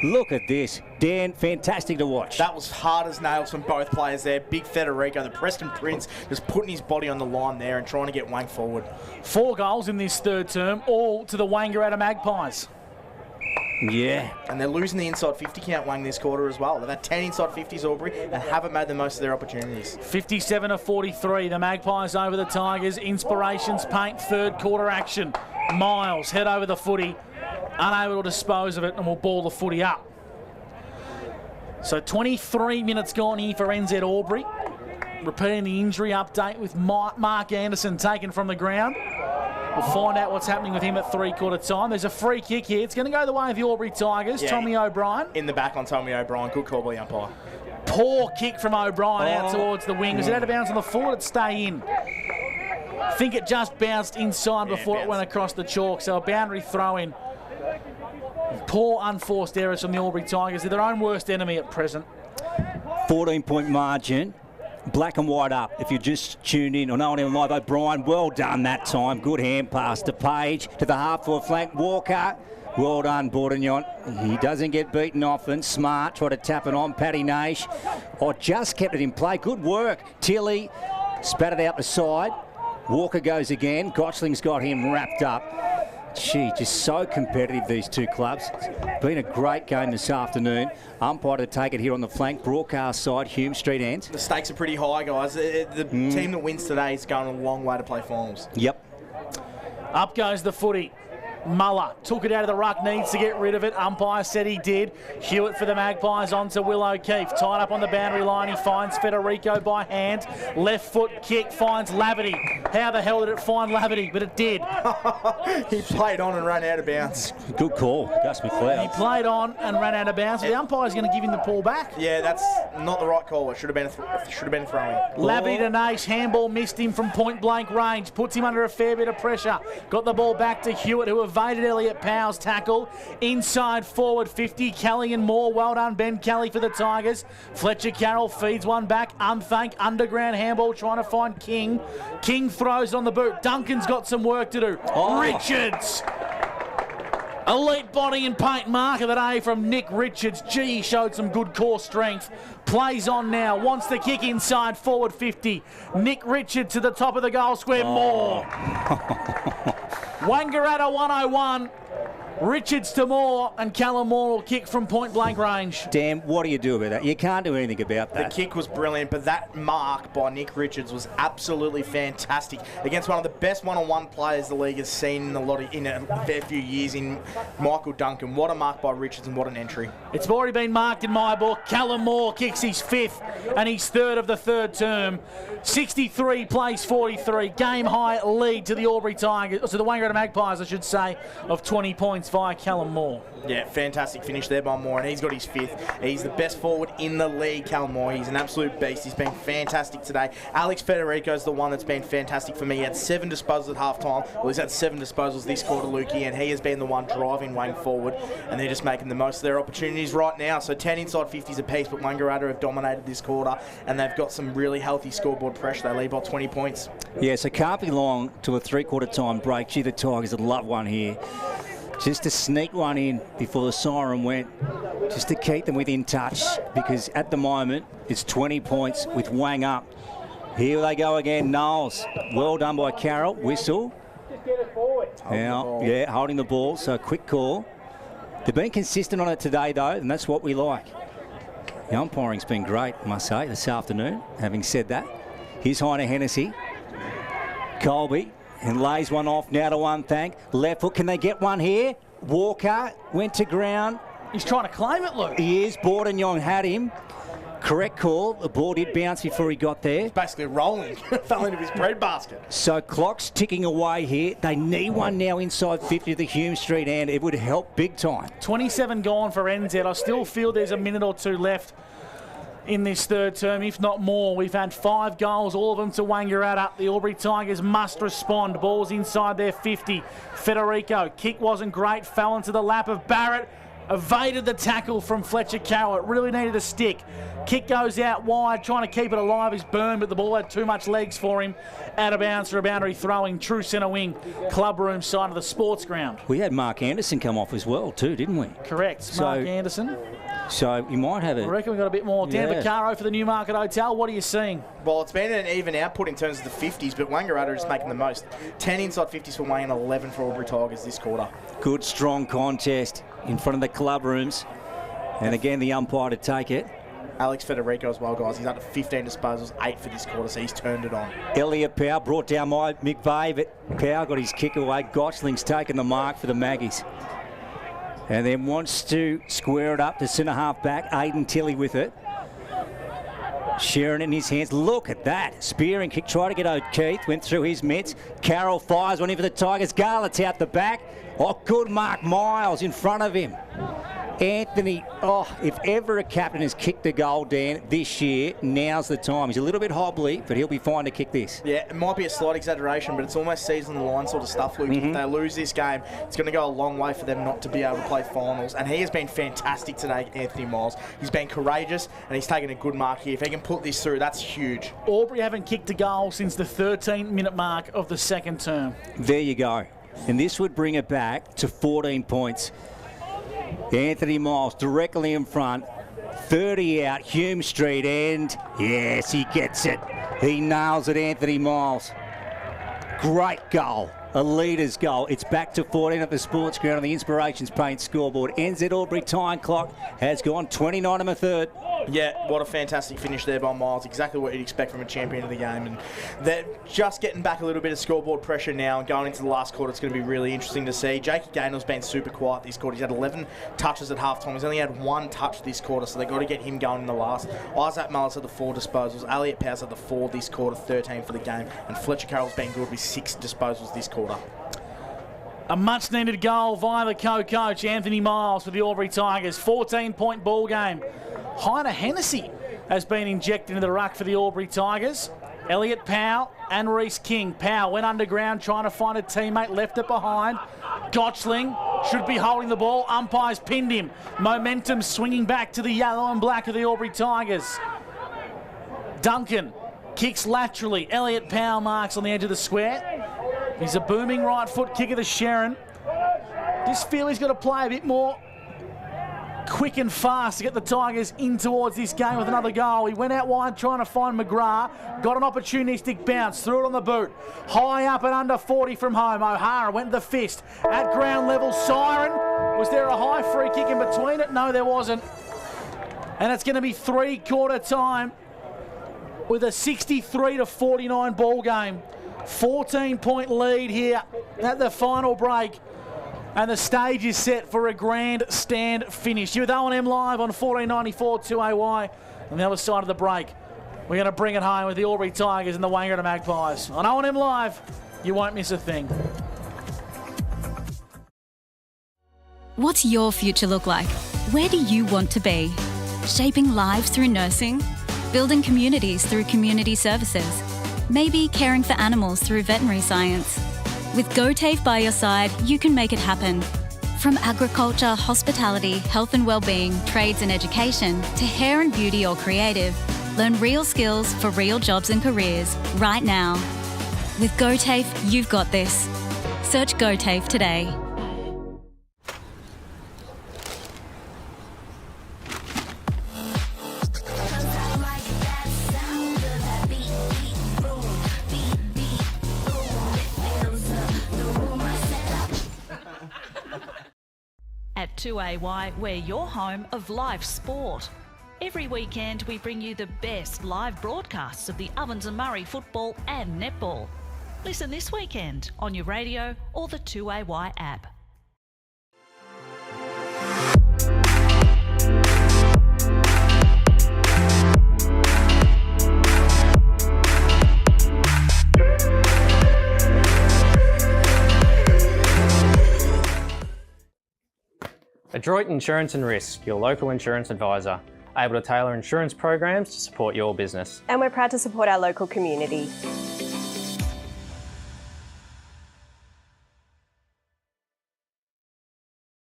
Look at this. Dan, fantastic to watch. That was hard as nails from both players there. Big Federico, the Preston Prince, just putting his body on the line there and trying to get Wang forward. 4 goals in this third term, all to the Wangaratta Magpies. Yeah. And they're losing the inside 50 count, Wang, this quarter as well. They've had 10 inside 50s, Albury, and haven't made the most of their opportunities. 57-43. The Magpies over the Tigers. Inspirations paint third quarter action. Miles head over the footy, unable to dispose of it, and will ball the footy up. So 23 minutes gone here for NZ Albury. Repeating the injury update with Mark Anderson taken from the ground. We'll find out what's happening with him at three-quarter time. There's a free kick here. It's going to go the way of the Albury Tigers. Yeah, Tommy O'Brien. In the back on Tommy O'Brien. Good call by the umpire. Poor kick from O'Brien out towards the wing. Was it out of bounds on the full? It'd stay in. I think it just bounced inside before it went across the chalk. So a boundary throw-in. Poor unforced errors from the Albury Tigers. They're their own worst enemy at present. 14-point margin. Black and white up. If you just tuned in on OMFNL Live, O'Brien, well done that time. Good hand pass to Page, to the half-forward flank. Walker, well done, Bourdignon. He doesn't get beaten often. Smart, try to tap it on. Paddy Nash, just kept it in play. Good work. Tilly spat it out the side. Walker goes again. Gotchling's got him wrapped up. Gee, just so competitive, these two clubs. It's been a great game this afternoon. Umpire to take it here on the flank, broadcast side, Hume Street end. The stakes are pretty high, guys. The team that wins today is going a long way to play finals. Yep. Up goes the footy. Muller took it out of the ruck, needs to get rid of it. Umpire said he did. Hewitt for the Magpies onto Will O'Keefe. Tied up on the boundary line. He finds Federico by hand. Left foot kick finds Laverty. How the hell did it find Laverty? But it did. He played on and ran out of bounds. Good call, Gus McLeod. He played on and ran out of bounds. The umpire's going to give him the pull back. Yeah, that's not the right call. It should have been a throwing. Laverty to Nash. Handball missed him from point blank range. Puts him under a fair bit of pressure. Got the ball back to Hewitt, who evaded Elliot Powell's tackle. Inside forward 50. Kelly and Moore. Well done, Ben Kelly for the Tigers. Fletcher Carroll feeds one back. Unthanked underground handball trying to find King. King throws on the boot. Duncan's got some work to do. Richards. Elite body and paint marker today from Nick Richards. Gee, he showed some good core strength. Plays on now. Wants to kick inside forward 50. Nick Richards to the top of the goal square. Moore. Wangaratta 101. Richards to Moore, and Callum Moore will kick from point-blank range. Dan, what do you do about that? You can't do anything about that. The kick was brilliant, but that mark by Nick Richards was absolutely fantastic against one of the best one-on-one players the league has seen in a fair few years in Michael Duncan. What a mark by Richards, and what an entry. It's already been marked in my book. Callum Moore kicks his fifth and his third of the third term. 63 plays 43. Game-high lead to the Albury Tigers, to the Wangaratta Magpies, I should say, of 20 points via Callum Moore. Yeah, fantastic finish there by Moore, and he's got his fifth. He's the best forward in the league, Callum Moore. He's an absolute beast. He's been fantastic today. Alex Federico's the one that's been fantastic for me. He had 7 disposals at half-time. Well, he's had 7 disposals this quarter, Lukey, and he has been the one driving Wang forward, and they're just making the most of their opportunities right now. So 10 inside 50s apiece, but Wangaratta have dominated this quarter, and they've got some really healthy scoreboard pressure. They lead by 20 points. Yeah, so can't be long to a three-quarter time break. Gee, the Tigers would love one here. Just to sneak one in before the siren went, just to keep them within touch, because at the moment it's 20 points with Wang up. Here they go again, Knowles. Well done by Carroll. Whistle. Now, yeah, holding the ball, so quick call. They've been consistent on it today, though, and that's what we like. The umpiring's been great, I must say, this afternoon. Having said that, here's Heiner Hennessy. Colby. And lays one off now to Unthank. Left foot, can they get one here? Walker went to ground. He's trying to claim it, Luke. He is. Bourdignon had him. Correct call. The ball did bounce before he got there. He's basically rolling. Fell into his bread basket. So clock's ticking away here. They need one now inside 50 to the Hume Street end. It would help big time. 27 gone for NZ. I still feel there's a minute or two left in this third term, if not more. We've had 5 goals, all of them to Wangaratta. The Albury Tigers must respond. Ball's inside their 50. Federico, kick wasn't great, fell into the lap of Barrett. Evaded the tackle from Fletcher Carroll. It really needed a stick. Kick goes out wide, trying to keep it alive. He's burned, but the ball had too much legs for him. Out of bounds for a boundary throwing. True centre wing, club room side of the sports ground. We had Mark Anderson come off as well too, didn't we? Correct, Mark Anderson. So you might have it. I reckon we've got a bit more. Dan Vaccaro for the Newmarket Hotel. What are you seeing? Well, it's been an even output in terms of the 50s, but Wangaratta is making the most. 10 inside 50s for Wayne and 11 for Albury Tigers this quarter. Good, strong contest in front of the club rooms. And again, the umpire to take it. Alex Federico as well, guys. He's up to 15 disposals, 8 for this quarter, so he's turned it on. Elliot Powell brought down by McVeigh, but Powell got his kick away. Gotchling's taken the mark for the Maggies. And then wants to square it up to centre half back. Aidan Tilley with it. Sharon in his hands. Look at that. Spearing kick. Try to get O'Keefe. Went through his mitts. Carroll fires one in for the Tigers. Garlett's out the back. Oh, good Mark Miles in front of him. Anthony, if ever a captain has kicked a goal, Dan, this year, now's the time. He's a little bit hobbly, but he'll be fine to kick this. Yeah, it might be a slight exaggeration, but it's almost season line sort of stuff, Luke. If they lose this game, it's going to go a long way for them not to be able to play finals. And he has been fantastic today, Anthony Miles. He's been courageous, and he's taken a good mark here. If he can put this through, that's huge. Albury haven't kicked a goal since the 13-minute mark of the second term. There you go. And this would bring it back to 14 points. Anthony Miles directly in front, 30 out, Hume Street, and yes, he gets it. He nails it, Anthony Miles. Great goal, a leader's goal. It's back to 14 at the sports ground on the Inspirations Paint scoreboard. NZ Albury time clock has gone 29 and a third. Yeah, what a fantastic finish there by Miles. Exactly what you'd expect from a champion of the game. And they're just getting back a little bit of scoreboard pressure now. And going into the last quarter, it's going to be really interesting to see. Jakey Gaynell's been super quiet this quarter. He's had 11 touches at halftime. He's only had 1 touch this quarter, so they've got to get him going in the last. Isaac Mullis had the 4 disposals. Elliot Powers had the 4 this quarter, 13 for the game. And Fletcher Carroll's been good with 6 disposals this quarter. A much-needed goal via the co-coach, Anthony Miles, for the Albury Tigers. 14-point ball game. Heiner Hennessy has been injected into the ruck for the Albury Tigers. Elliot Powell and Reece King. Powell went underground trying to find a teammate, left it behind. Gotchling should be holding the ball. Umpires pinned him. Momentum swinging back to the yellow and black of the Albury Tigers. Duncan kicks laterally. Elliot Powell marks on the edge of the square. He's a booming right foot kicker to Sharon. Just feel he's got to play a bit more quick and fast to get the Tigers in towards this game with another goal. He went out wide trying to find McGrath. Got an opportunistic bounce. Threw it on the boot. High up and under 40 from home. O'Hara went to the fist. At ground level, siren. Was there a high free kick in between it? No, there wasn't. And it's going to be 3-quarter time with a 63-49 ball game. 14-point lead here at the final break. And the stage is set for a grandstand finish. You're with O&M Live on 1494 2AY. On the other side of the break, we're going to bring it home with the Albury Tigers and the Wangaratta Magpies. On O&M Live, you won't miss a thing. What's your future look like? Where do you want to be? Shaping lives through nursing? Building communities through community services? Maybe caring for animals through veterinary science? With GoTAFE by your side, you can make it happen. From agriculture, hospitality, health and wellbeing, trades and education, to hair and beauty or creative, learn real skills for real jobs and careers right now. With GoTAFE, you've got this. Search GoTAFE today. At 2AY, we're your home of live sport. Every weekend we bring you the best live broadcasts of the Ovens and Murray football and netball. Listen this weekend on your radio or the 2AY app. Adroit Insurance and Risk, your local insurance advisor, able to tailor insurance programs to support your business. And we're proud to support our local community.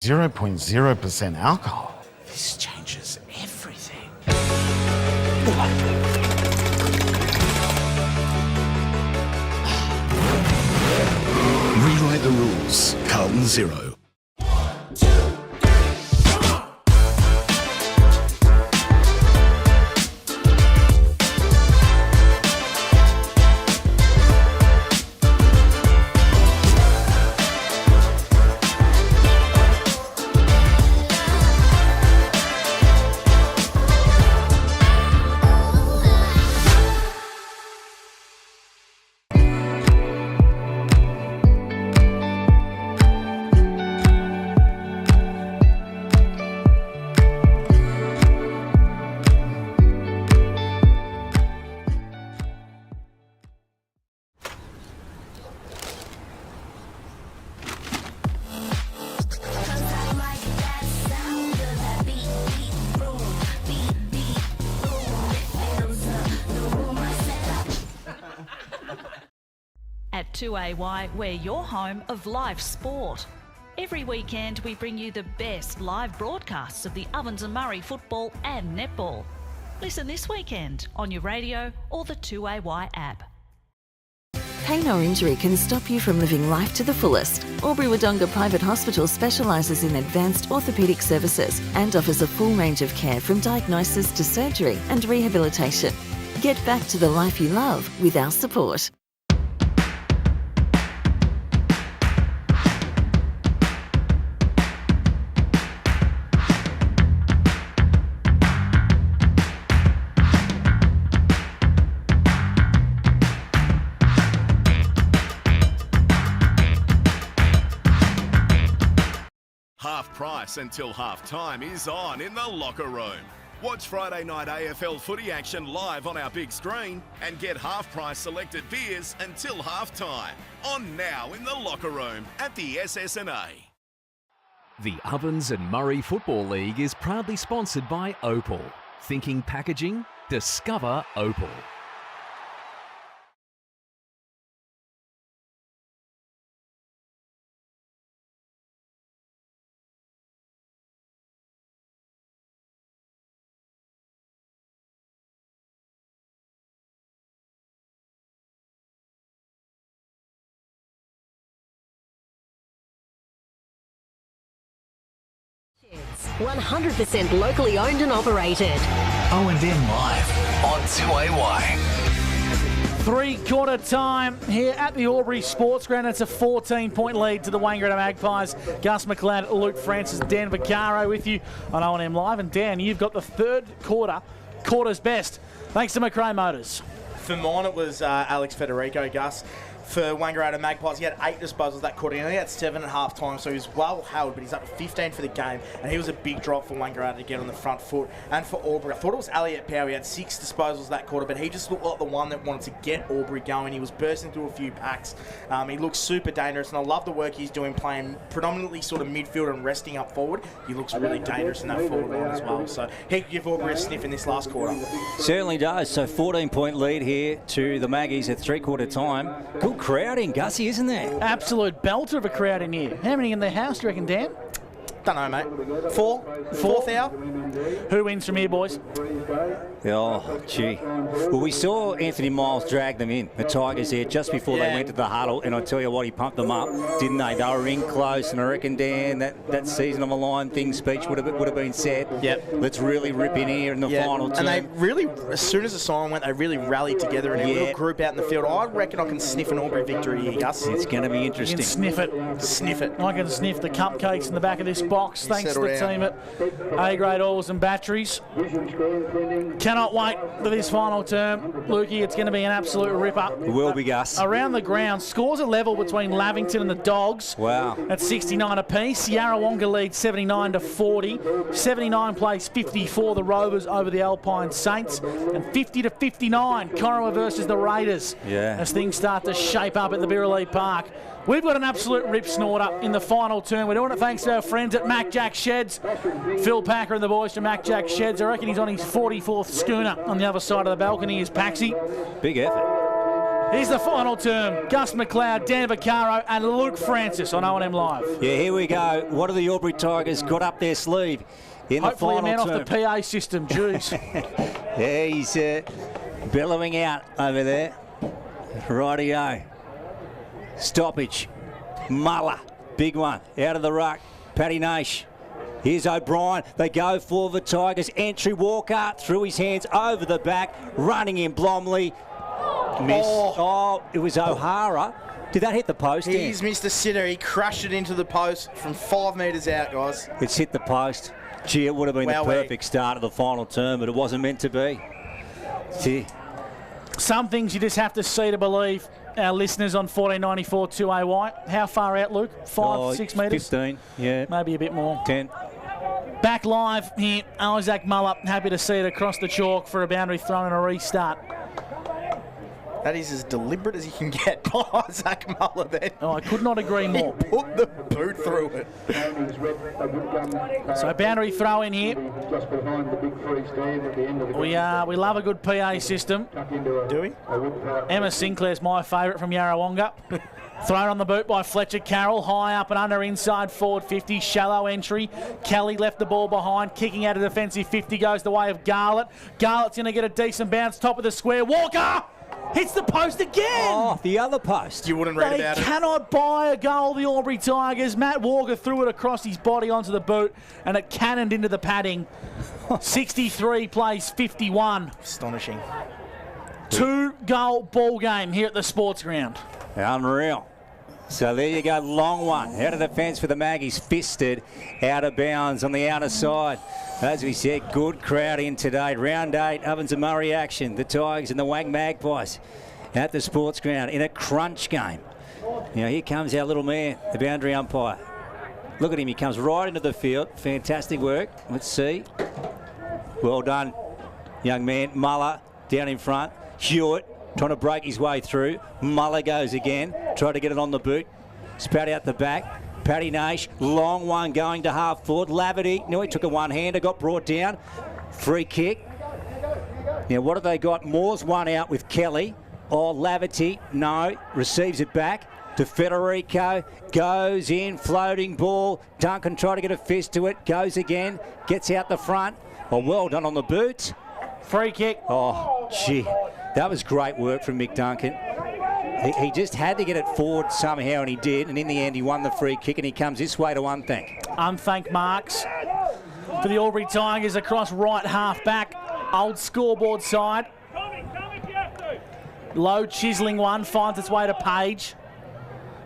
.0% alcohol. This changes everything. Rewrite the rules. Carlton Zero. At 2AY, we're your home of live sport. Every weekend we bring you the best live broadcasts of the Ovens and Murray football and netball. Listen this weekend on your radio or the 2AY app. Pain or injury can stop you from living life to the fullest. Albury Wodonga Private Hospital specialises in advanced orthopaedic services and offers a full range of care from diagnosis to surgery and rehabilitation. Get back to the life you love with our support. Half price until half time is on in the locker room. Watch Friday night AFL footy action live on our big screen and get half price selected beers until half time. On now in the locker room at the SS&A. The Ovens and Murray Football League is proudly sponsored by Opal. Thinking packaging? Discover Opal. Sheds, 100% locally owned and operated. OMFNL Live on 2AY. Three-quarter time here at the Albury Sports Ground. It's a 14-point lead to the Wangaratta Magpies. Gus McLeod, Luke Francis, Dan Vaccaro with you on O&M Live. And Dan, you've got the third quarter's best. Thanks to McRae Motors. For mine, it was Alex Federico, Gus. For Wangaratta Magpies, he had 8 disposals that quarter. He only had 7 at half time, so he was well held, but he's up to 15 for the game, and he was a big drop for Wangaratta to get on the front foot. And for Albury, I thought it was Elliot Power. He had 6 disposals that quarter, but he just looked like the one that wanted to get Albury going. He was bursting through a few packs. He looks super dangerous, and I love the work he's doing, playing predominantly sort of midfield and resting up forward. He looks really dangerous in that forward line as well. So he could give Albury a sniff in this last quarter. Certainly does. So 14-point lead here to the Maggies at three-quarter time. Good crowd in, Gussie, isn't there? Absolute belter of a crowd in here. How many in the house, do you reckon, Dan? Don't know, mate. Fourth hour. Who wins from here, boys? Oh, gee. Well, we saw Anthony Miles drag them in, the Tigers there, just before they went to the huddle, and I tell you what, he pumped them up, didn't they? They were in close, and I reckon, Dan, that season on the line thing speech would have been said. Yep. Let's really rip in here in the final term. And they really, as soon as the siren went, they really rallied together in a little group out in the field. I reckon I can sniff an Albury victory here, Gus. It's going to be interesting. You can sniff it. Sniff it. I can sniff the cupcakes in the back of this box, thanks to the team at A-grade oils and batteries. Cannot wait for this final term, Lukey. It's going to be an absolute ripper. It will be, Gus. Around the ground, scores are level between Lavington and the Dogs. Wow. At 69 apiece. Yarrawonga leads 79-40. 79 plays 54, the Rovers over the Alpine Saints. And 50-59, Corowa versus the Raiders. Yeah. As things start to shape up at the Birrelea Park. We've got an absolute rip snorter in the final term. We're doing it thanks to our friends at Mac Jack Sheds. Phil Packer and the boys from Mac Jack Sheds. I reckon he's on his 44th schooner on the other side of the balcony is Paxi. Big effort. Here's the final term. Gus McLeod, Dan Vaccaro and Luke Francis on O&M Live. Yeah, here we go. What have the Albury Tigers got up their sleeve in the final term? Hopefully a man off the PA system, jeez. Yeah, he's bellowing out over there. Rightio. Stoppage. Muller. Big one. Out of the ruck. Paddy Nash. Here's O'Brien. They go for the Tigers. Entry Walker through his hands over the back. Running in Blomley. Miss. Oh, it was O'Hara. Did that hit the post? He's missed a sitter. He crushed it into the post from 5 metres out, guys. It's hit the post. Gee, it would have been the perfect start of the final term, but it wasn't meant to be. Gee. Some things you just have to see to believe. Our listeners on 1494 2AY. How far out, Luke? 6 metres? 15, yeah. Maybe a bit more. 10. Back live here, Isaac Muller. Happy to see it across the chalk for a boundary throw and a restart. That is as deliberate as you can get by Isaac Muller then. Oh, I could not agree more. He put the boot through it. So boundary throw in here. We love a good PA system. Do we? Emma Sinclair's my favourite from Yarrawonga. Thrown on the boot by Fletcher Carroll, high up and under inside forward 50, shallow entry. Kelly left the ball behind, kicking out a defensive 50, goes the way of Garlett. Garlett's going to get a decent bounce, top of the square. Walker hits the post again. Oh, the other post. You wouldn't read about it. They cannot buy a goal, the Albury Tigers. Matt Walker threw it across his body onto the boot, and it cannoned into the padding. 63 plays 51. Astonishing. 2-goal ball game here at the sports ground. Unreal. So there you go, long one. Out of the fence for the Maggies, fisted out of bounds on the outer side. As we said, good crowd in today. Round 8, Ovens and Murray action. The Tigers and the Wang Magpies at the sports ground in a crunch game. Now here comes our little man, the boundary umpire. Look at him, he comes right into the field. Fantastic work. Let's see. Well done, young man. Muller down in front. Hewitt trying to break his way through. Muller goes again, try to get it on the boot. Spat out the back. Paddy Nash, long one going to half forward. Laverty, no, he took a one-hander, got brought down. Free kick. Now, what have they got? Moore's one out with Kelly. Oh, Laverty, no, receives it back to Federico. Goes in, floating ball. Duncan tried to get a fist to it. Goes again, gets out the front. Oh, well done on the boot. Free kick. Oh, gee. That was great work from Mick Duncan. He just had to get it forward somehow, and he did. And in the end, he won the free kick, and he comes this way to unthank. Unthank marks for the Albury Tigers across right half back. Old scoreboard side. Low chiselling one finds its way to Page.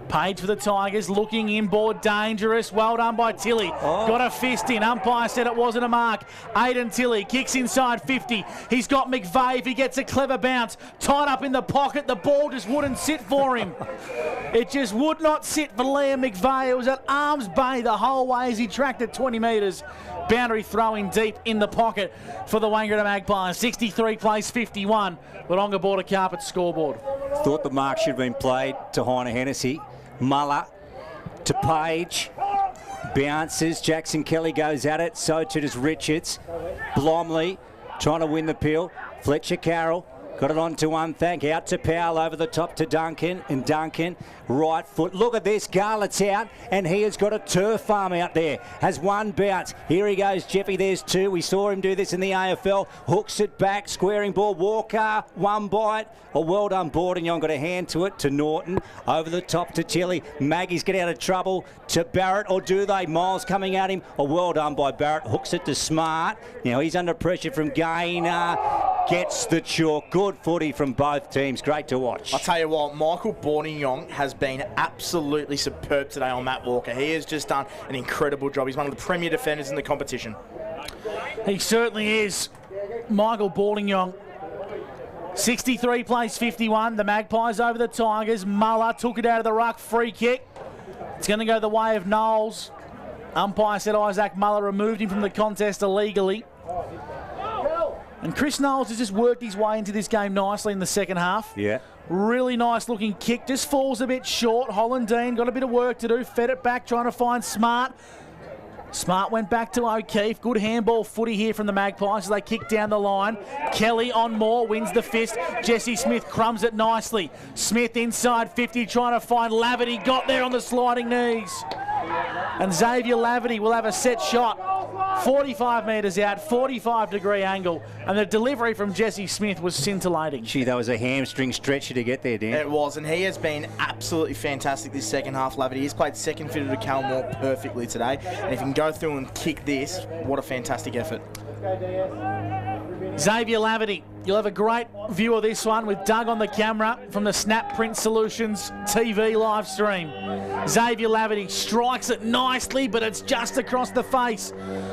Page for the Tigers, looking inboard, dangerous. Well done by Tilly. Got a fist in. Umpire said it wasn't a mark. Aidan Tilly kicks inside 50. He's got McVeigh. If he gets a clever bounce, tied up in the pocket, the ball just wouldn't sit for him. It just would not sit for Liam McVeigh. It was at arm's bay the whole way as he tracked it 20 metres. Boundary throwing deep in the pocket for the Wangaratta Magpies. 63 plays 51. Wodonga Border Carpet scoreboard. Thought the mark should have been played to Heine Hennessy. Muller to Page. Bounces. Jackson Kelly goes at it. So too does Richards. Blomley trying to win the pill. Fletcher Carroll got it on to unthank. Out to Powell over the top to Duncan. And Duncan, right foot. Look at this. Garlett's out. And he has got a turf farm out there. Has one bounce. Here he goes, Jeffy. There's two. We saw him do this in the AFL. Hooks it back. Squaring ball. Walker. One bite. Oh, well done, Bordignon. Got a hand to it to Norton. Over the top to Tilly. Maggie's get out of trouble to Barrett. Or do they? Miles coming at him. Oh, well done by Barrett. Hooks it to Smart. Now he's under pressure from Gaynor. Gets the chalk. Good footy from both teams. Great to watch. I'll tell you what, Michael Bordignon has been absolutely superb today on Matt Walker. He has just done an incredible job. He's one of the premier defenders in the competition. He certainly is. Michael Bordignon. 63 plays 51. The Magpies over the Tigers. Muller took it out of the ruck. Free kick. It's going to go the way of Knowles. Umpire said Isaac Muller removed him from the contest illegally. And Chris Knowles has just worked his way into this game nicely in the second half. Yeah. Really nice looking kick. Just falls a bit short. Hollandine got a bit of work to do. Fed it back, trying to find Smart. Smart went back to O'Keefe. Good handball footy here from the Magpies as they kick down the line. Kelly on Moore, wins the fist. Jesse Smith crumbs it nicely. Smith inside 50, trying to find Laverty. Got there on the sliding knees. And Xavier Laverty will have a set shot. 45 metres out, 45-degree angle. And the delivery from Jesse Smith was scintillating. Gee, that was a hamstring stretcher to get there, Dan. It was, and he has been absolutely fantastic this second half, Laverty. He's played second fiddle to Cal Moore perfectly today. And if he can go through and kick this, what a fantastic effort. Xavier Laverty, you'll have a great view of this one with Doug on the camera from the Snap Print Solutions TV live stream. Xavier Laverty strikes it nicely, but it's just across the face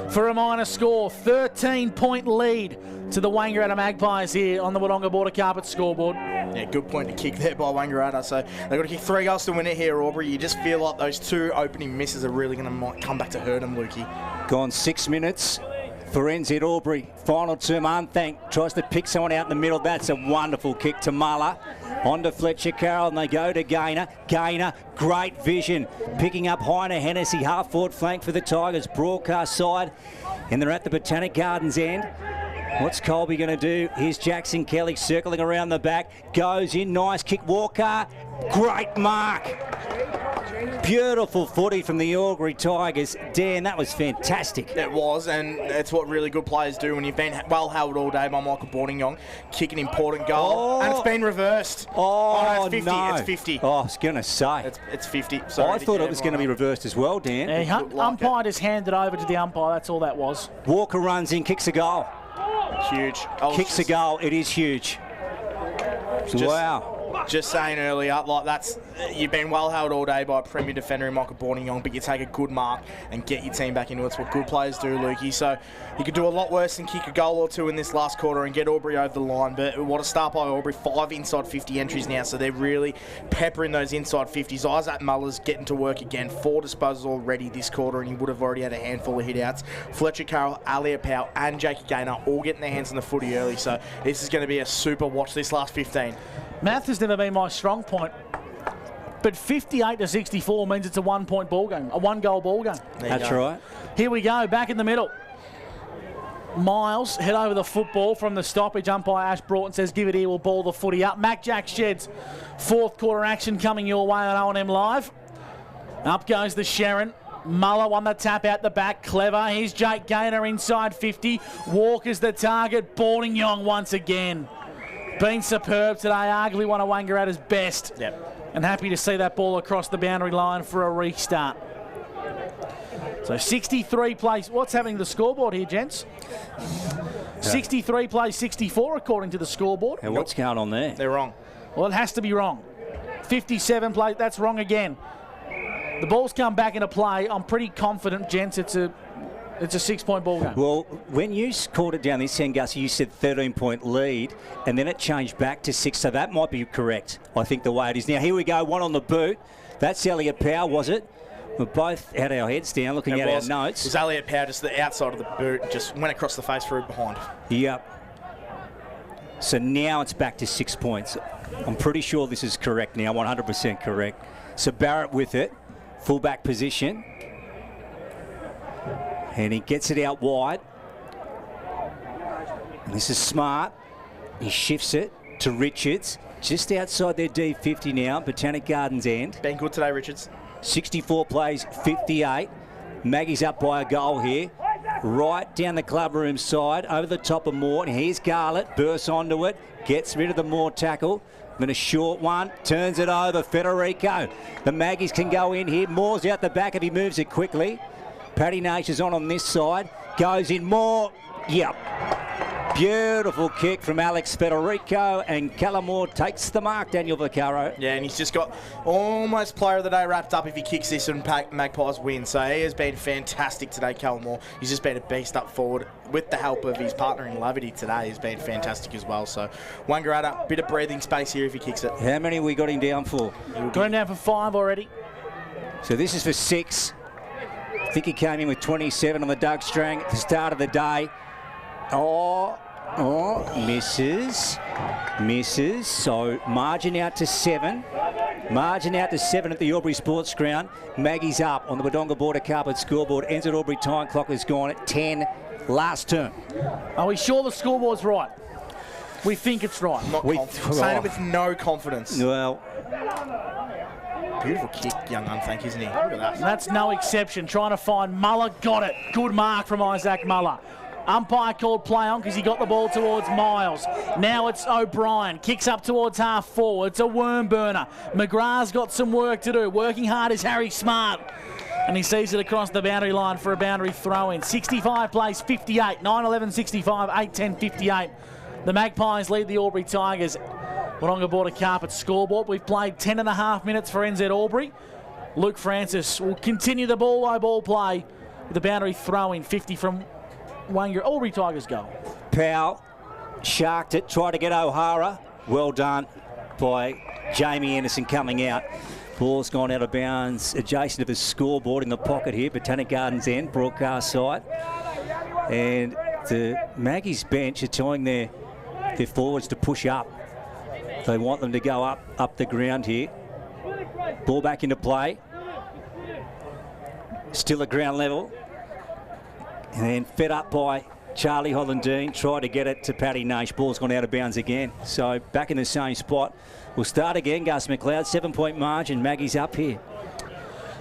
for a minor score. 13-point lead to the Wangaratta Magpies here on the Wodonga Border Carpet scoreboard. Yeah, good point to kick there by Wangaratta. So they've got to kick 3 goals to win it here, Aubrey. You just feel like those 2 opening misses are really going to come back to hurt them, Lukey. Gone 6 minutes. for NZ Albury. Final term unthanked. Tries to pick someone out in the middle. That's a wonderful kick to Muller. On to Fletcher Carroll, and they go to Gaynor. Gaynor, great vision. Picking up Heiner Hennessy, half-forward flank for the Tigers. Broadcast side. And they're at the Botanic Gardens end. What's Colby going to do? Here's Jackson Kelly circling around the back. Goes in, nice kick. Walker, great mark. Beautiful footy from the Albury Tigers. Dan, that was fantastic. It was, and it's what really good players do when you've been well held all day by Michael Borningyong. Kick an important goal, and it's been reversed. No, it's 50. No. It's 50. I was going to say. It's 50. Sorry, I thought it was going to be reversed as well, Dan. Yeah, umpire just handed over to the umpire. That's all that was. Walker runs in, kicks a goal. Huge. Kicks a goal. It is huge. Wow. Just saying earlier, you've been well held all day by a premier defender in Michael Borningyong, but you take a good mark and get your team back into it. It's what good players do, Lukey. So you could do a lot worse than kick a goal or two in this last quarter and get Albury over the line. But what a start by Albury. 5 inside 50 entries now, so they're really peppering those inside 50s. Isaac Muller's getting to work again. 4 disposals already this quarter, and he would have already had a handful of hit-outs. Fletcher Carroll, Elliot Powell, and Jakey Gaynor all getting their hands on the footy early. So this is going to be a super watch this last 15. Math has never been my strong point, but 58 to 64 means it's a 1-point ball game, a 1-goal ball game. That's right. Here we go, back in the middle. Miles head over the football from the stoppage. Umpire Ash Broughton says, give it here, we'll ball the footy up. Mac Jack sheds. 4th quarter action coming your way on O&M Live. Up goes the Sharon. Muller won the tap out the back. Clever. Here's Jake Gaynor inside 50. Walker's the target. Borningyong once again. Been superb today, arguably one of Wangaratta's best. Yep. And happy to see that ball across the boundary line for a restart. So 63 plays. What's happening to the scoreboard here, gents? 63 plays 64 according to the scoreboard. Hey, what's going on there? They're wrong. Well, it has to be wrong. 57 plays. That's wrong again. The ball's come back into play. I'm pretty confident, gents, it's a 6-point ball game. Well, when you called it down this end, Gussie, you said 13-point lead, and then it changed back to 6, so that might be correct, I think, the way it is. Now, here we go, one on the boot. That's Elliot Powell, was it? We both had our heads down looking at our notes. It was Elliot Powell, just the outside of the boot, just went across the face through behind. Yep. So now it's back to 6 points. I'm pretty sure this is correct now, 100% correct. So Barrett with it, fullback position. And he gets it out wide. And this is smart. He shifts it to Richards. Just outside their D50 now, Botanic Gardens end. Been good today, Richards. 64 plays, 58. Maggie's up by a goal here. Right down the club room side, over the top of Moore. And here's Garlett, bursts onto it, gets rid of the Moore tackle. Then a short one, turns it over, Federico. The Maggies can go in here. Moore's out the back if he moves it quickly. Paddy Nash is on this side. Goes in more. Yep. Beautiful kick from Alex Federico, and Callamore takes the mark, Daniel Vaccaro. Yeah, and he's just got almost player of the day wrapped up if he kicks this and Magpies win. So he has been fantastic today, Callamore. He's just been a beast up forward with the help of his partner in Lavity today. He's been fantastic as well. So Wangaratta, bit of breathing space here if he kicks it. How many we got him down for? Got him down for 5 already. So this is for 6. I think he came in with 27 on the Doug Strang at the start of the day. Misses. So margin out to 7. Margin out to 7 at the Albury Sports Ground. Maggie's up on the Wodonga Border Carpet scoreboard. Ends at Albury time clock is gone at 10. Last term. Are we sure the scoreboard's right? We think it's right. I'm not confident. Saying it with no confidence. Well, beautiful kick, young unthank, isn't he? Look at that. That's no exception. Trying to find Muller. Got it. Good mark from Isaac Muller. Umpire called play on because he got the ball towards Miles. Now it's O'Brien. Kicks up towards half forward. It's a worm burner. McGrath's got some work to do. Working hard is Harry Smart. And he sees it across the boundary line for a boundary throw-in. 65 plays, 58. 9-11, 65. 8-10, 58. The Magpies lead the Albury Tigers. Wodonga Border Carpet scoreboard. We've played 10.5 minutes for NZ Albury. Luke Francis will continue the ball-by-ball play with the boundary throw-in. 50 from Albury Tigers goal. Powell sharked it, tried to get O'Hara. Well done by Jamie Anderson coming out. Ball's gone out of bounds adjacent to the scoreboard in the pocket here. Botanic Gardens end, broadcast side. And the Maggies bench are telling their forwards to push up. They want them to go up the ground here. Ball back into play. Still at ground level. And then fed up by Charlie Hollandine, tried to get it to Paddy Nash. Ball's gone out of bounds again. So back in the same spot. We'll start again, Gus McLeod. 7-point margin. Maggie's up here.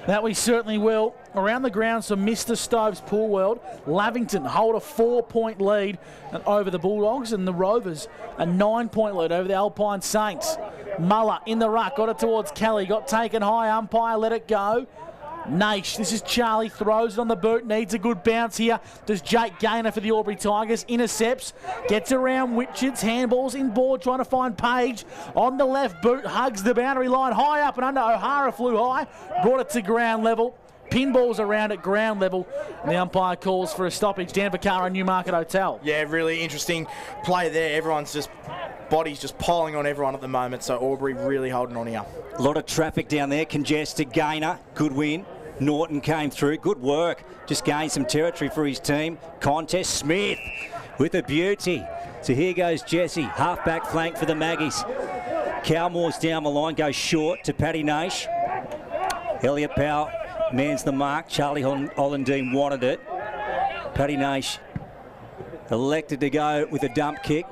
That we certainly will. Around the ground, some Mr. Stove's Pool World. Lavington hold a 4-point lead over the Bulldogs, and the Rovers a 9-point lead over the Alpine Saints. Muller in the ruck, got it towards Kelly, got taken high, umpire let it go. Naish, this is Charlie, throws it on the boot, needs a good bounce here. Does Jake Gaynor for the Albury Tigers, intercepts, gets around Richards, handballs in board, trying to find Page. On the left boot, hugs the boundary line, high up and under. O'Hara flew high, brought it to ground level. Pinballs around at ground level, and the umpire calls for a stoppage. Dan Vaccaro, Newmarket Hotel. Yeah, really interesting play there. Everyone's just, bodies just piling on everyone at the moment, so Albury really holding on here. A lot of traffic down there, congested. Gaynor, good win. Norton came through, good work. Just gained some territory for his team. Contest, Smith with a beauty. So here goes Jesse, half-back flank for the Maggies. Cowmore's down the line, goes short to Paddy Nash. Elliot Powell mans the mark. Charlie Hollandine wanted it. Paddy Nash elected to go with a dump kick.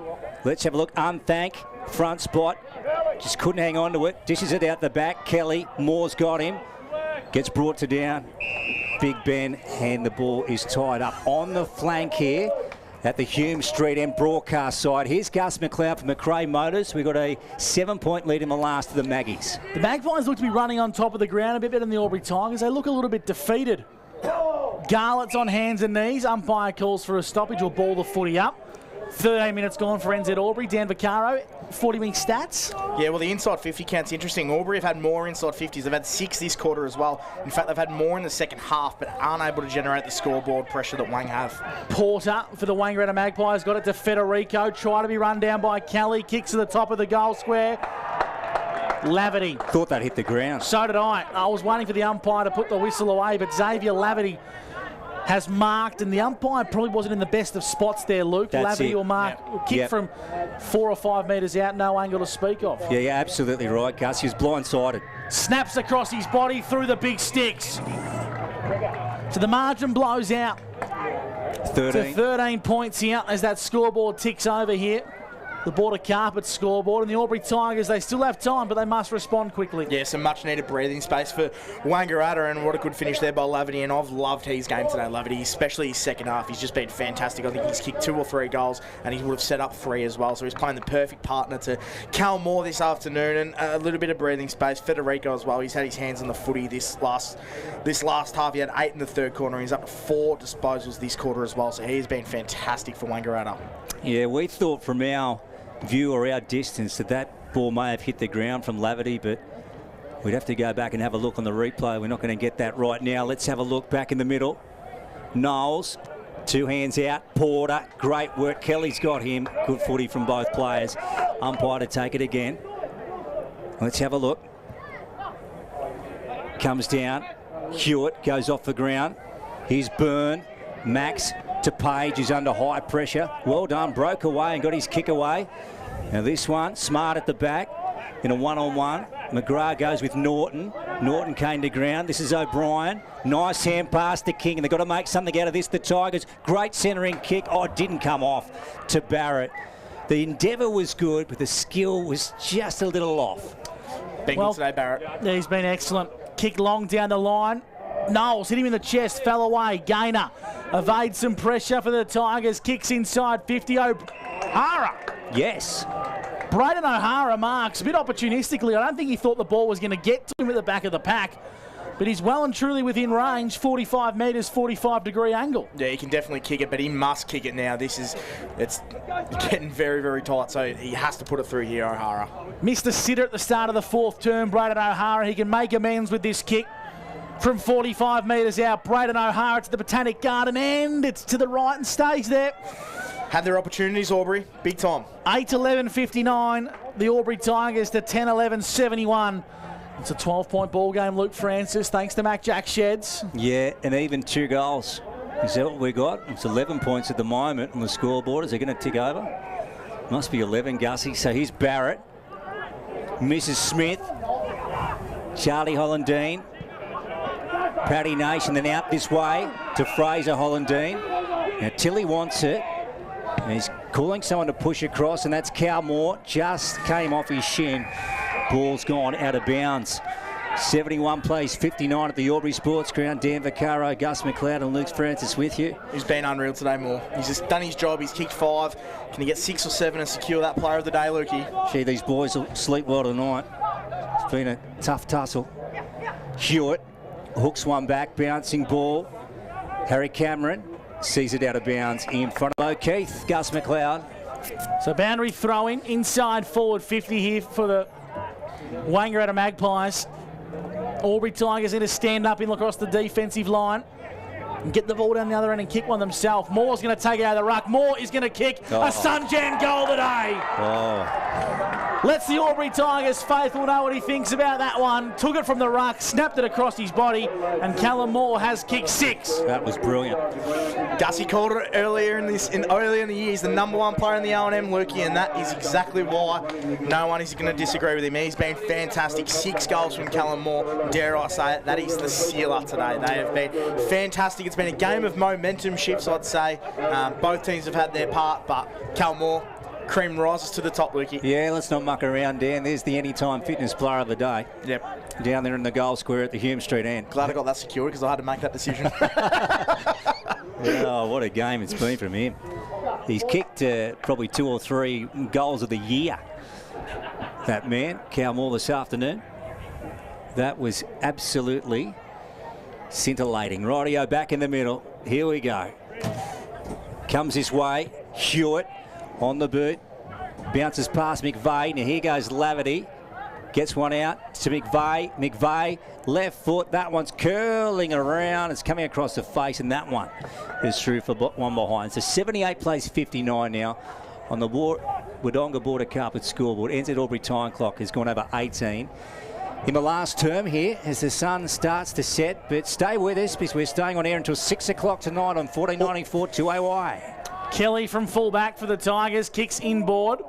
Let's have a look. Unthank, front spot. Just couldn't hang on to it. Dishes it out the back. Kelly, Moore's got him. Gets brought to down. Big Ben, and the ball is tied up on the flank here at the Hume Street End broadcast side. Here's Gus McLeod from McRae Motors. We've got a 7-point lead in the last of the Maggies. The Magpies look to be running on top of the ground a bit better than the Albury Tigers. They look a little bit defeated. Garlett's on hands and knees. Umpire calls for a stoppage or ball the footy up. 13 minutes gone for NZ Albury. Dan Vaccaro, 40-wing stats. Yeah, well, the inside 50 count's interesting. Albury have had more inside 50s. They've had 6 this quarter as well. In fact, they've had more in the second half, but aren't able to generate the scoreboard pressure that Wang have. Porter for the Wangaratta Magpies, got it to Federico. Try to be run down by Kelly. Kicks to the top of the goal square. Laverty. Thought that hit the ground. So did I. I was waiting for the umpire to put the whistle away, but Xavier Laverty has marked, and the umpire probably wasn't in the best of spots there, Luke. Laverty will mark, kick from 4 or 5 metres out, no angle to speak of. Yeah, you're absolutely right, Gus. He was blindsided. Snaps across his body through the big sticks. So the margin blows out 13. to 13 points here as that scoreboard ticks over here. The Border Carpet scoreboard, and the Albury Tigers, they still have time, but they must respond quickly. Yeah, some much-needed breathing space for Wangaratta, and what a good finish there by Laverty, and I've loved his game today, Laverty, especially his second half. He's just been fantastic. I think he's kicked 2 or 3 goals, and he would have set up 3 as well, so he's playing the perfect partner to Cal Moore this afternoon, and a little bit of breathing space. Federico as well, he's had his hands on the footy this last half. He had 8 in the third quarter, and he's up to 4 disposals this quarter as well, so he has been fantastic for Wangaratta. Yeah, we thought from our view or our distance that ball may have hit the ground from Laverty, but we'd have to go back and have a look on the replay. We're not going to get that right now. Let's have a look back in the middle. Knowles, 2 hands out. Porter, great work. Kelly's got him. Good footy from both players. Umpire to take it again. Let's have a look. Comes down. Hewitt goes off the ground. Here's Byrne. Max to Page, who's under high pressure. Well done, broke away and got his kick away. Now this one, Smart at the back in a one-on-one. McGrath goes with Norton. Norton came to ground. This is O'Brien. Nice hand pass to King, and they've got to make something out of this. The Tigers, great centering kick. Oh, it didn't come off to Barrett. The endeavour was good, but the skill was just a little off. Big well, today, Barrett. He's been excellent. Kick long down the line. Knowles hit him in the chest, fell away. Gaynor evades some pressure for the Tigers. Kicks inside 50. O'Hara. Yes. Braden O'Hara marks a bit opportunistically. I don't think he thought the ball was going to get to him at the back of the pack. But he's well and truly within range, 45 metres, 45-degree angle. Yeah, he can definitely kick it, but he must kick it now. It's getting very, very tight, so he has to put it through here, O'Hara. Missed a sitter at the start of the 4th term, Braden O'Hara. He can make amends with this kick. From 45 metres out, Braden O'Hara to the Botanic Garden, and it's to the right and stays there. Had their opportunities, Albury, big time. 8-11-59, the Albury Tigers to 10-11-71. It's a 12-point ball game, Luke Francis, thanks to Mac Jack Sheds. Yeah, and even 2 goals Is that what we got? It's 11 points at the moment on the scoreboard. Is it going to tick over? Must be 11, Gussie. So here's Barrett. Mrs. Smith. Charlie Hollandine. Paddy Nation then out this way to Fraser Hollandine. Now Tilly wants it. And he's calling someone to push across, and that's Cal Moore. Just came off his shin. Ball's gone out of bounds. 71 plays 59 at the Albury Sports Ground. Dan Vaccaro, Gus McLeod and Luke Francis with you. He's been unreal today, Moore. He's just done his job. He's kicked 5. Can he get 6 or 7 and secure that player of the day, Lukey? Gee, these boys will sleep well tonight. It's been a tough tussle. Hewitt hooks one back, bouncing ball. Harry Cameron sees it out of bounds in front of O'Keefe. Gus McLeod. So boundary throw-in, inside forward 50 here for the Wangaratta Magpies. Albury Tigers going to stand up in across the defensive line and get the ball down the other end and kick one themselves. Moore's going to take it out of the ruck. Moore is going to kick a Sunjan goal today. Let's the Albury Tigers faithful know what he thinks about that one. Took it from the ruck, snapped it across his body, and Callum Moore has kicked 6. That was brilliant. Gussie called it earlier in the year. He's the #1 player in the O&M, Lukey, and that is exactly why no one is going to disagree with him. He's been fantastic. 6 goals from Callum Moore. Dare I say it, that is the sealer today. They have been fantastic. It's been a game of momentum shifts, I'd say. Both teams have had their part, but Callum Moore, cream rises to the top, Lukey. Yeah, let's not muck around, Dan. There's the Anytime Fitness Player of the Day. Yep. Down there in the goal square at the Hume Street end. Glad I got that secured because I had to make that decision. Oh, what a game it's been from him. He's kicked probably 2 or 3 goals of the year. That man, Cal Moore, this afternoon. That was absolutely scintillating. Rightio, back in the middle. Here we go. Comes this way. Hewitt on the boot. Bounces past McVeigh. Now here goes Laverty. Gets one out to McVeigh. McVeigh, left foot. That one's curling around. It's coming across the face, and that one is through for one behind. So 78 plays 59 now on the Wodonga Border Carpet scoreboard. NZ Albury time clock has gone over 18. In the last term here, as the sun starts to set, but stay with us because we're staying on air until 6 o'clock tonight on 1494 2AY. Kelly from fullback for the Tigers, kicks inboard.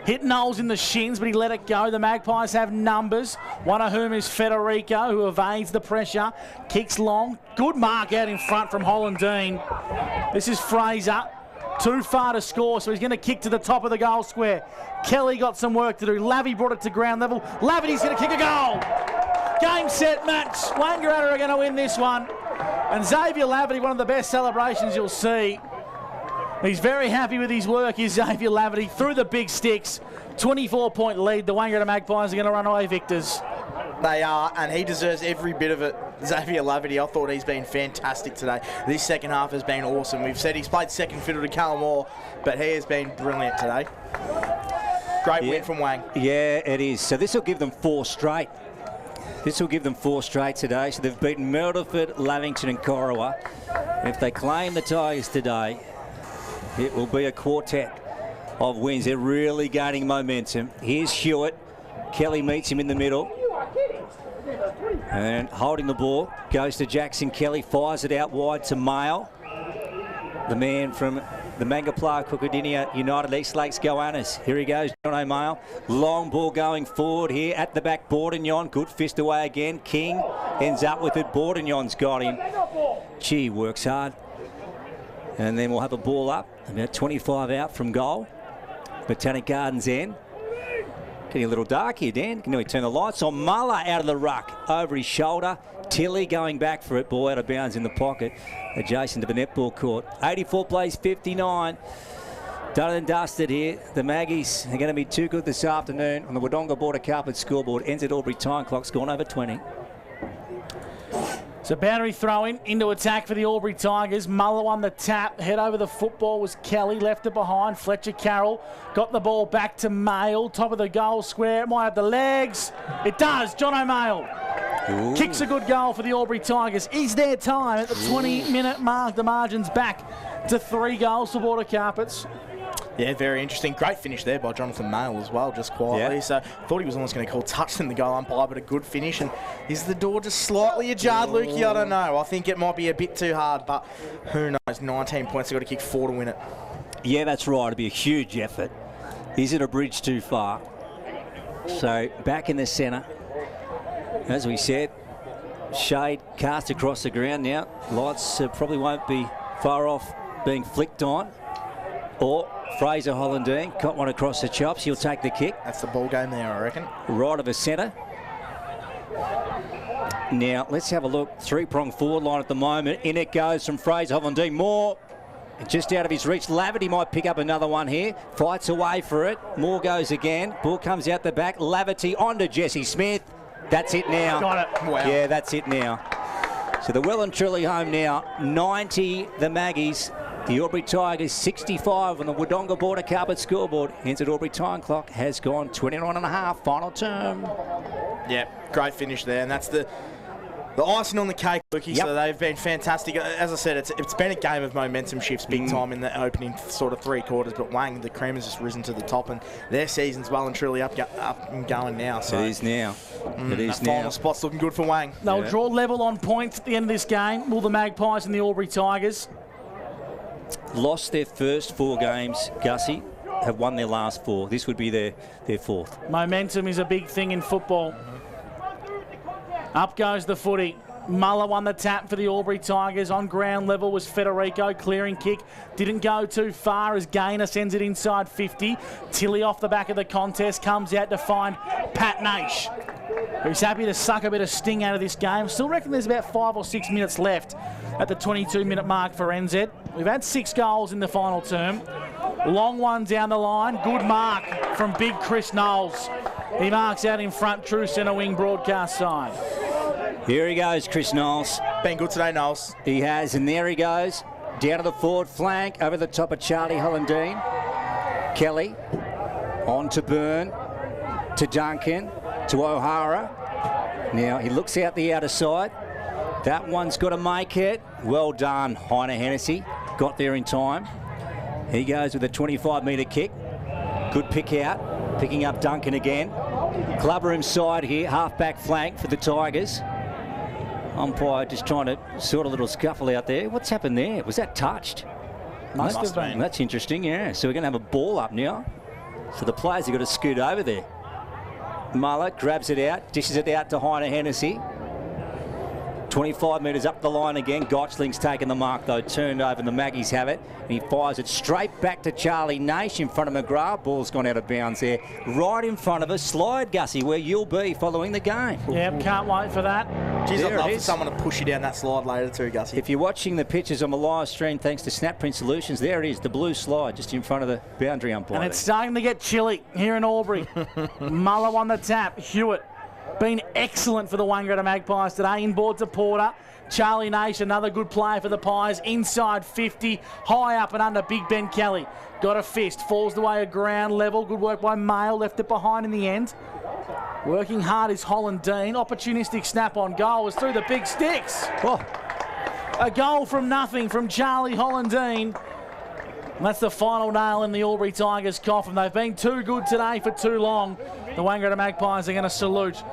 Hit Knowles in the shins, but he let it go. The Magpies have numbers, one of whom is Federico, who evades the pressure. Kicks long. Good mark out in front from Hollandine. This is Fraser. Too far to score, so he's going to kick to the top of the goal square. Kelly got some work to do. Lavy brought it to ground level. Lavity's going to kick a goal. Game, set, match. Wangaratta are going to win this one. And Xavier Lavity, one of the best celebrations you'll see. He's very happy with his work, is Xavier Laverty, through the big sticks. 24-point lead. The Wangaratta Magpies are going to run away victors. They are, and he deserves every bit of it. Xavier Laverty, I thought he's been fantastic today. This second half has been awesome. We've said he's played second fiddle to Callum Moore, but he has been brilliant today. Great win from Wang. Yeah, it is. So this will give them 4 straight. This will give them 4 straight today. So they've beaten Myrtleford, Lavington and Corowa. And if they claim the Tigers today, it will be a quartet of wins. They're really gaining momentum. Here's Hewitt. Kelly meets him in the middle. And holding the ball, goes to Jackson Kelly, fires it out wide to Mail. The man from the Mangapla Cookadinia United East Lakes Goannas. Here he goes, John O'Mail. Long ball going forward here at the back, Bordignon. Good fist away again. King ends up with it. Bordignon's got him. Gee, works hard. And then we'll have a ball up, about 25 out from goal. Botanic Gardens end. Getting a little dark here, Dan. Can we turn the lights on? Muller out of the ruck, over his shoulder. Tilly going back for it. Ball out of bounds in the pocket, adjacent to the netball court. 84 plays 59. Done and dusted here. The Maggies are going to be too good this afternoon on the Wodonga Border Carpet scoreboard. NZ Albury time clock's gone over 20. So boundary throw-in into attack for the Albury Tigers. Muller won the tap. Head over the football was Kelly. Left it behind. Fletcher Carroll got the ball back to Mail. Top of the goal square. It might have the legs. It does. John O'Mail kicks a good goal for the Albury Tigers. Is their time at the 20-minute mark? The margin's back to 3 goals for Border Carpets. Yeah, very interesting. Great finish there by Jonathan Mayle as well, just quietly. Yeah. So thought he was almost going to call touch in the goal umpire, but a good finish. And is the door just slightly ajar, Lukey? I don't know. I think it might be a bit too hard, but who knows? 19 points. They've got to kick 4 to win it. Yeah, that's right. It'll be a huge effort. Is it a bridge too far? So back in the centre, as we said, shade cast across the ground now. Lights probably won't be far off being flicked on. Or Fraser Hollandine got one across the chops. He'll take the kick. That's the ball game there, I reckon. Right of the centre. Now, let's have a look. 3-prong forward line at the moment. In it goes from Fraser Hollandine. Moore just out of his reach. Laverty might pick up another one here. Fights away for it. Moore goes again. Ball comes out the back. Laverty onto Jesse Smith. That's it now. Got it. Wow. Yeah, that's it now. So they're well and truly home now. 90 the Maggies. The Albury Tigers 65 on the Wodonga Border Carpet scoreboard. Hence at Albury time clock has gone 29.5 final term. Yeah, great finish there, and that's the icing on the cake, Lukey. Yep. So they've been fantastic. As I said, it's been a game of momentum shifts big time in the opening sort of 3 quarters, but Wang, the cream has just risen to the top, and their season's well and truly up and going now. So It is now. It is that now. final spot's looking good for Wang. They'll draw level on points at the end of this game. Will the Magpies and the Albury Tigers? Lost their first 4 games, Gussie. Have won their last 4. This would be their 4th. Momentum is a big thing in football. Up goes the footy. Muller won the tap for the Albury Tigers. On ground level was Federico. Clearing kick. Didn't go too far as Gaynor sends it inside 50. Tilly off the back of the contest comes out to find Pat Naish, who's happy to suck a bit of sting out of this game. Still reckon there's about 5 or 6 minutes left at the 22-minute mark for NZ. We've had 6 goals in the final term. Long one down the line. Good mark from big Chris Knowles. He marks out in front, true centre wing broadcast side. Here he goes, Chris Knowles. Been good today, Knowles. He has, and there he goes. Down to the forward flank, over the top of Charlie Hollandine. Kelly, on to Byrne, to Duncan, to O'Hara. Now he looks out the outer side. That one's got to make it. Well done, Heine Hennessy. Got there in time. He goes with a 25-metre kick. Good pick out. Picking up Duncan again. Clubroom side here, half-back flank for the Tigers. Umpire just trying to sort a little scuffle out there. What's happened there? Was that touched? Must have been. That's interesting, yeah. So we're going to have a ball up now. So the players have got to scoot over there. Muller grabs it out, dishes it out to Heine Hennessy. 25 metres up the line again. Gotchling's taken the mark though, turned over, and the Maggies have it. And he fires it straight back to Charlie Naish in front of McGrath. Ball's gone out of bounds there. Right in front of us. Slide, Gussie, where you'll be following the game. Yep, can't wait for that. Geez, I'd There love it for is. someone to push you down that slide later too, Gussie. If you're watching the pictures on the live stream, thanks to Snapprint Solutions, there it is, the blue slide just in front of the boundary umpire. And it's starting to get chilly here in Albury. Muller won the tap. Hewitt been excellent for the Wangaratta Magpies today. Inboard to Porter. Charlie Naish, another good player for the Pies. Inside 50, high up and under Big Ben Kelly. Got a fist, falls the way at ground level. Good work by Mayle, left it behind in the end. Working hard is Hollandine. Opportunistic snap on goal was through the big sticks. Oh. A goal from nothing from Charlie Hollandine. And that's the final nail in the Albury Tigers' coffin. They've been too good today for too long. The Wangaratta Magpies are going to salute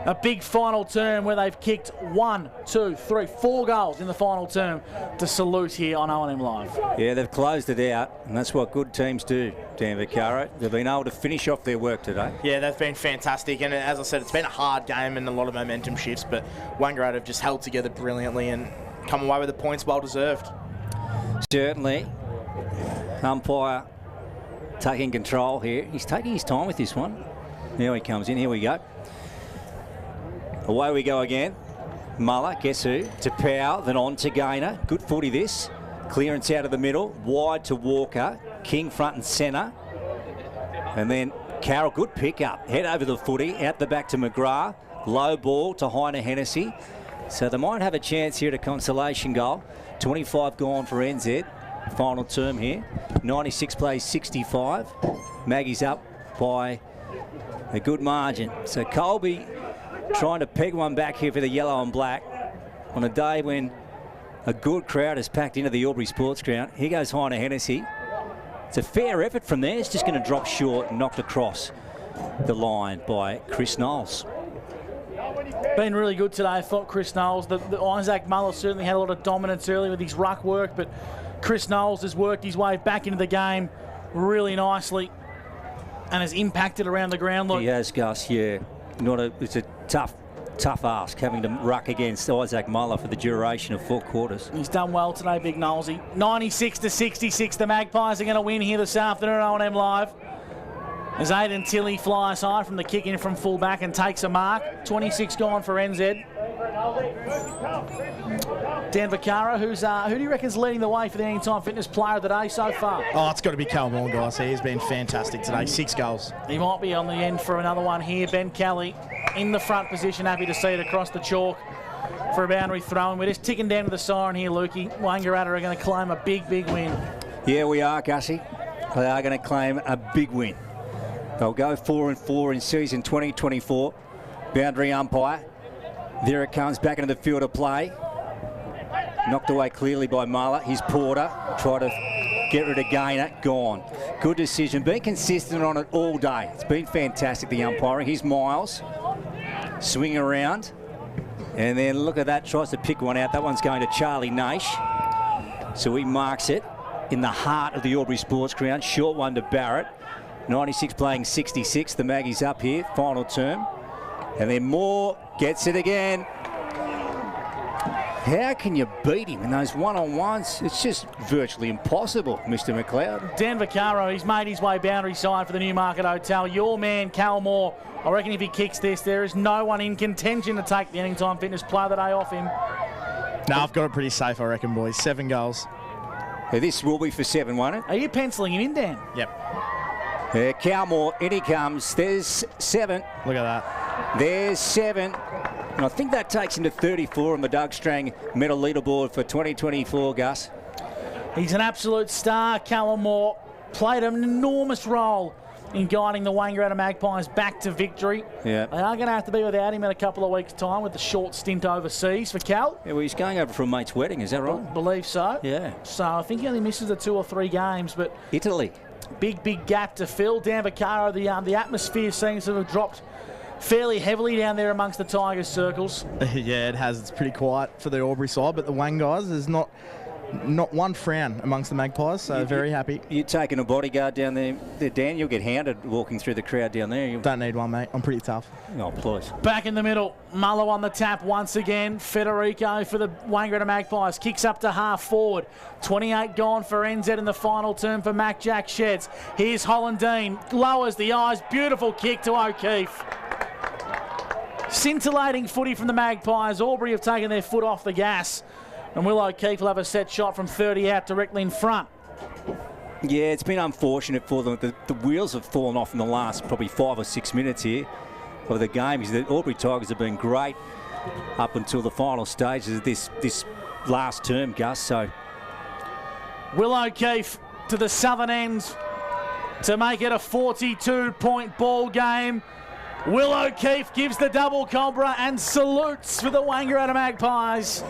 a big final term where they've kicked 1, 2, 3, 4 goals in the final term to salute here on O&M Live. Yeah, they've closed it out, and that's what good teams do, Dan Vaccaro. They've been able to finish off their work today. Yeah, they've been fantastic, and as I said, it's been a hard game and a lot of momentum shifts, but Wangaratta have just held together brilliantly and come away with the points well deserved. Certainly. Umpire taking control here. He's taking his time with this one. Now he comes in. Here we go. Away we go again. Muller, guess who? To Powell, then on to Gaynor. Good footy this. Clearance out of the middle. Wide to Walker. King front and centre. And then Carroll, good pick up. Head over the footy. Out the back to McGrath. Low ball to Heine Hennessy. So they might have a chance here at a consolation goal. 25 gone for NZ. Final term here. 96 plays 65. Maggie's up by a good margin. So Colby trying to peg one back here for the yellow and black on a day when a good crowd is packed into the Albury Sports Ground. Here goes Heine Hennessy. It's a fair effort from there. It's just going to drop short, knocked across the line by Chris Knowles. Been really good today, I thought, Chris Knowles. The Isaac Muller certainly had a lot of dominance early with his ruck work, but Chris Knowles has worked his way back into the game really nicely and has impacted around the ground. Look. He has, Gus, yeah. It's a tough ask having to ruck against Isaac Muller for the duration of 4 quarters. He's done well today, Big Knowlesy. 96-66, the Magpies are going to win here this afternoon on O&M Live. As Aidan Tilley flies high from the kick in from full back and takes a mark. 26 gone for NZ. Dan Vaccaro, who do you reckon's leading the way for the Anytime Fitness Player of the Day so far? Oh, it's got to be Cal Moore, guys. He's been fantastic today. 6 goals. He might be on the end for another one here. Ben Kelly in the front position, happy to see it across the chalk for a boundary throw. And we're just ticking down to the siren here, Lukey. Wangaratta are going to claim a big win. Yeah, we are, Gussie. They are going to claim a big win. They'll go 4-4 in season 2024. Boundary umpire. There it comes back into the field of play. Knocked away clearly by Muller. Here's Porter. Try to get rid of Gainer. Gone. Good decision. Been consistent on it all day. It's been fantastic, the umpiring. Here's Miles. Swing around. And then look at that. Tries to pick one out. That one's going to Charlie Naish. So he marks it in the heart of the Albury Sports Ground. Short one to Barrett. 96 playing 66. The Maggies up here. Final term. And then Moore gets it again. How can you beat him in those one-on-ones? It's just virtually impossible, Mr. McLeod. Dan Vaccaro, he's made his way boundary side for the Newmarket Hotel. Your man, Cal Moore, I reckon if he kicks this, there is no one in contention to take the Anytime Fitness Player of the Day off him. No, I've got it pretty safe, I reckon, boys. 7 goals. Yeah, this will be for 7, won't it? Are you penciling him in, Dan? Yep. Yeah, Cal Moore, in he comes. There's 7. Look at that. There's 7. And I think that takes him to 34 on the Doug Strang medal leaderboard for 2024, Gus. He's an absolute star. Callum Moore played an enormous role in guiding the Wangaratta Magpies back to victory. Yeah. They are going to have to be without him in a couple of weeks' time with the short stint overseas for Cal. Yeah, well, he's going over for a mate's wedding, is that right? I believe so. Yeah. So I think he only misses the 2 or 3 games, but Italy. Big gap to fill. Dan Vaccaro, the atmosphere seems to have dropped fairly heavily down there amongst the Tigers circles. Yeah, it has. It's pretty quiet for the Albury side, but the Wang guys, there's not one frown amongst the Magpies, so very happy. You're taking a bodyguard down there, Dan. You'll get hounded walking through the crowd down there. Don't need one, mate. I'm pretty tough. Oh, please. Back in the middle, Muller on the tap once again. Federico for the Wangaratta Magpies. Kicks up to half forward. 28 gone for NZ in the final term for Mac Jack Sheds. Here's Hollandine. Lowers the eyes. Beautiful kick to O'Keefe. Scintillating footy from the Magpies. Albury have taken their foot off the gas. And Will O'Keefe will have a set shot from 30 out directly in front. Yeah, it's been unfortunate for them. The wheels have fallen off in the last probably 5 or 6 minutes here of the game. The Albury Tigers have been great up until the final stages of this last term, Gus. So Will O'Keefe to the southern end to make it a 42-point ball game. Will O'Keefe gives the double cobra and salutes for the Wangaratta Magpies.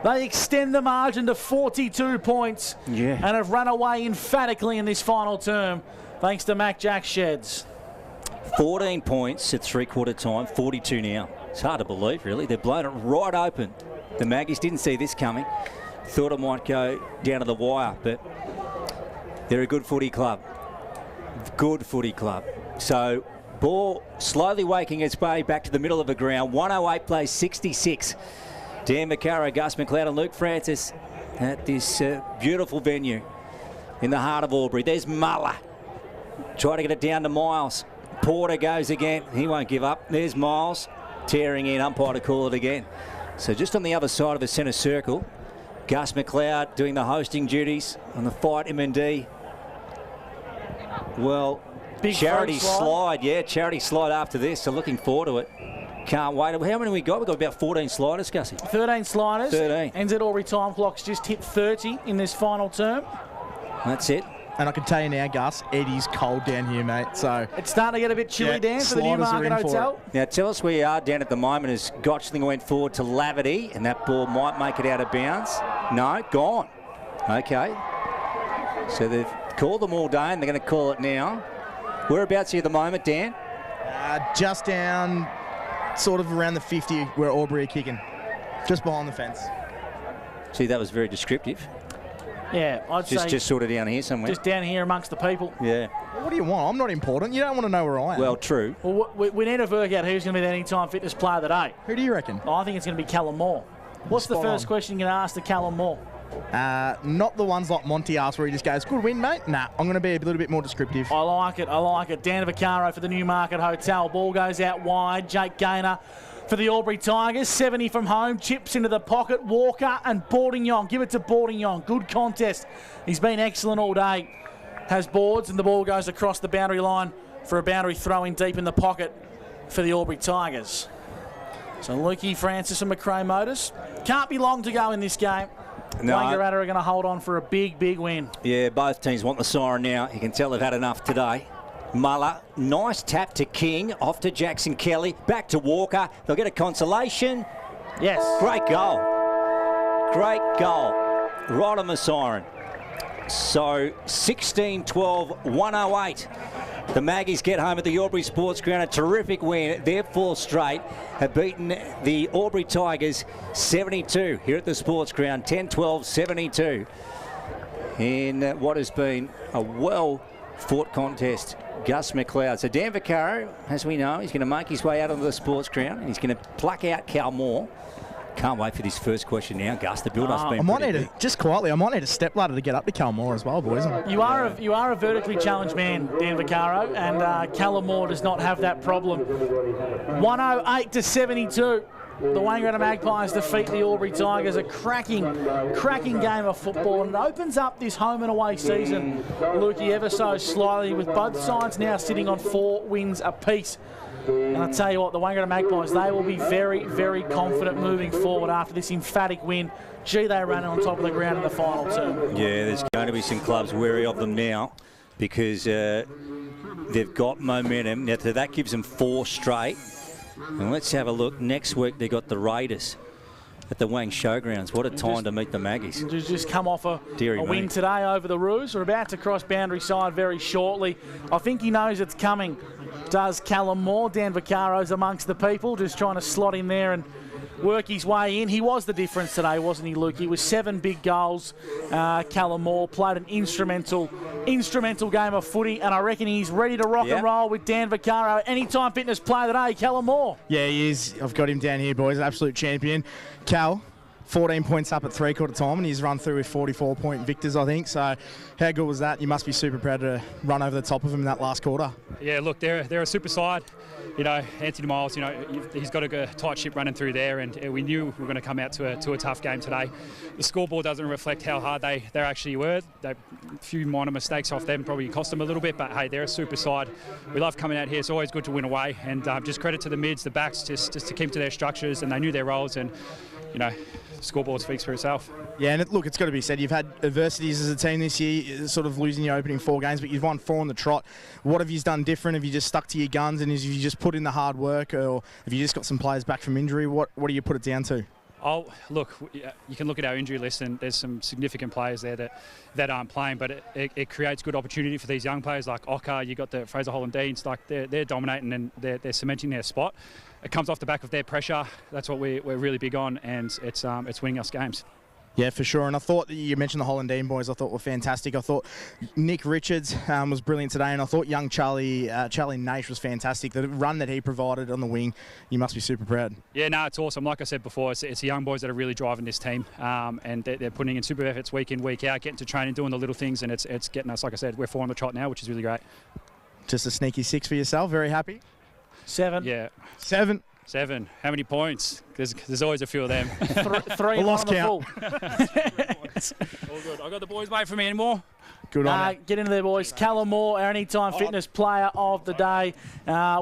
They extend the margin to 42 points and have run away emphatically in this final term, thanks to Mac Jack Sheds. 14 points at 3/4 time, 42 now. It's hard to believe, really. They've blown it right open. The Maggies didn't see this coming. Thought it might go down to the wire, but they're a good footy club. Good footy club. So ball slowly waking its way back to the middle of the ground. 108 plays 66. Dan Vaccaro, Gus McLeod and Luke Francis at this beautiful venue in the heart of Albury. There's Muller. Try to get it down to Miles. Porter goes again. He won't give up. There's Miles tearing in. Umpire to call it again. So just on the other side of the centre circle, Gus McLeod doing the hosting duties on the fight MND. Well, big charity slide. Yeah, charity slide after this. So looking forward to it. Can't wait. How many we got? We've got about 14 sliders, Gussie. 13 sliders. 13. NZ Albury time clocks just hit 30 in this final term. That's it. And I can tell you now, Gus, Eddie's cold down here, mate. So it's starting to get a bit chilly, Dan, for the Newmarket Hotel. Now, tell us where you are down at the moment as Gotchling went forward to Laverty, and that ball might make it out of bounds. No, gone. Okay. So they've called them all day, and they're going to call it now. Whereabouts are you at the moment, Dan? Just down, sort of around the 50 where Albury are kicking. Just behind the fence. See, that was very descriptive. Yeah, I'd say just sort of down here somewhere. just down here amongst the people. Yeah. What do you want? I'm not important. You don't want to know where I am. Well, true. Well, we need to work out who's going to be the Anytime Fitness Player of the Day. Who do you reckon? I think it's going to be Callum Moore. What's the first question you're going to ask to Callum Moore? Not the ones like Monty asked where he just goes, good win, mate. Nah, I'm going to be a little bit more descriptive. I like it. Dan Vaccaro for the Newmarket Hotel. Ball goes out wide. Jake Gaynor for the Albury Tigers. 70 from home. Chips into the pocket. Walker and Bourdignon. Give it to Bourdignon. Good contest. He's been excellent all day. Has boards, and the ball goes across the boundary line for a boundary throw in deep in the pocket for the Albury Tigers. So Lukey, Francis and McRae Motors. Can't be long to go in this game. No. Wangaratta are going to hold on for a big, big win. Yeah, both teams want the siren now. You can tell they've had enough today. Muller, nice tap to King, off to Jackson Kelly, back to Walker. They'll get a consolation. Yes. Great goal. Great goal. Right on the siren. So 16-12, 108. The Maggies get home at the Albury Sports Ground. A terrific win. Their 4 straight have beaten the Albury Tigers 72 here at the Sports Ground. 10-12, 72. In what has been a well-fought contest. Gus McLeod. So Dan Vaccaro, as we know, he's going to make his way out onto the Sports Ground. And he's going to pluck out Cal Moore. Can't wait for this first question now, Gus. The build-up's been I might pretty need big. just quietly, I might need a step ladder to get up to Cal Moore as well, boys. You are a vertically challenged man, Dan Vaccaro, and Callum Moore does not have that problem. 108 to 72. The Wangaratta Magpies defeat the Albury Tigers. A cracking game of football, and it opens up this home and away season, Lukey, ever so slightly, with both sides now sitting on 4 wins apiece. And I tell you what, the Wangaratta Magpies, they will be very, very confident moving forward after this emphatic win. Gee, they ran on top of the ground in the final 2. Yeah, there's going to be some clubs wary of them now because they've got momentum. Now, that gives them 4 straight. And let's have a look. Next week, they got the Raiders at the Wang Showgrounds. What a time to meet the Maggies. Just come off a win today over the Roos. We're about to cross boundary side very shortly. I think he knows it's coming. Does Callum Moore. Dan Vaccaro's amongst the people, just trying to slot in there and work his way in. He was the difference today, wasn't he, Luke? He was 7 big goals. Callum Moore played an instrumental game of footy, and I reckon he's ready to rock and roll with Dan Vaccaro. Anytime Fitness Player of the Day, Callum Moore. Yeah, he is. I've got him down here, boys. Absolute champion. Cal, 14 points up at 3/4 time, and he's run through with 44-point victors, I think. So how good was that? You must be super proud to run over the top of him in that last quarter. Yeah, look, they're a super side. You know, Anthony Miles, you know, he's got a tight ship running through there, and we knew we were going to come out to a tough game today. The scoreboard doesn't reflect how hard they actually were. A few minor mistakes off them probably cost them a little bit, but hey, they're a super side. We love coming out here. It's always good to win away, and just credit to the mids, the backs, just to keep to their structures, and they knew their roles, and you know, scoreboard speaks for itself. Yeah, and look, it's got to be said, you've had adversities as a team this year, sort of losing your opening 4 games, but you've won 4 on the trot. What have you done different? Have you just stuck to your guns, and have you just put in the hard work, or have you just got some players back from injury? What do you put it down to? Oh, look, you can look at our injury list, and there's some significant players there that aren't playing, but it creates good opportunity for these young players like Ocker. You got the Fraser Holland-Deans, like they're dominating and they're cementing their spot. It comes off the back of their pressure. That's what we're really big on, and it's winning us games. Yeah, for sure. And I thought that you mentioned the Holland-Dean boys. I thought were fantastic. I thought Nick Richards was brilliant today, and I thought young Charlie Naish was fantastic. The run that he provided on the wing, you must be super proud. Yeah, no, it's awesome. Like I said before, it's the young boys that are really driving this team, and they're putting in super efforts week in, week out, getting to training, doing the little things, and it's getting us. Like I said, we're 4 on the trot now, which is really great. Just a sneaky 6 for yourself. Very happy. 7. Yeah. 7. 7. How many points? There's always a few of them. 3 lost count. All good. I got the boys waiting for me anymore. Good on you. Get into there, boys. Callum Moore, our Anytime Fitness Player of the Day,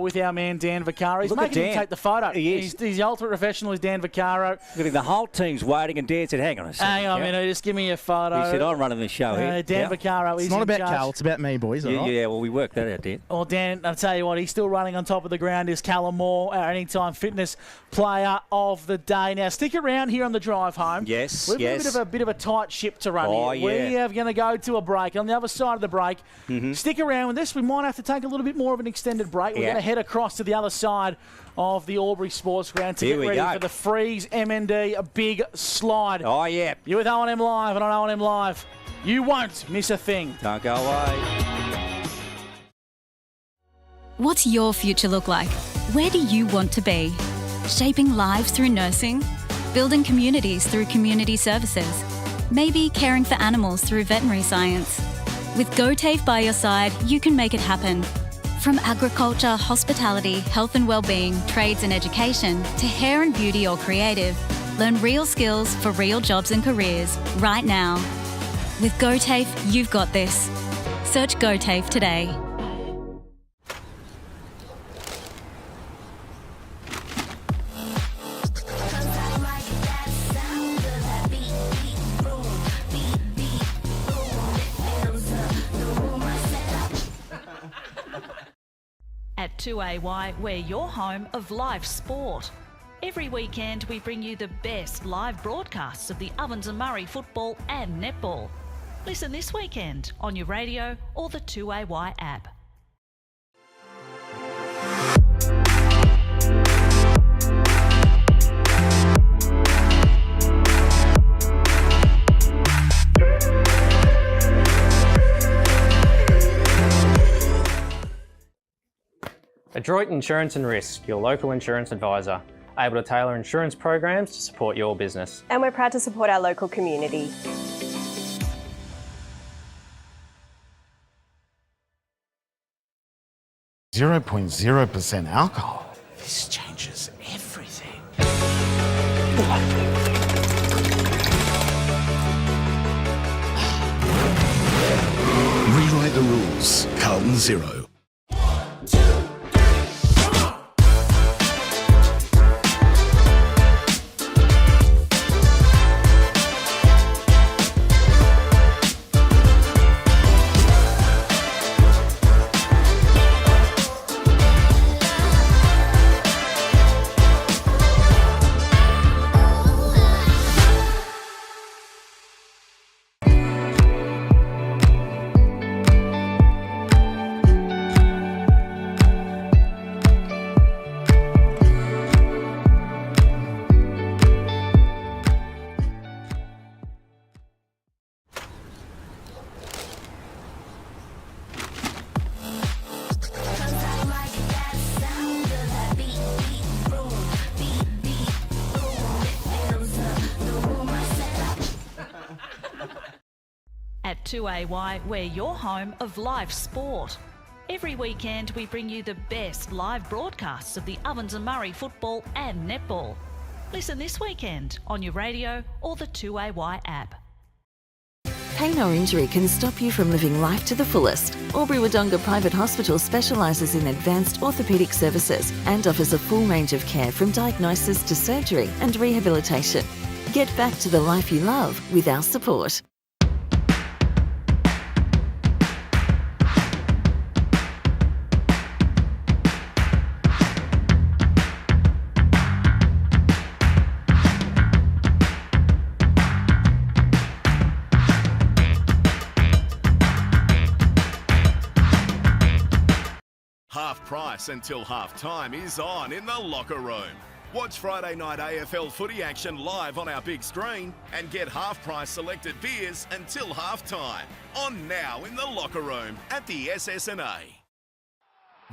with our man Dan Vaccaro. He's making him take the photo. He's the ultimate professional. He's Dan Vaccaro. Look at the whole team's waiting, and Dan said, "Hang on a second. Hang on a minute, just give me a photo." He said, "I'm running the show here." Dan Vaccaro. It's not about Cal. It's about me, boys. Yeah, well, we worked that out, Dan. Well, Dan, I'll tell you what, he's still running on top of the ground. Is Callum Moore, our Anytime Fitness Player of the Day. Now, stick around here on the drive home. Yes, We've got a bit of a tight ship to run here. Yeah. We are going to go to a break. break. On the other side of the break, stick around with this. We might have to take a little bit more of an extended break. We're going to head across to the other side of the Albury Sports Ground to get ready for the Freeze MND, a big slide. Oh, yeah. You're with O&M Live and on O&M Live. You won't miss a thing. Don't go away. What's your future look like? Where do you want to be? Shaping lives through nursing? Building communities through community services? Maybe caring for animals through veterinary science? With GoTAFE by your side, you can make it happen. From agriculture, hospitality, health and wellbeing, trades and education, to hair and beauty or creative, learn real skills for real jobs and careers right now. With GoTAFE, you've got this. Search GoTAFE today. At 2AY, we're your home of live sport. Every weekend we bring you the best live broadcasts of the Ovens and Murray football and netball. Listen this weekend on your radio or the 2AY app. Adroit Insurance and Risk, your local insurance advisor, able to tailor insurance programs to support your business. And we're proud to support our local community. Zero 0.0% alcohol. This changes everything. Rewrite the rules. Carlton Zero. At 2AY, we're your home of live sport. Every weekend we bring you the best live broadcasts of the Ovens and Murray football and netball. Listen this weekend on your radio or the 2AY app. Pain or injury can stop you from living life to the fullest. Albury Wodonga Private Hospital specialises in advanced orthopaedic services and offers a full range of care from diagnosis to surgery and rehabilitation. Get back to the life you love with our support. Half price until half time is on in the locker room. Watch Friday night AFL footy action live on our big screen and get half price selected beers until half time. On now in the locker room at the SS&A.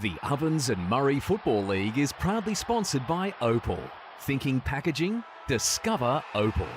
The Ovens and Murray Football League is proudly sponsored by Opal. Thinking packaging? Discover Opal.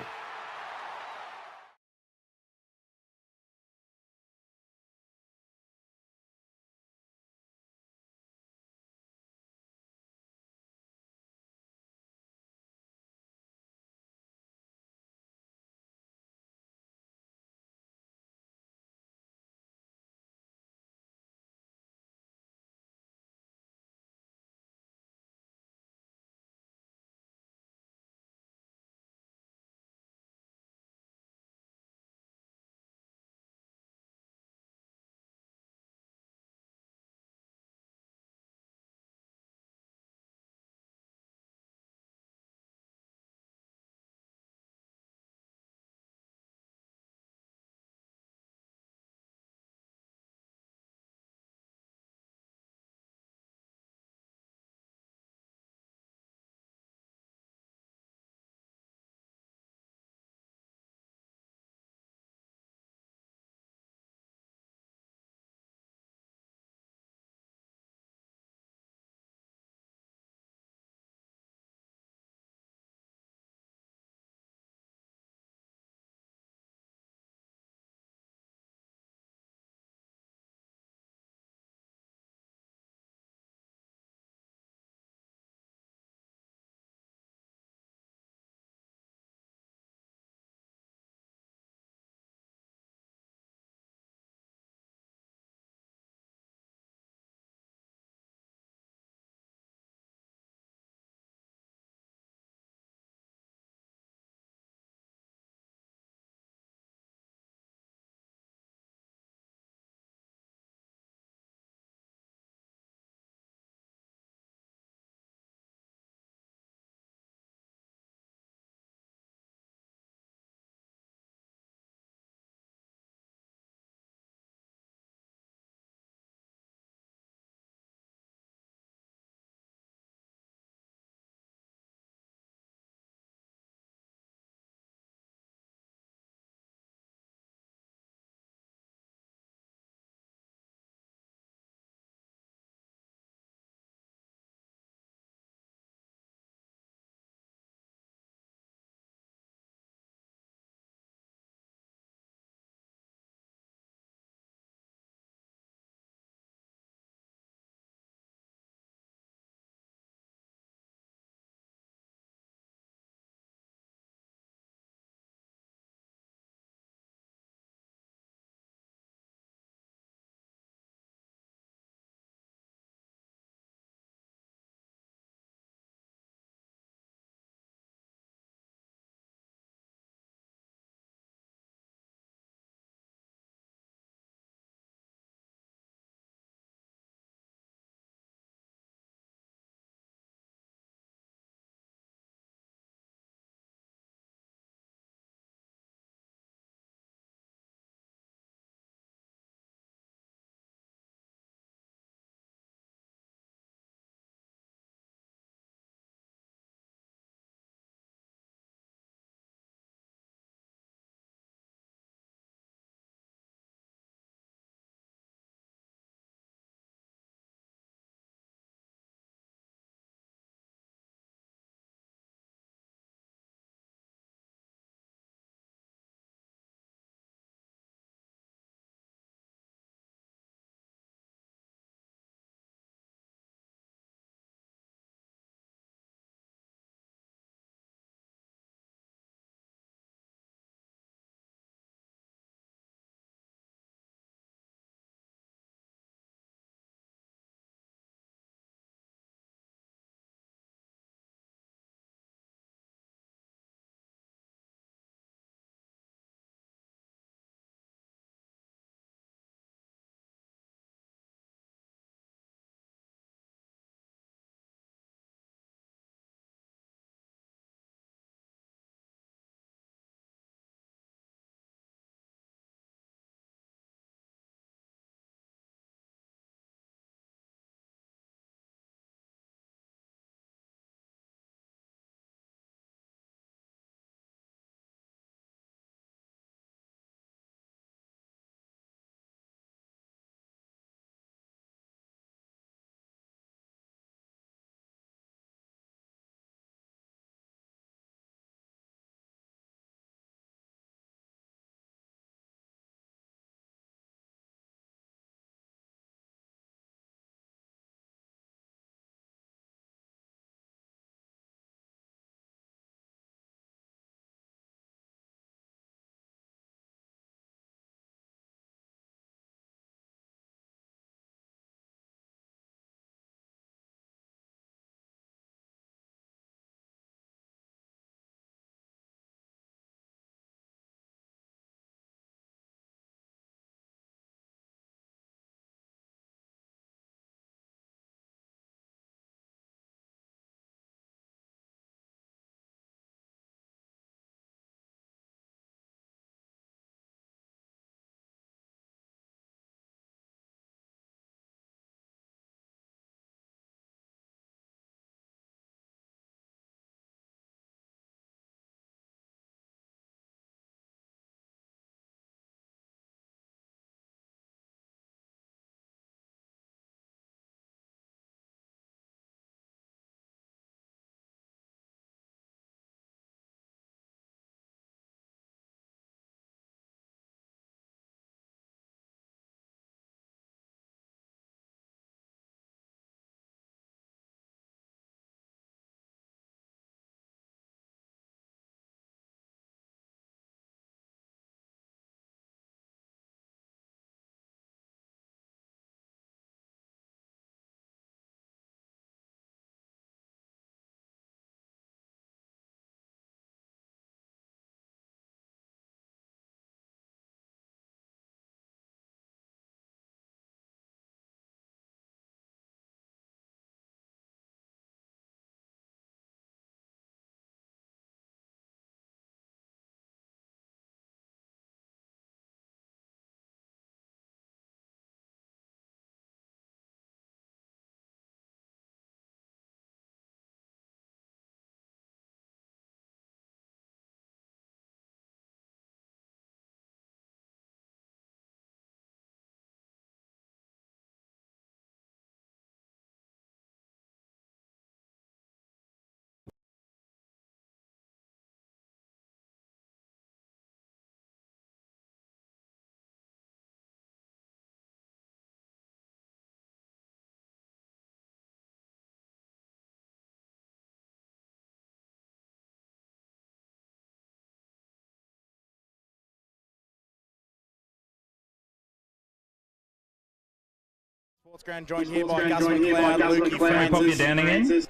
Sports Ground joined here by Gus McLeod, Lukey Francis.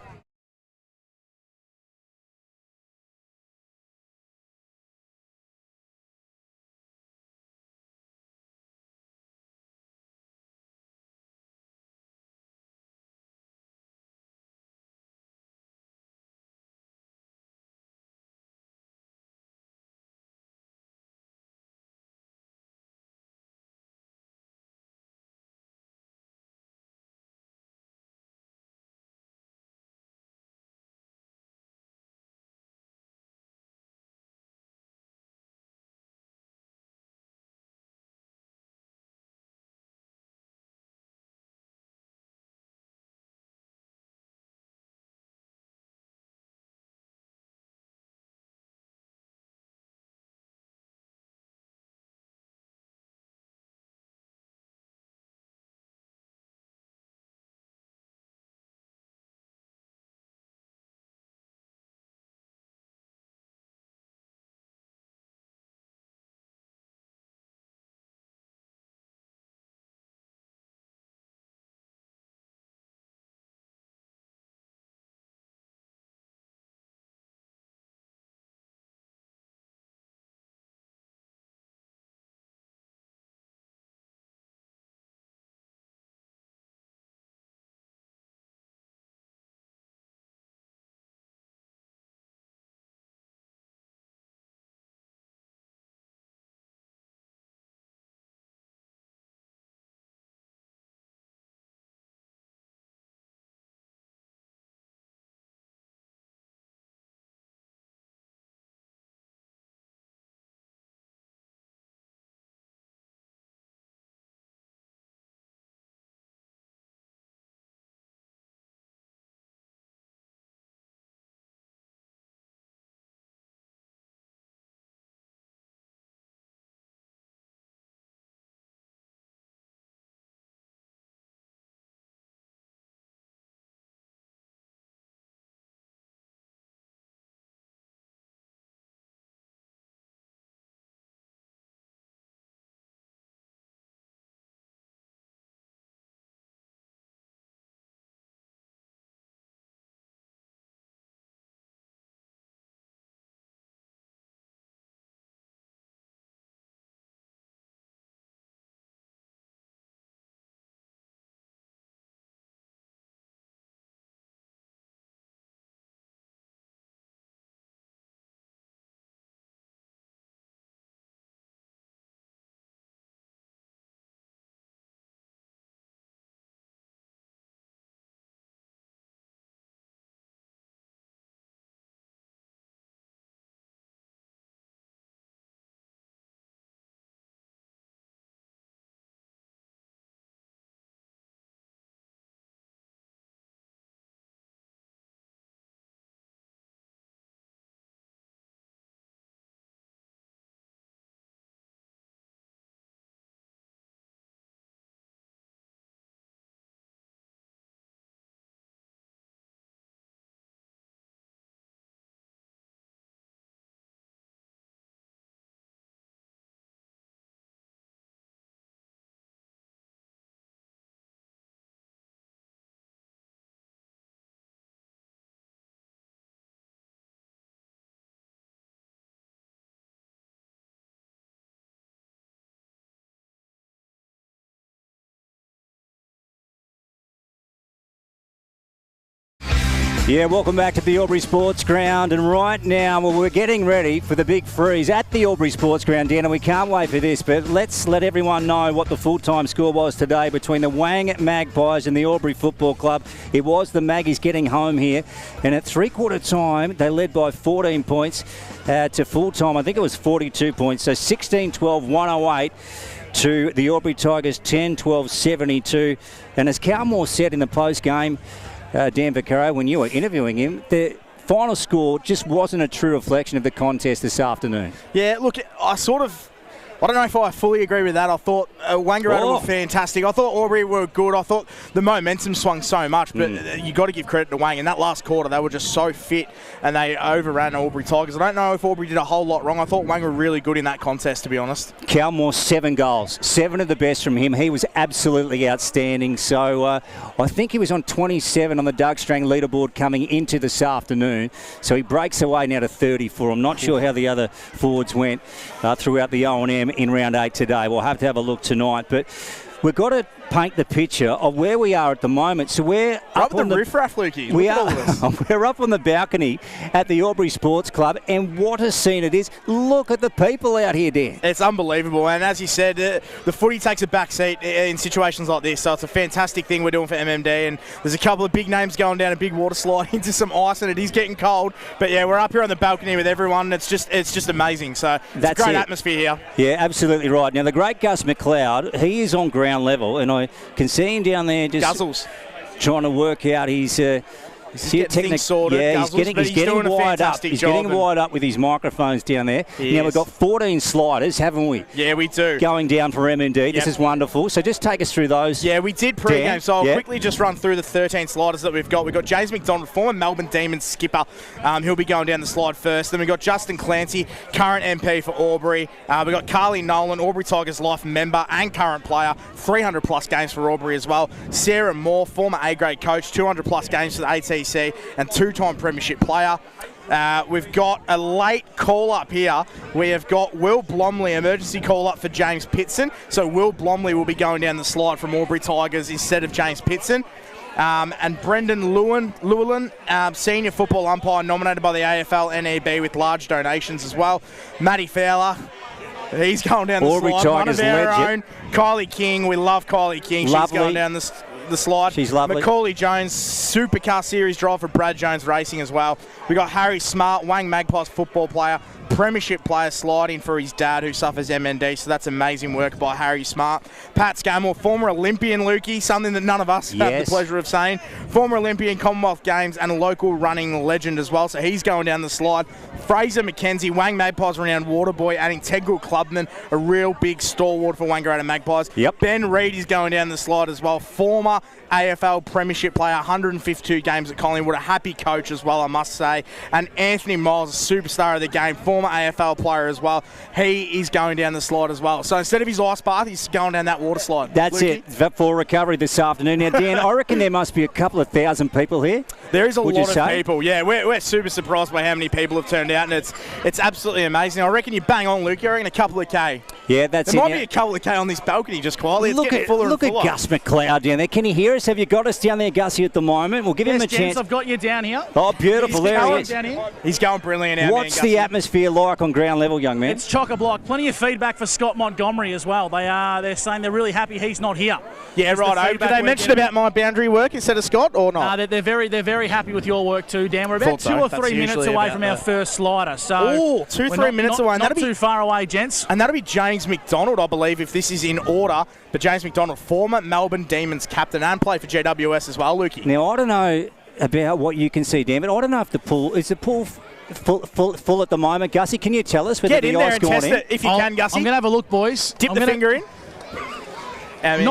Yeah, welcome back to the Albury Sports Ground. And right now, well, we're getting ready for the big freeze at the Albury Sports Ground, Dan, and we can't wait for this. But let's let everyone know what the full-time score was today between the Magpies and the Albury Football Club. It was the Maggies getting home here. And at three-quarter time, they led by 14 points to full-time. I think it was 42 points. So 16-12, 108. To the Albury Tigers, 10-12, 72. And as Calmore said in the post-game, Dan Vaccaro, when you were interviewing him, the final score just wasn't a true reflection of the contest this afternoon. Yeah, look, I I don't know if I fully agree with that. I thought Wangaratta were fantastic. I thought Albury were good. I thought the momentum swung so much, but you got to give credit to Wang. In that last quarter, they were just so fit, and they overran Albury Tigers. I don't know if Albury did a whole lot wrong. I thought Wang were really good in that contest, to be honest. Cal Moore, 7 goals. 7 of the best from him. He was absolutely outstanding. So I think he was on 27 on the Doug Strang leaderboard coming into this afternoon. So he breaks away now to 34. I'm not sure how the other forwards went throughout the O&M in round 8 today. We'll have to have a look tonight. But we've got to paint the picture of where we are at the moment. So we're up on the riffraff, Lukey. We're up on the balcony at the Albury Sports Club, and what a scene it is. Look at the people out here, Dan. It's unbelievable, and as you said, the footy takes a back seat in situations like this, so it's a fantastic thing we're doing for MMD, and there's a couple of big names going down a big water slide into some ice, and it is getting cold, but yeah, we're up here on the balcony with everyone. It's just amazing, so it's a great atmosphere here. Yeah, absolutely right. Now, the great Gus McLeod, he is on ground level, and I can see him down there just Guzzles. Trying to work out his getting things sorted. Yeah, Guzzles, he's getting wide up. He's getting wide up with his microphones down there. Now, we've got 14 sliders, haven't we? Yeah, we do. Going down for MND. Yep. This is wonderful. So just take us through those. Yeah, we did pre-game, so I'll quickly just run through the 13 sliders that we've got. We've got James McDonald, former Melbourne Demons skipper. He'll be going down the slide first. Then we've got Justin Clancy, current MP for Albury. We've got Carly Nolan, Albury Tigers life member and current player, 300-plus games for Albury as well. Sarah Moore, former A-grade coach, 200-plus games for the ATC, and two-time premiership player. We've got a late call-up here. We have got Will Blomley, emergency call-up for James Pitson. So Will Blomley will be going down the slide from Albury Tigers instead of James Pitson. And Brendan Llewellyn, senior football umpire nominated by the AFL-NEB with large donations as well. Matty Fowler, he's going down the Albury slide. Tigers One of our legend. own. Kylie King, we love Kylie King. Lovely. She's going down the slide. She's lovely. Macaulay Jones, Supercar Series driver for Brad Jones Racing as well. We got Harry Smart, Wang Magpies football player, premiership player, sliding for his dad who suffers MND, so that's amazing work by Harry Smart. Pat Scammell, former Olympian, Lukey, something that none of us have the pleasure of saying. Former Olympian, Commonwealth Games, and a local running legend as well, so he's going down the slide. Fraser McKenzie, Wang Magpies renowned water boy, and integral clubman, a real big stalwart for Wangaratta Magpies. Yep. Ben Reid is going down the slide as well, former AFL premiership player, 152 games at Collingwood, a happy coach as well, I must say. And Anthony Miles, a superstar of the game, former AFL player as well. He is going down the slide as well. So instead of his ice bath, he's going down that water slide. That's Lukey. it for recovery this afternoon. Now, Dan, I reckon there must be a couple of thousand people here. There is a lot of people. Yeah, we're super surprised by how many people have turned out, and it's absolutely amazing. I reckon you bang on, Luke. I reckon a couple of K. Yeah, that's there it. There might be a couple of K on this balcony just quietly. It's getting fuller and fuller. Look at Gus McLeod down there. Can you hear us? Have you got us down there, Gussie, at the moment? We'll give him a chance. I've got you down here. Oh, beautiful. There he is. Down here. He's going brilliant out. What's the atmosphere like on ground level, young man? It's chock-a-block. Plenty of feedback for Scott Montgomery as well. They're saying they're really happy he's not here. Yeah, right. Did they mention about my boundary work instead of Scott or not? They're very happy with your work too, Dan. We're about 2 or 3 minutes away from our first slider. So 2-3 minutes away. Not too far away, gents. And that'll be James McDonald, I believe, if this is in order. But James McDonald, former Melbourne Demons captain and played for GWS as well, Lukey. Now, I don't know about what you can see, Dan, but I don't know if the pool full at the moment. Gussie, can you tell us whether the ice gone in? Get in there and test it if you can, Gussie. I'm going to have a look, boys. Dip the finger in.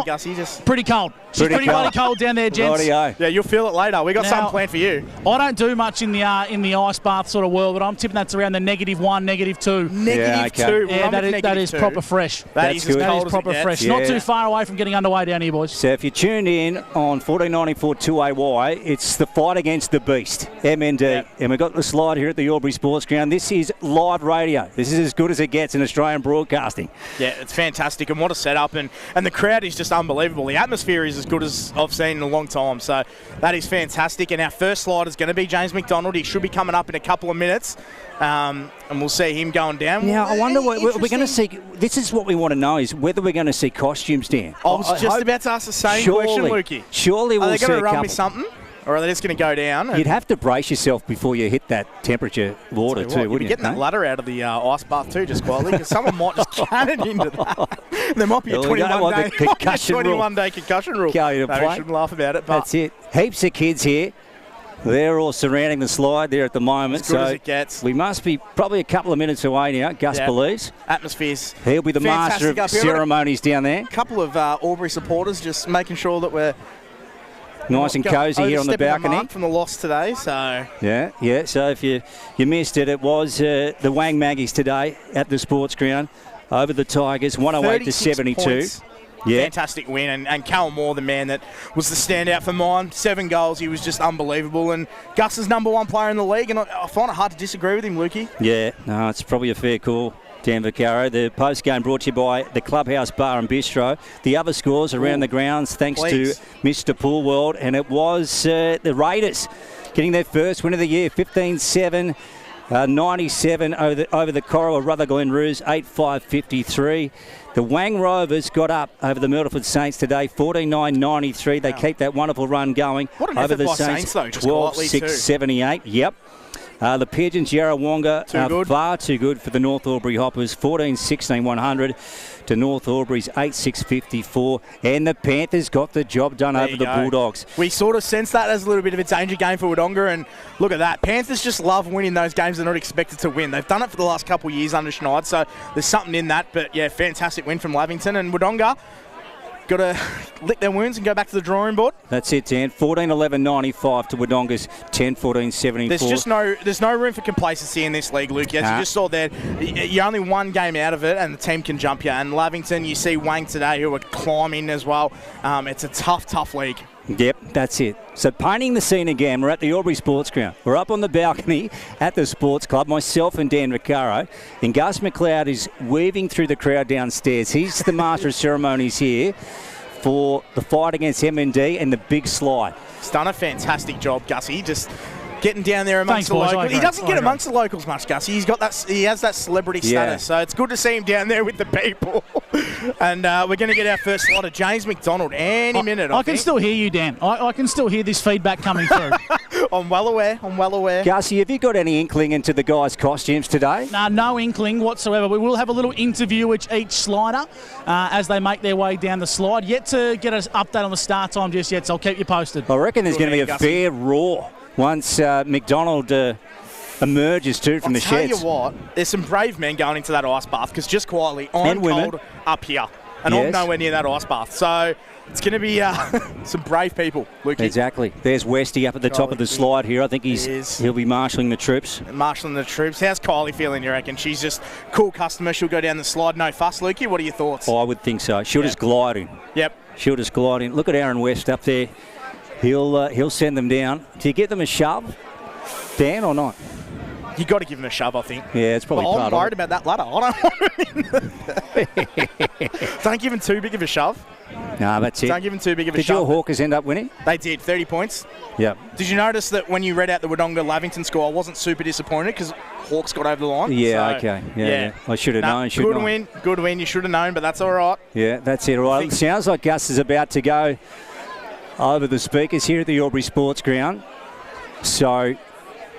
Gussie, just pretty cold. She's pretty bloody cold down there, gents. Yeah, you'll feel it later. We got something planned for you. I don't do much in the ice bath sort of world, but I'm tipping that's around the -1, -2. -2. Yeah, that is proper fresh. That is proper fresh. Yeah. Not too far away from getting underway down here, boys. So if you tuned in on 1494 2AY, it's the fight against the beast, MND. Yep. And we've got the slide here at the Albury Sports Ground. This is live radio. This is as good as it gets in Australian broadcasting. Yeah, it's fantastic. And what a setup. And the crowd is just unbelievable. The atmosphere is as good as I've seen in a long time. So that is fantastic. And our first slider is going to be James McDonald. He should be coming up in a couple of minutes. And we'll see him going down. Now, I wonder what we're going to see. This is what we want to know, is whether we're going to see costumes, Dan. I was just about to ask the same question, Lukey. Surely we'll see a couple. Are they going to run me something? Or are they just going to go down? You'd have to brace yourself before you hit that temperature water too, wouldn't you? You'd be getting that ladder out of the ice bath too, just quietly, because someone might just cannon into that. There might be a 21-day concussion rule. Go to Shouldn't laugh about it. But that's it. Heaps of kids here. They're all surrounding the slide there at the moment. As good as it gets. We must be probably a couple of minutes away now, Gus believes. Atmosphere's He'll be the master of ceremonies down there. A couple of Albury supporters just making sure that we're nice and cosy here on the balcony. From the loss today, so... Yeah. So if you missed it, it was the Wang Magpies today at the sports ground over the Tigers, 108 to 72. Points. Yeah. Fantastic win, and Callum Moore, the man that was the standout for mine. 7 goals, he was just unbelievable, and Gus is #1 player in the league, and I find it hard to disagree with him, Lukey. Yeah, no, it's probably a fair call, Dan Vaccaro. The post-game brought to you by the Clubhouse Bar and Bistro. The other scores around the grounds, thanks to Mr. Pool World, and it was the Raiders getting their first win of the year, 15-7. 97 over the Coral Rutherglen Roos, 8-5-53. The Wang Rovers got up over the Myrtleford Saints today, 14-9-93. They keep that wonderful run going. What an over effort the by Saints, though, 12-6-78. Yep. The Pigeons, Yarrawonga, far too good for the North Albury Hoppers, 14-16-100 to North Albury's 8-6-54. And the Panthers got the job done over the Bulldogs. We sort of sense that as a little bit of a danger game for Wodonga, and look at that. Panthers just love winning those games they're not expected to win. They've done it for the last couple of years under Schneid, so there's something in that. But, yeah, fantastic win from Lavington, and Wodonga got to lick their wounds and go back to the drawing board. That's it, Dan. 14-11-95 to Wodonga's 10-14-74. There's no room for complacency in this league, Luke. As you just saw there, you're only one game out of it, and the team can jump you. And Lavington, you see Wang today, who are climbing as well. It's a tough league. Yep, that's it. So painting the scene again, we're at the Albury Sports Ground. We're up on the balcony at the Sports Club, myself and Dan Vaccaro, and Gus McLeod is weaving through the crowd downstairs. He's the master of ceremonies here for the fight against MND and the big slide. He's done a fantastic job, Gussie. Just getting down there amongst the boys. locals. He doesn't get amongst the locals much, Gussie. He has that celebrity status, so it's good to see him down there with the people. And we're going to get our first slot of James McDonald any minute. I can still hear you, Dan. I can still hear this feedback coming through. I'm well aware. Gussie, have you got any inkling into the guys' costumes today? No inkling whatsoever. We will have a little interview with each slider as they make their way down the slide. Yet to get an update on the start time just yet, so I'll keep you posted. I reckon there's going to be a fair roar once McDonald emerges too from the sheds. I'll tell you what, there's some brave men going into that ice bath, because just quietly, I'm cold up here, and I'm nowhere near that ice bath. So it's going to be some brave people, Lukey. Exactly. There's Westy up at the top of the slide here. I think he'll be marshalling the troops. Marshalling the troops. How's Kylie feeling, you reckon? She's just cool customer. She'll go down the slide, no fuss. Lukey, what are your thoughts? Oh, I would think so. She'll just glide in. Yep. She'll just glide in. Look at Aaron West up there. He'll send them down. Do you get them a shove, Dan, or not? You got to give him a shove, I think. Yeah, it's probably part of it. I'm worried about that ladder. I don't want him. Don't give him too big of a shove. No, that's it. Don't give him too big of a shove. Did your Hawkers end up winning? They did, 30 points. Yep. Did you notice that when you read out the Wodonga Lavington score, I wasn't super disappointed because Hawks got over the line? Yeah, so, okay. Yeah. I should have known. Good win. You should have known, but that's all right. Yeah, that's it. All right. It sounds like Gus is about to go over the speakers here at the Albury Sports Ground. So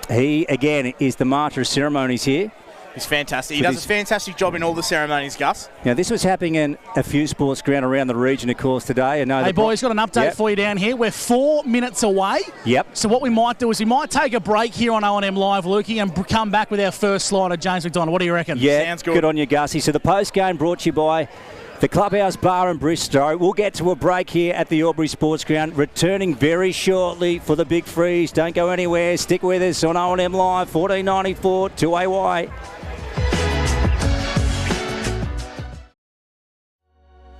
he, again, is the master of ceremonies here. He's fantastic. He does a fantastic job in all the ceremonies, Gus. Now, this was happening in a few sports ground around the region, of course, today. I know hey, boys, got an update for you down here. We're 4 minutes away. Yep. So what we might do is we might take a break here on O&M Live, Lukey, and come back with our first slide of James McDonald. What do you reckon? Yeah, sounds good. Good on you, Gussie. So the post-game brought to you by the Clubhouse Bar and Bistro. We'll get to a break here at the Albury Sports Ground, returning very shortly for the Big Freeze. Don't go anywhere. Stick with us on O&M Live, 1494 2AY.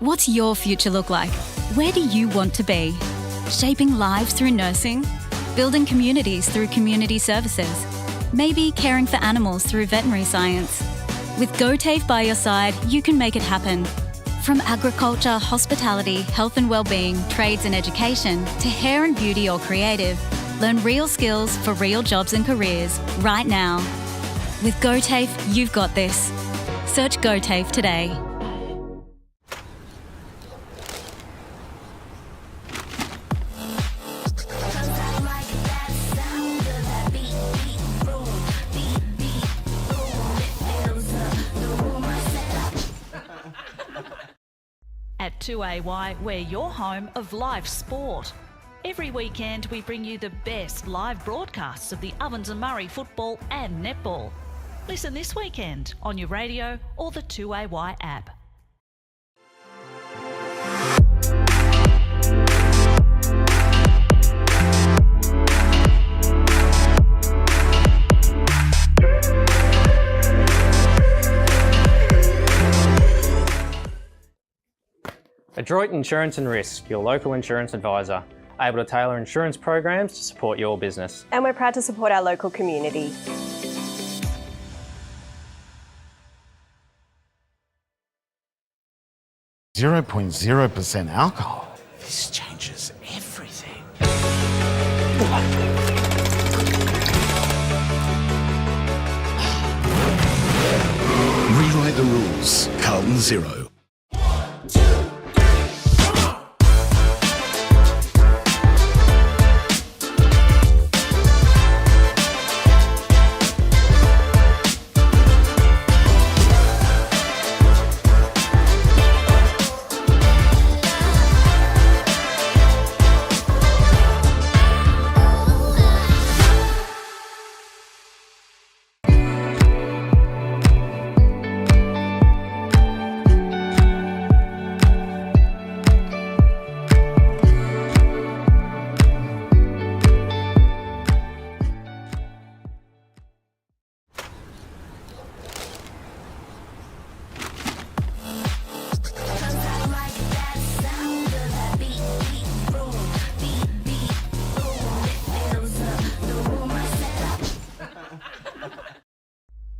What's your future look like? Where do you want to be? Shaping lives through nursing? Building communities through community services? Maybe caring for animals through veterinary science? With GoTAFE by your side, you can make it happen. From agriculture, hospitality, health and wellbeing, trades and education, to hair and beauty or creative, learn real skills for real jobs and careers right now. With GoTAFE, you've got this. Search GoTAFE today. At 2AY, we're your home of live sport. Every weekend we bring you the best live broadcasts of the Ovens and Murray football and netball. Listen this weekend on your radio or the 2AY app. Adroit Insurance and Risk, your local insurance advisor, able to tailor insurance programs to support your business. And we're proud to support our local community. .0% alcohol. This changes everything. Rewrite the rules. Carlton 0.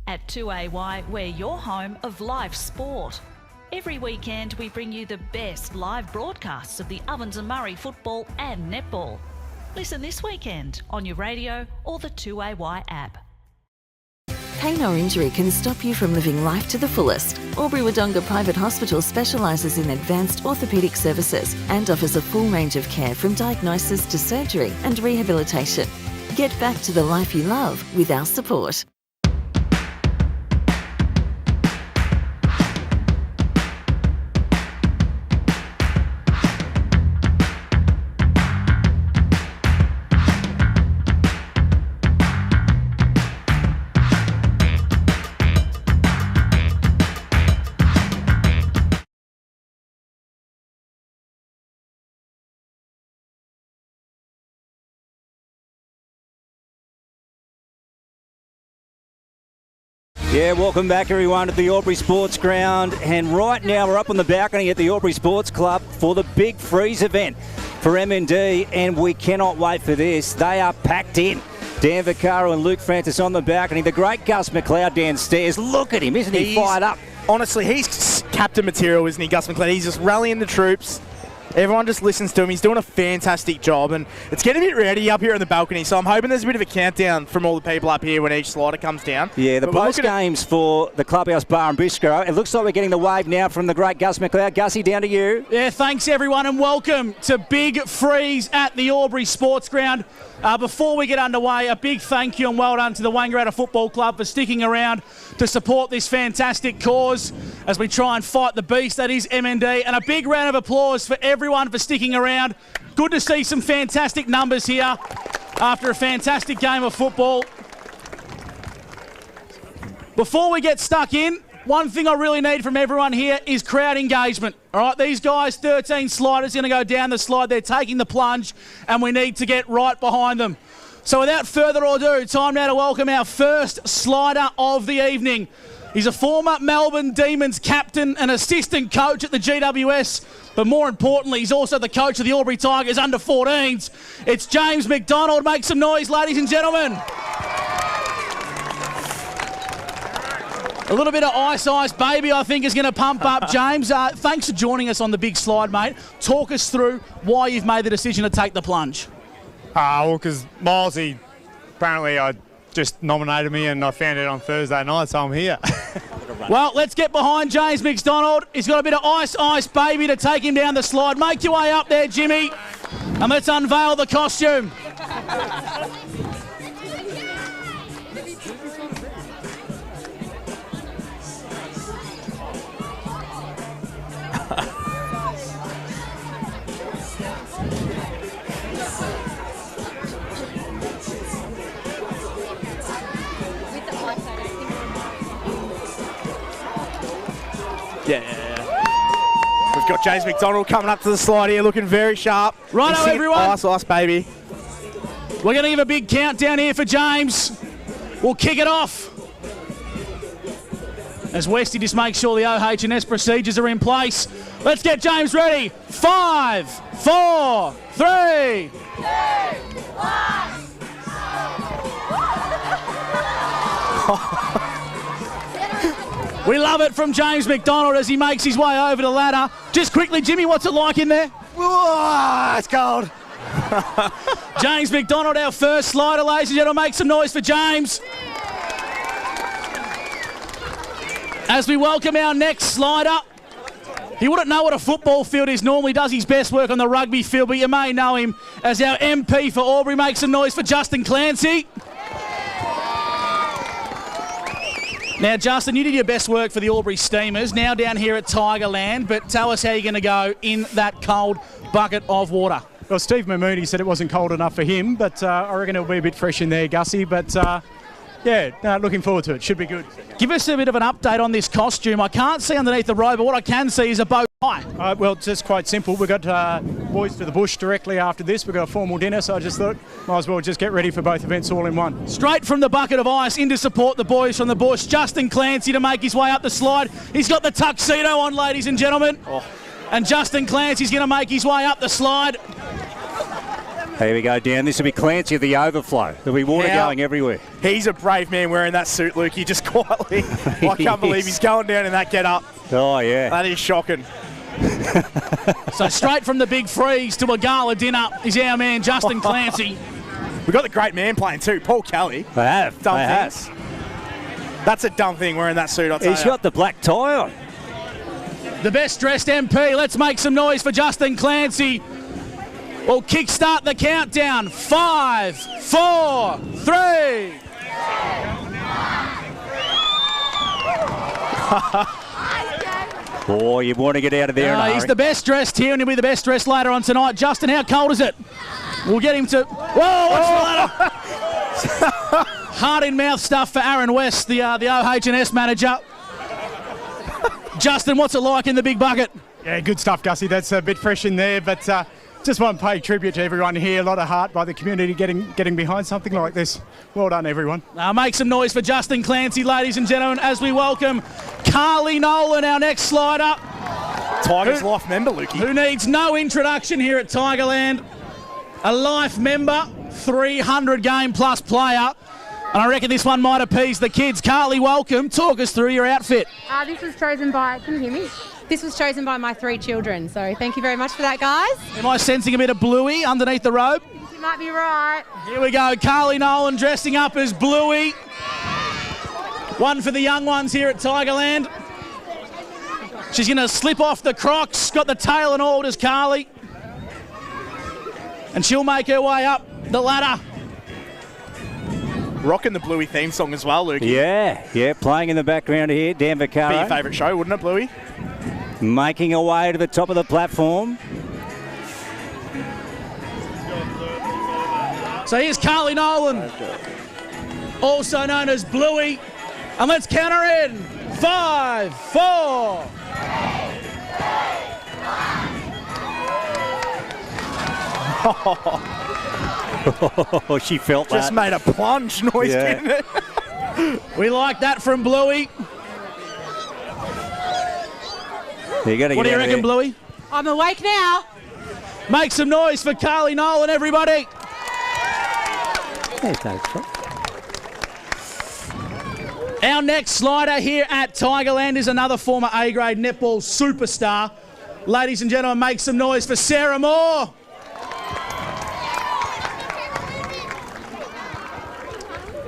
At 2AY, we're your home of live sport. Every weekend we bring you the best live broadcasts of the Ovens and Murray football and netball. Listen this weekend on your radio or the 2AY app. Pain or injury can stop you from living life to the fullest. Albury Wodonga Private Hospital specialises in advanced orthopaedic services and offers a full range of care from diagnosis to surgery and rehabilitation. Get back to the life you love with our support. Yeah, welcome back everyone to the Albury Sports Ground, and right now we're up on the balcony at the Albury Sports Club for the big freeze event for MND, and we cannot wait for this. They are packed in. Dan Vaccaro and Luke Francis on the balcony. The great Gus McLeod downstairs. Look at him, isn't he fired up? Honestly, he's captain material, isn't he, Gus McLeod? He's just rallying the troops. Everyone just listens to him. He's doing a fantastic job, and it's getting a bit rowdy up here on the balcony, so I'm hoping there's a bit of a countdown from all the people up here when each slider comes down. Yeah, the post games for the Clubhouse Bar and Bistro. It looks like we're getting the wave now from the great Gus McLeod. Gussie, down to you. Yeah, thanks everyone, and welcome to Big Freeze at the Albury Sports Ground. Before we get underway, a big thank you and well done to the Wangaratta Football Club for sticking around to support this fantastic cause as we try and fight the beast that is MND. And a big round of applause for everyone for sticking around. Good to see some fantastic numbers here after a fantastic game of football. Before we get stuck in, one thing I really need from everyone here is crowd engagement. All right, these guys, 13 sliders, going to go down the slide. They're taking the plunge, and we need to get right behind them. So without further ado, time now to welcome our first slider of the evening. He's a former Melbourne Demons captain and assistant coach at the GWS, but more importantly, he's also the coach of the Albury Tigers under-14s. It's James McDonald. Make some noise, ladies and gentlemen. A little bit of Ice Baby, I think, is going to pump up James. Thanks for joining us on the big slide, mate. Talk us through why you've made the decision to take the plunge. Well, because Milesy, apparently just nominated me and I found it on Thursday night, so I'm here. Well, let's get behind James McDonald. He's got a bit of Ice Baby to take him down the slide. Make your way up there, Jimmy, and let's unveil the costume. Yeah. We've got James McDonald coming up to the slide here, looking very sharp. Righto, everyone. Ice, baby. We're going to give a big countdown here for James. We'll kick it off. As Westy just makes sure the OH&S procedures are in place. Let's get James ready. 5, 4, 3. 2, 1. We love it from James McDonald as he makes his way over the ladder. Just quickly, Jimmy, what's it like in there? Whoa, it's cold. James McDonald, our first slider, ladies and gentlemen. Make some noise for James. As we welcome our next slider. He wouldn't know what a football field is. Normally does his best work on the rugby field, but you may know him as our MP for Albury. Make some noise for Justin Clancy. Now, Justin, you did your best work for the Albury Steamers, now down here at Tigerland, but tell us how you're going to go in that cold bucket of water. Well, Steve Mamooney said it wasn't cold enough for him, but I reckon it'll be a bit fresh in there, Gussie, but looking forward to it. Should be good. Give us a bit of an update on this costume. I can't see underneath the robe, but what I can see is a bow tie. Well, it's just quite simple. We've got Boys to the Bush directly after this. We've got a formal dinner, so I just thought might as well just get ready for both events all in one. Straight from the bucket of ice in to support the boys from the Bush. Justin Clancy to make his way up the slide. He's got the tuxedo on, ladies and gentlemen. And Justin Clancy's going to make his way up the slide. Here we go, Dan. This will be Clancy of the overflow. There'll be water going everywhere. He's a brave man wearing that suit, Lukey, just quietly. I can't believe he's going down in that get-up. Oh, yeah. That is shocking. So straight from the big freeze to a gala dinner is our man, Justin Clancy. We've got the great man playing too, Paul Kelly. They have. Dumb they things. have. That's a dumb thing wearing that suit, I'll tell you. He's got the black tie on. The best dressed MP. Let's make some noise for Justin Clancy. We'll kickstart the countdown. 5, 4, 3. Oh, you want to get out of there. He's the best dressed here, and he'll be the best dressed later on tonight. Justin, how cold is it? We'll get him to... Whoa, watch the ladder. Heart in mouth stuff for Aaron West, the OH&S manager. Justin, what's it like in the big bucket? Yeah, good stuff, Gussie. That's a bit fresh in there, but just want to pay tribute to everyone here. A lot of heart by the community getting behind something like this. Well done, everyone. Make some noise for Justin Clancy, ladies and gentlemen, as we welcome Carly Nolan, our next slider. Tigers life member, Lukey. Who needs no introduction here at Tigerland. A life member, 300 game plus player. And I reckon this one might appease the kids. Carly, welcome. Talk us through your outfit. This was chosen by, can you hear me? This was chosen by my 3 children, so thank you very much for that, guys. Am I sensing a bit of Bluey underneath the robe? You might be right. Here we go, Carly Nolan dressing up as Bluey. One for the young ones here at Tigerland. She's going to slip off the Crocs, got the tail and all, does Carly. And she'll make her way up the ladder. Rocking the Bluey theme song as well, Luke. Yeah, playing in the background here, Dan Vaccaro. Be your favourite show, wouldn't it, Bluey? Making her way to the top of the platform. So here's Carly Nolan, also known as Bluey. And let's count her in. 5, 4. Oh, she felt Just made a plunge noise, didn't it? We like that from Bluey. What do you reckon, Bluey? I'm awake now. Make some noise for Carly Nolan, everybody. Our next slider here at Tigerland is another former A-grade netball superstar. Ladies and gentlemen, make some noise for Sarah Moore.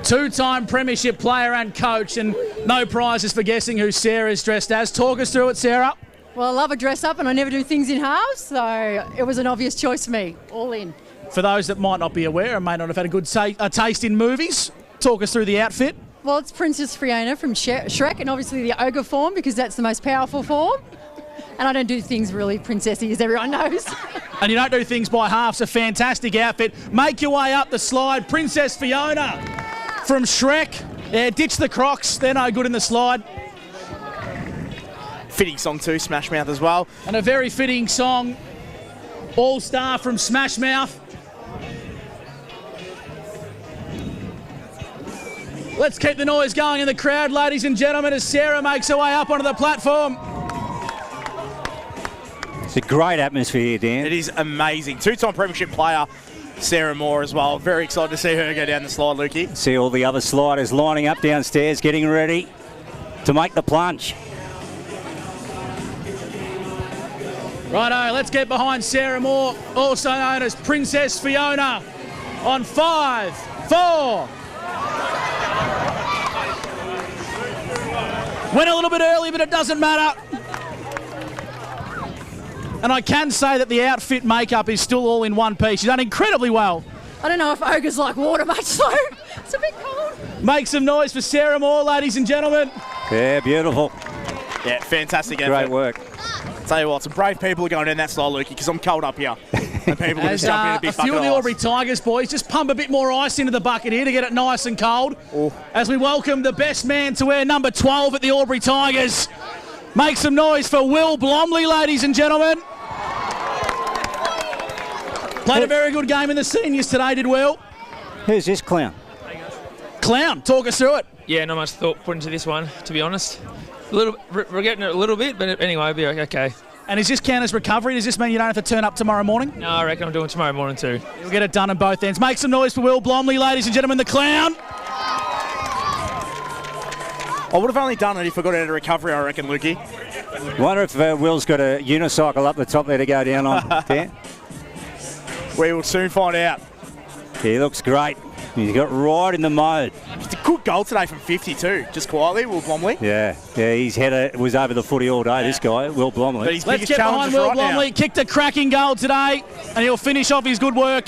Two-time premiership player and coach, and no prizes for guessing who Sarah's dressed as. Talk us through it, Sarah. Well, I love a dress up and I never do things in halves, so it was an obvious choice for me. All in. For those that might not be aware and may not have had a good taste in movies, talk us through the outfit. Well, it's Princess Fiona from Shrek, and obviously the ogre form because that's the most powerful form. And I don't do things really princessy, as everyone knows. And you don't do things by halves. A fantastic outfit. Make your way up the slide. Princess Fiona from Shrek. Yeah, ditch the Crocs. They're no good in the slide. Fitting song too, Smash Mouth as well. And a very fitting song, All Star from Smash Mouth. Let's keep the noise going in the crowd, ladies and gentlemen, as Sarah makes her way up onto the platform. It's a great atmosphere here, Dan. It is amazing. Two-time premiership player, Sarah Moore as well. Very excited to see her go down the slide, Lukey. See all the other sliders lining up downstairs, getting ready to make the plunge. Righto, let's get behind Sarah Moore, also known as Princess Fiona, on 5, 4. Went a little bit early, but it doesn't matter. And I can say that the outfit makeup is still all in one piece. She's done incredibly well. I don't know if ogres like water much though. It's a bit cold. Make some noise for Sarah Moore, ladies and gentlemen. Yeah, beautiful. Yeah, fantastic effort. Great work. Tell you what, some brave people are going down that slide, Lukey, because I'm cold up here. And people are just jumping in a big bucket few of the ice. Albury Tigers boys just pump a bit more ice into the bucket here to get it nice and cold. As we welcome the best man to wear number 12 at the Albury Tigers. Make some noise for Will Blomley, ladies and gentlemen. Played a very good game in the seniors today, did Will. Who's this clown? Clown, talk us through it. Yeah, not much thought put into this one, to be honest. We're getting it a little bit, but anyway, it'll be okay. And is this count as recovery? Does this mean you don't have to turn up tomorrow morning? No, I reckon I'm doing tomorrow morning too. You'll get it done on both ends. Make some noise for Will Blomley, ladies and gentlemen, the clown. I would have only done it if I got out of recovery, I reckon, Lukey. Wonder if Will's got a unicycle up the top there to go down on, Dan. We will soon find out. He looks great. He's got right in the mode. It's a good goal today from 50 too, just quietly, Will Blomley. Yeah, his header was over the footy all day, this guy, Will Blomley. Let's get behind Will Blomley. Kicked a cracking goal today, and he'll finish off his good work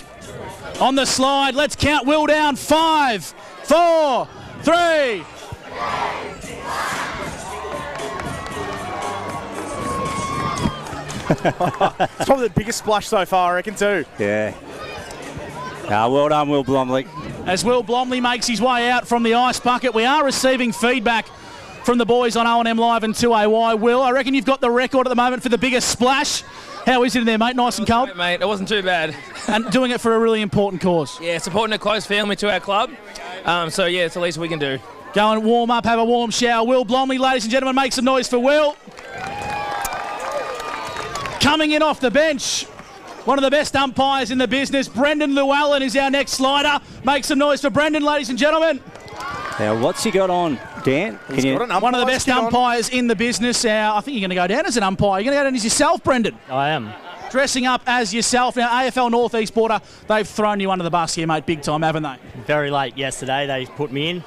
on the slide. Let's count Will down. 5, 4, 3. It's probably the biggest splash so far, I reckon, too. Yeah. Well done, Will Blomley. As Will Blomley makes his way out from the ice bucket, we are receiving feedback from the boys on O&M Live and 2AY. Will, I reckon you've got the record at the moment for the biggest splash. How is it in there, mate? Nice and cold? Mate, it wasn't too bad. And doing it for a really important cause. Yeah, supporting a close family to our club. So, yeah, it's the least we can do. Go and warm up, have a warm shower. Will Blomley, ladies and gentlemen, make some noise for Will. Coming in off the bench, one of the best umpires in the business, Brendan Llewellyn is our next slider. Make some noise for Brendan, ladies and gentlemen. Now, what's he got on, Dan? One of the best umpires in the business. I think you're going to go down as an umpire. You're going to go down as yourself, Brendan. I am. Dressing up as yourself. Now, AFL North East Border, they've thrown you under the bus here, mate, big time, haven't they? Very late yesterday. They put me in.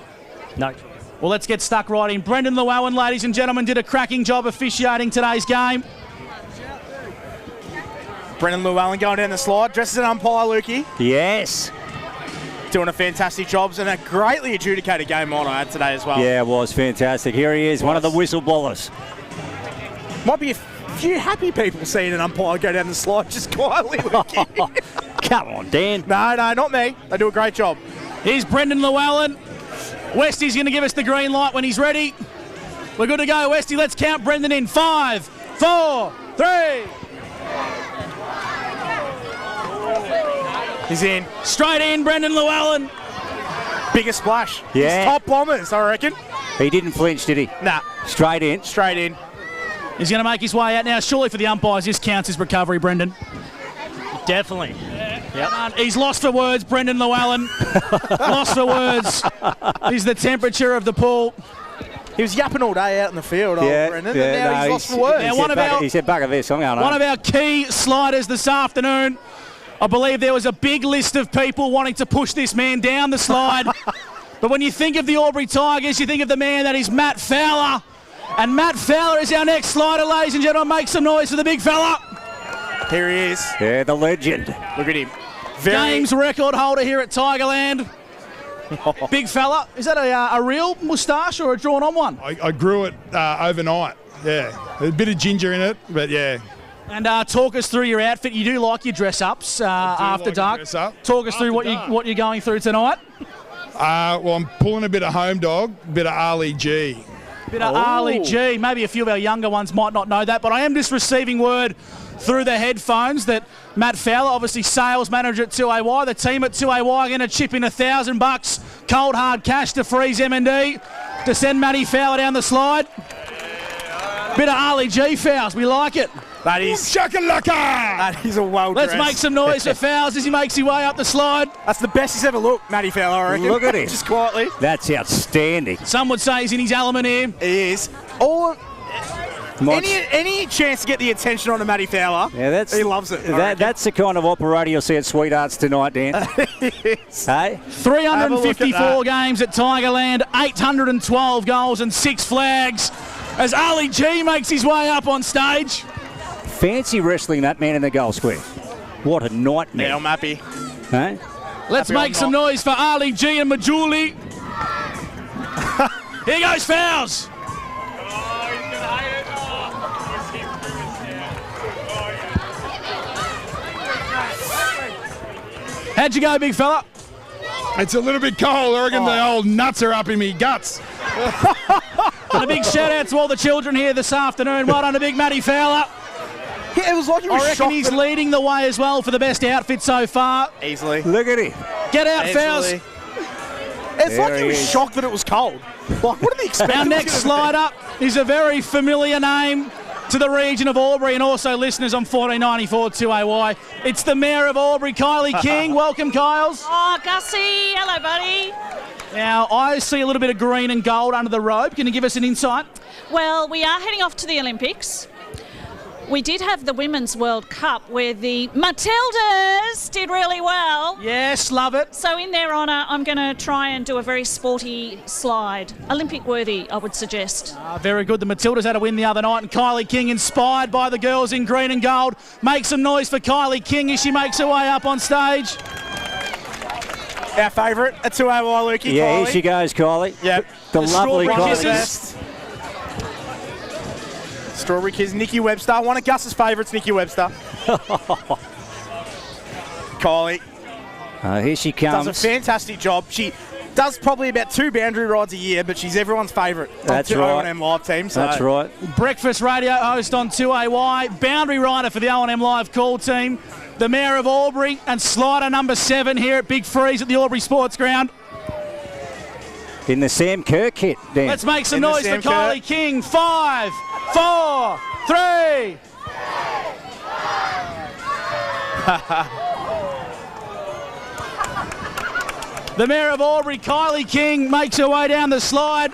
No. Well, let's get stuck right in. Brendan Llewellyn, ladies and gentlemen, did a cracking job officiating today's game. Brendan Llewellyn going down the slide, dressed as an umpire, Lukey. Yes. Doing a fantastic job and a greatly adjudicated game on I had today as well. Yeah, it was fantastic. Here he is, one of the whistleblowers. Might be a few happy people seeing an umpire go down the slide just quietly, Lukey. Come on, Dan. No, not me. They do a great job. Here's Brendan Llewellyn. Westy's going to give us the green light when he's ready. We're good to go, Westy. Let's count Brendan in. 5, 4, 3. He's in. Straight in, Brendan Llewellyn. Biggest splash. Yeah. He's top bombers, I reckon. He didn't flinch, did he? Nah. Straight in. Straight in. He's going to make his way out now. Surely for the umpires, this counts as recovery, Brendan. Definitely. Yep. He's lost for words, Brendan Llewellyn. Lost for words. He's the temperature of the pool. He was yapping all day out in the field, Brendan, and now he's lost for words. He said, bugger this, I'm going One of our key sliders this afternoon. I believe there was a big list of people wanting to push this man down the slide. But when you think of the Albury Tigers, you think of the man that is Matt Fowler. And Matt Fowler is our next slider, ladies and gentlemen. Make some noise for the big fella. Here he is. Yeah, the legend. Look at him. Games record holder here at Tigerland. Big fella. Is that a real moustache or a drawn-on one? I grew it overnight. Yeah, a bit of ginger in it, but yeah. And talk us through your outfit. You do like your dress-ups after dark. Talk us through what you're going through tonight. Well, I'm pulling a bit of Home Dog, a bit of Ali G. Bit of Ali G. Maybe a few of our younger ones might not know that, but I am just receiving word through the headphones that Matt Fowler, obviously sales manager at 2AY, the team at 2AY are going to chip in $1,000 cold hard cash to freeze M&D to send Matty Fowler down the slide. Bit of Ali G fouls, we like it. That is shakalaka. That is a well-dressed. Let's make some noise for Fowles as he makes his way up the slide. That's the best he's ever looked, Matty Fowler, I reckon. Look at him. Just quietly. That's outstanding. Some would say he's in his element here. He is. Any chance to get the attention on a Matty Fowler, he loves it. That's the kind of operator you'll see at Sweethearts tonight, Dan. Hey? 354 games at Tigerland, 812 goals and 6 flags as Ali G makes his way up on stage. Fancy wrestling that man in the goal square. What a nightmare. Yeah, I'm happy. Hey? Let's make some noise for Ali G and Majuli. Here goes Fowles. How'd you go, big fella? It's a little bit cold. I reckon the old nuts are up in me guts. And a big shout out to all the children here this afternoon. Well done to big Matty Fowler. Yeah, it was like he was I reckon he's leading the way as well for the best outfit so far. Easily. Look at him. Get out, Fowles. It's like he was shocked that it was cold. Like, what did he expect? Our next slider is a very familiar name to the region of Albury and also listeners on 1494 2AY. It's the Mayor of Albury, Kylie King. Welcome, Kyles. Oh, Gussie. Hello, buddy. Now, I see a little bit of green and gold under the robe. Can you give us an insight? Well, we are heading off to the Olympics. We did have the Women's World Cup where the Matildas did really well. Yes, love it. So in their honour, I'm going to try and do a very sporty slide. Olympic worthy, I would suggest. Very good. The Matildas had a win the other night, and Kylie King, inspired by the girls in green and gold. Make some noise for Kylie King as she makes her way up on stage. Our favourite at 2AY, Lukey. Yeah, Kylie. here she goes, Kylie. Yep. The lovely Kylie. Strawberry Kiss, Nikki Webster. One of Gus's favourites, Nikki Webster. Kylie. Here she comes. Does a fantastic job. She does probably about 2 boundary rides a year, but she's everyone's favourite. That's on right. O&M Live team. So. That's right. Breakfast radio host on 2AY. Boundary rider for the O&M Live call team. The Mayor of Albury and slider number 7 here at Big Freeze at the Albury Sports Ground. In the Sam Kerr kit, Dan. Let's make some noise for Kylie King. 5, 4, 3. The Mayor of Albury, Kylie King, makes her way down the slide.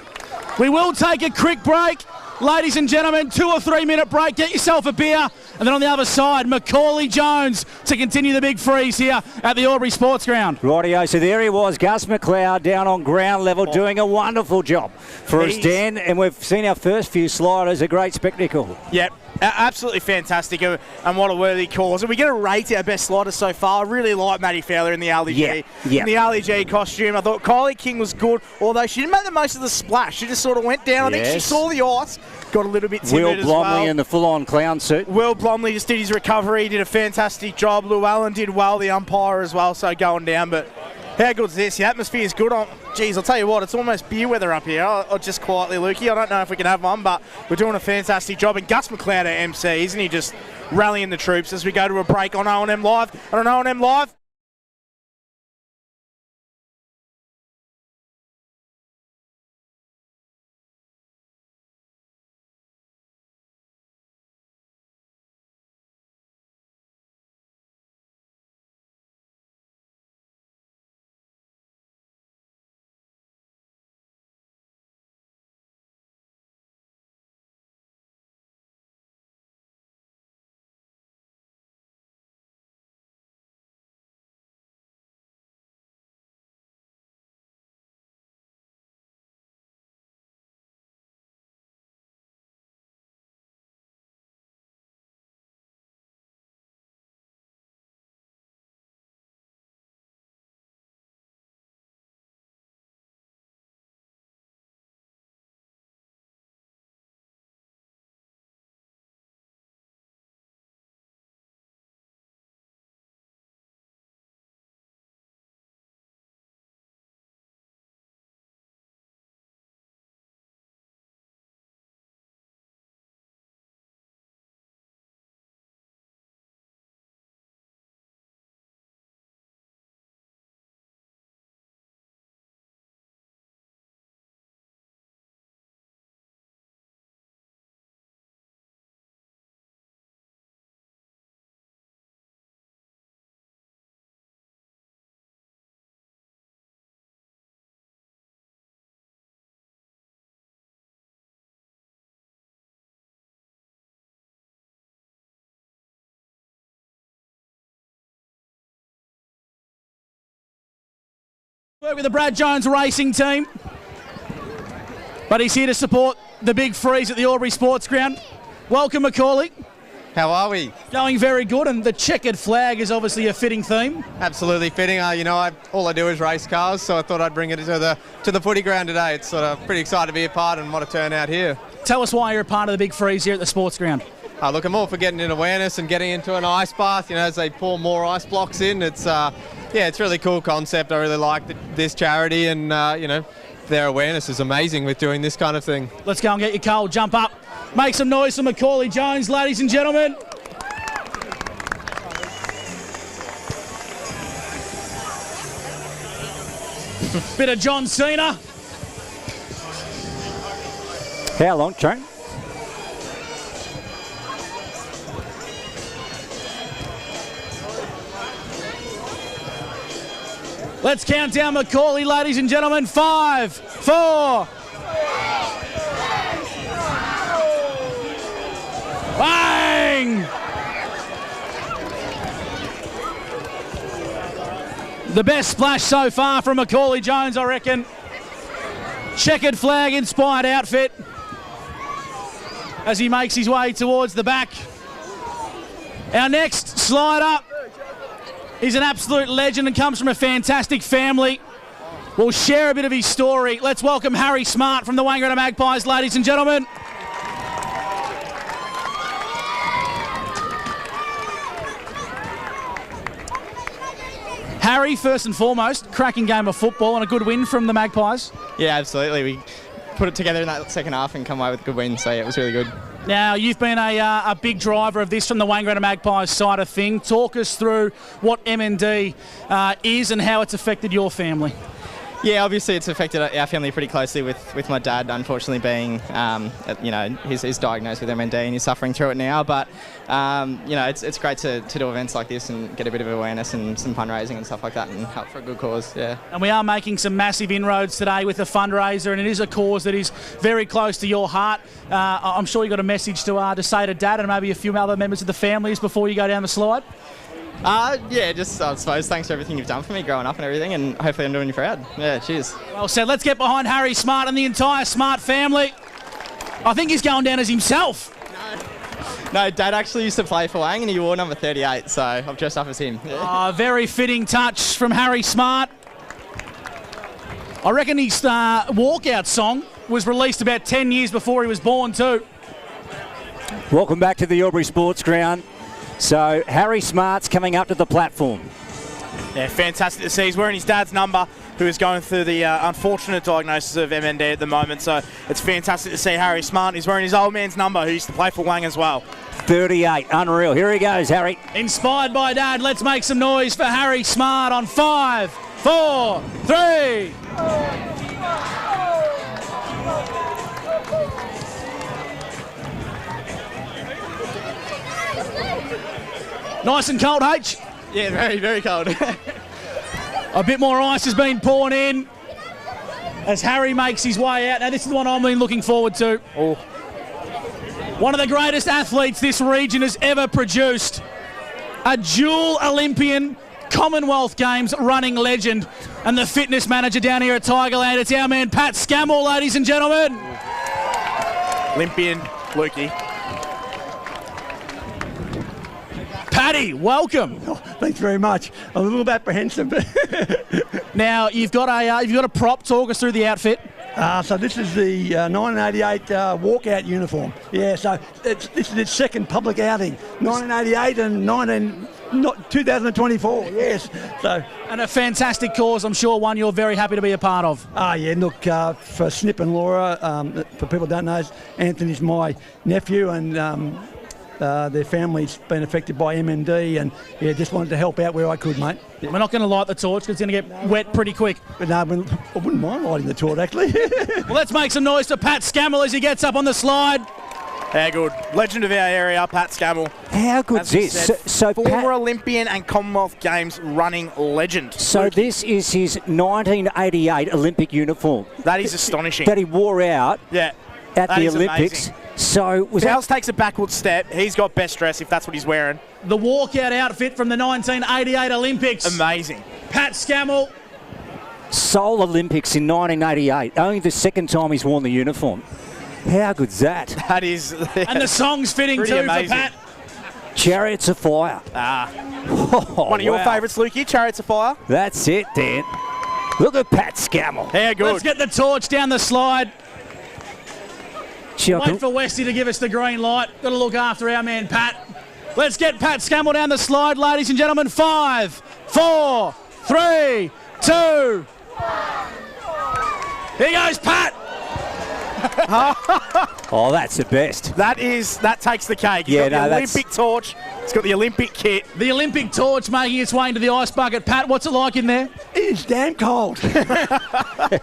We will take a quick break. Ladies and gentlemen, 2 or 3 minute break. Get yourself a beer. And then on the other side, Macaulay Jones to continue the big freeze here at the Albury Sports Ground. Rightio, so there he was, Gus McLeod down on ground level doing a wonderful job for us, Dan. And we've seen our first few sliders, a great spectacle. Yep. Absolutely fantastic, and what a worthy cause. And we're going to rate our best sliders so far. I really like Matty Fowler in the LG. In the LG costume. I thought Kylie King was good, although she didn't make the most of the splash. She just sort of went down. I think she saw the ice, got a little bit timid as well. Will Blomley in the full-on clown suit. Will Blomley just did his recovery, did a fantastic job. Llewellyn did well, the umpire as well, so going down, but how good is this? The atmosphere is good. Geez, I'll tell you what, it's almost beer weather up here. I'll just quietly, Lukey. I don't know if we can have one, but we're doing a fantastic job. And Gus McLeod at MC, isn't he just rallying the troops as we go to a break on O&M Live? And on O&M Live, Work with the Brad Jones racing team. But he's here to support the big freeze at the Albury Sports Ground. Welcome, Macaulay. How are we? Going very good, and the checkered flag is obviously a fitting theme. Absolutely fitting. All I do is race cars, so I thought I'd bring it to the footy ground today. It's sort of pretty excited to be a part and what a turnout here. Tell us why you're a part of the big freeze here at the sports ground. Look, I'm all for getting in awareness and getting into an ice bath. As they pour more ice blocks in, it's it's a really cool concept. I really like this charity, and their awareness is amazing with doing this kind of thing. Let's go and get your coal. Jump up. Make some noise for Macaulay Jones, ladies and gentlemen. Bit of John Cena. How long, Trent? Let's count down Macaulay, ladies and gentlemen. 5, 4. Bang! The best splash so far from Macaulay Jones, I reckon. Checkered flag inspired outfit as he makes his way towards the back. Our next slider is an absolute legend and comes from a fantastic family. We'll share a bit of his story. Let's welcome Harry Smart from the Wangaratta Magpies, ladies and gentlemen. Harry, first and foremost, cracking game of football and a good win from the Magpies. Yeah, absolutely. We put it together in that second half and come away with a good win, so yeah, it was really good. Now, you've been a big driver of this from the Wangaratta Magpies side of thing. Talk us through what M&D is and how it's affected your family. Yeah, obviously it's affected our family pretty closely with my dad, unfortunately being, he's diagnosed with MND and he's suffering through it now. But, it's great to do events like this and get a bit of awareness and some fundraising and stuff like that and help for a good cause, yeah. And we are making some massive inroads today with a fundraiser, and it is a cause that is very close to your heart. I'm sure you got a message to say to Dad and maybe a few other members of the families before you go down the slide. Just I suppose thanks for everything you've done for me growing up and everything, and hopefully I'm doing you proud. Yeah, cheers. Well said. Let's get behind Harry Smart and the entire Smart family. I think he's going down as himself. No, Dad actually used to play for Wang and he wore number 38, so I've dressed up as him. Yeah. Very fitting touch from Harry Smart. I reckon his walkout song was released about 10 years before he was born too. Welcome back to the Albury Sports Ground. So Harry Smart's coming up to the platform. Yeah, fantastic to see. He's wearing his dad's number, who is going through the unfortunate diagnosis of MND at the moment. So it's fantastic to see Harry Smart. He's wearing his old man's number, who used to play for Wang as well. 38, unreal. Here he goes, Harry. Inspired by Dad, let's make some noise for Harry Smart on 5, 4, 3. Nice and cold, H? Yeah, very, very cold. A bit more ice has been poured in as Harry makes his way out. Now, this is the one I've been looking forward to. Oh. One of the greatest athletes this region has ever produced. A dual Olympian, Commonwealth Games running legend, and the fitness manager down here at Tigerland. It's our man, Pat Scammell, ladies and gentlemen. Olympian, Lukey. Paddy, welcome. Oh, thanks very much. I'm a little bit apprehensive. Now you've got a prop. Talk us through the outfit. So this is the 1988 walkout uniform. Yeah, so this is its second public outing. 1988 and 2024. Yes. So and a fantastic cause. I'm sure one you're very happy to be a part of. Yeah. Look, for Snip and Laura, for people who don't know, Anthony's my nephew and. Their family's been affected by MND and just wanted to help out where I could, mate. We're not going to light the torch because it's going to get wet pretty quick. But no, I wouldn't mind lighting the torch, actually. Well, let's make some noise for Pat Scammell as he gets up on the slide. How good. Legend of our area, Pat Scammell. How good's this? So former Olympian and Commonwealth Games running legend. So this is his 1988 Olympic uniform. That is astonishing. That he wore out at the Olympics. Amazing. So Fowles takes a backward step. He's got best dress if that's what he's wearing. The walkout outfit from the 1988 Olympics. Amazing. Pat Scammell. Seoul Olympics in 1988. Only the second time he's worn the uniform. How good's that? That is. And the song's fitting too amazing. for Pat. Chariots of Fire. One of your favourites, Lukey, Chariots of Fire. That's it, Dan. Look at Pat Scammell. How good. Let's get the torch down the slide. Wait for Westy to give us the green light. Got to look after our man, Pat. Let's get Pat Scammell down the slide, ladies and gentlemen. 5, 4, 3, 2. Here goes Pat. Oh, that's the best. That takes the cake. He's got the Olympic torch. It's got the Olympic kit. The Olympic torch making its way into the ice bucket. Pat, what's it like in there? It's damn cold.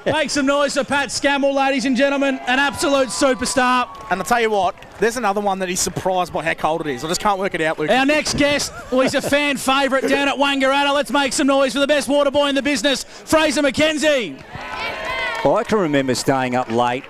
Make some noise for Pat Scammell, ladies and gentlemen. An absolute superstar. And I'll tell you what, there's another one that he's surprised by how cold it is. I just can't work it out, Luke. Our next guest, well, he's a fan favourite down at Wangaratta. Let's make some noise for the best water boy in the business, Fraser McKenzie. I can remember staying up late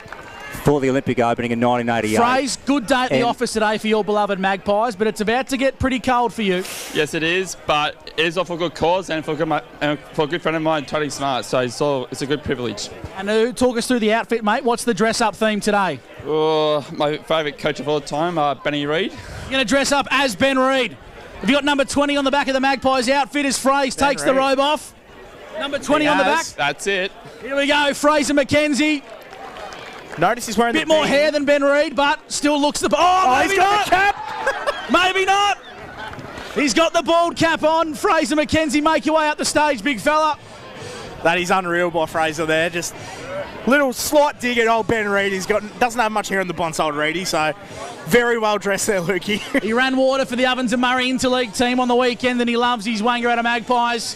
for the Olympic opening in 1988. Fraser, good day at the office today for your beloved Magpies, but it's about to get pretty cold for you. Yes, it is, but it is all for a good cause and for a good friend of mine, Tony Smart, so it's a good privilege. And talk us through the outfit, mate. What's the dress-up theme today? My favourite coach of all time, Benny Reid. You're going to dress up as Ben Reid. Have you got number 20 on the back of the Magpies outfit as Fraser takes the robe off? Number 20 on the back. That's it. Here we go, Fraser McKenzie. Notice he's wearing a bit more hair than Ben Reid, but still looks the... Oh, maybe he's got not. the cap. Maybe not. He's got the bald cap on. Fraser McKenzie, make your way up the stage, big fella. That is unreal by Fraser there. Just little slight dig at old Ben Reid. Doesn't have much hair on the bonsai Reedy, so very well dressed there, Lukey. He ran water for the Ovens and Murray Interleague team on the weekend, and he loves his Wangaratta Magpies.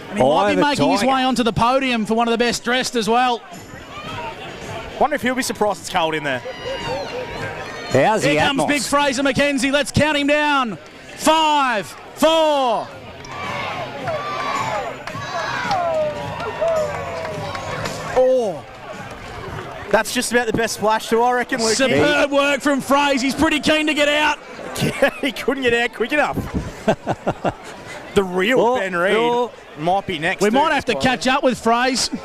And he might be making his way onto the podium for one of the best dressed as well. Wonder if he'll be surprised it's cold in there. How's Here comes big Fraser McKenzie. Let's count him down. 5, 4. Oh. That's just about the best splash too, I reckon, Luke. Superb work from Fraser. He's pretty keen to get out. Yeah, he couldn't get out quick enough. The real Ben Reid might be next. We might have to catch up with Fraser.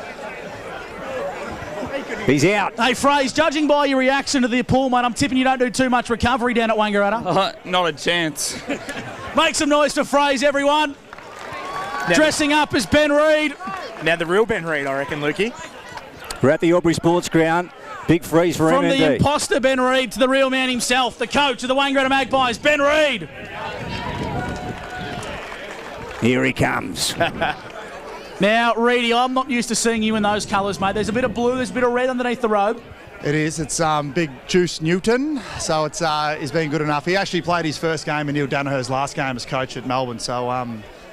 He's out. Hey, Fraser, judging by your reaction to the pool, mate, I'm tipping you don't do too much recovery down at Wangaratta. Not a chance. Make some noise for Fraser, everyone. Dressing up as Ben Reid. Now the real Ben Reid, I reckon, Lukey. We're at the Albury Sports Ground. Big freeze for From MND. the imposter Ben Reid to the real man himself, the coach of the Wangaratta Magpies, Ben Reid. Here he comes. Now, Reedy, I'm not used to seeing you in those colours, mate. There's a bit of blue, there's a bit of red underneath the robe. It is. It's big Juice Newton, so he's been good enough. He actually played his first game in Neil Danaher's last game as coach at Melbourne, so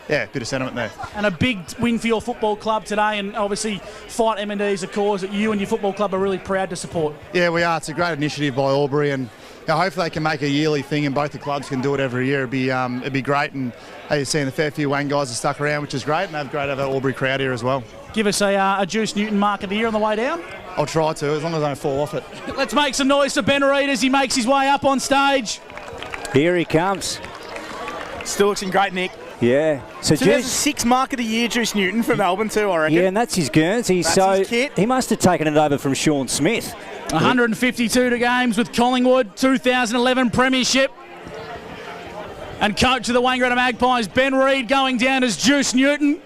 yeah, bit of sentiment there. And a big win for your football club today, and obviously Fight M&D is a cause that you and your football club are really proud to support. Yeah, we are. It's a great initiative by Albury, and hopefully they can make a yearly thing, and both the clubs can do it every year. It'd be great, and as you've seen, the fair few Wang guys are stuck around, which is great, and they have great to have an Albury crowd here as well. Give us a Juice Newton mark of the year on the way down. I'll try to, as long as I don't fall off it. Let's make some noise for Ben Reid as he makes his way up on stage. Here he comes. Still looks in great nick. Yeah. So there's a 6 mark of the year, Juice Newton from Melbourne too, I reckon. Yeah, and that's his Guernsey. His kit. He must have taken it over from Sean Smith. 152 games with Collingwood, 2011 Premiership. And coach of the Wangaratta Magpies, Ben Reid, going down as Juice Newton.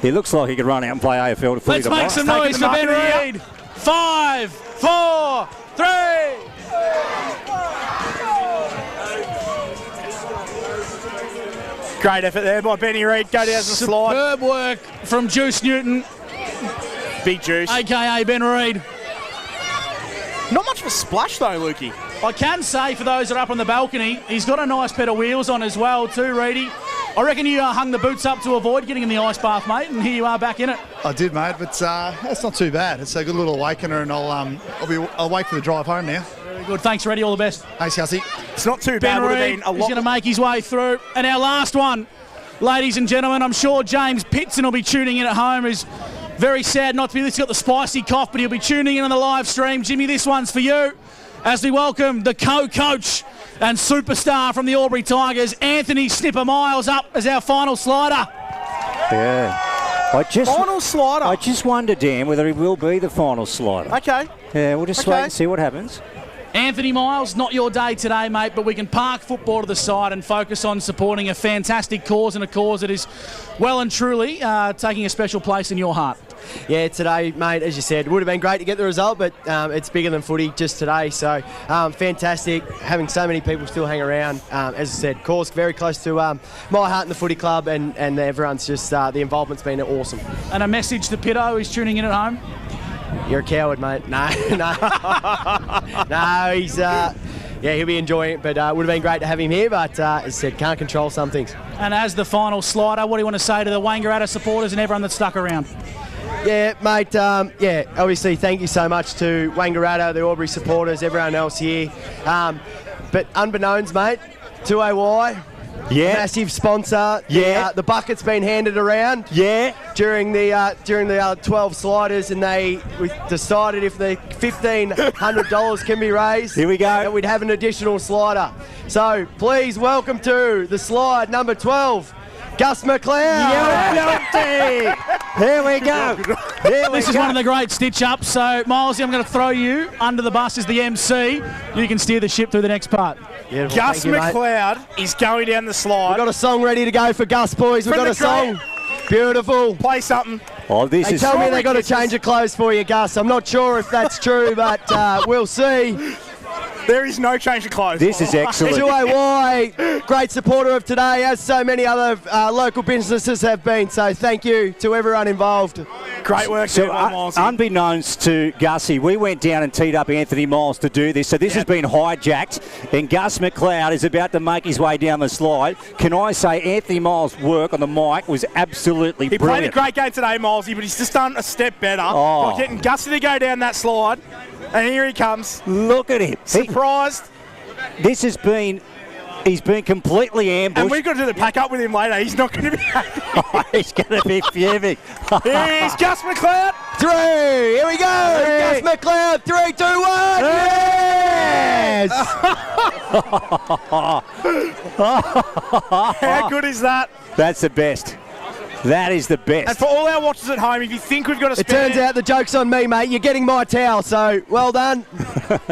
He looks like he could run out and play AFL to footy. Let's make some noise for Ben Reid. 5, 4, 3. Great effort there by Benny Reid. Go down the slide. Superb work from Juice Newton. Big Juice. AKA Ben Reid. Not much of a splash though, Lukey. I can say for those that are up on the balcony, he's got a nice pair of wheels on as well too, Reedy. I reckon you hung the boots up to avoid getting in the ice bath, mate, and here you are back in it. I did, mate, but that's not too bad. It's a good little awakener, and I'll wait for the drive home now. Very good. Thanks, Reedy. All the best. Thanks, Hussey. It's not too bad. Ben Reid is going to make his way through. And our last one, ladies and gentlemen, I'm sure James Pitson will be tuning in at home. He's very sad not to be. He's got the spicy cough, but he'll be tuning in on the live stream. Jimmy, this one's for you as we welcome the co-coach And superstar from the Albury Tigers, Anthony Snipper Miles, up as our final slider. Yeah. Final slider. I just wonder, Dan, whether he will be the final slider. Okay. Yeah, we'll just wait and see what happens. Anthony Miles, not your day today, mate, but we can park football to the side and focus on supporting a fantastic cause, and a cause that is well and truly taking a special place in your heart. Yeah, today, mate, as you said, would have been great to get the result, but it's bigger than footy just today. So fantastic having so many people still hang around. As I said, cause very close to my heart in the footy club, and everyone's just, the involvement's been awesome. And a message to Pitto who's tuning in at home? You're a coward, mate. No. No, he's... he'll be enjoying it, but it would have been great to have him here, but as I said, can't control some things. And as the final slider, what do you want to say to the Wangaratta supporters and everyone that stuck around? Yeah, mate, obviously thank you so much to Wangaratta, the Albury supporters, everyone else here. But unbeknownst, mate, 2AY, massive sponsor. The bucket's been handed around. During the 12 sliders, and we decided if the $1,500 can be raised, here we go, that we'd have an additional slider. So please welcome to the slide number 12. Gus McLeod. Here we go. This is one of the great stitch-ups. So, Milesy, I'm going to throw you under the bus as the MC. You can steer the ship through the next part. Beautiful. Gus McLeod is going down the slide. We've got a song ready to go for Gus, boys. We've got a song. Beautiful. Play something. Oh, this they is tell me they got to change of clothes for you, Gus. I'm not sure if that's true, but we'll see. There is no change of clothes. This is excellent. 2AY, great supporter of today, as so many other local businesses have been. So thank you to everyone involved. Great work. So unbeknownst to Gussie, we went down and teed up Anthony Miles to do this. So this has been hijacked, and Gus McLeod is about to make his way down the slide. Can I say Anthony Miles' work on the mic was absolutely brilliant. He played a great game today, Milesy, but he's just done a step better by getting Gussie to go down that slide. And here he comes. Look at him. Surprised. He's been completely ambushed. And we've got to do the pack up with him later. He's not going to be happy. He's going to be fuming. Here's Gus McLeod. 3. Here we go. 3. Gus McLeod. 3, 2, 1. Yes. How good is that? That's the best. That is the best. And for all our watchers at home, if you think we've got a spare... It turns out the joke's on me, mate. You're getting my towel, so well done.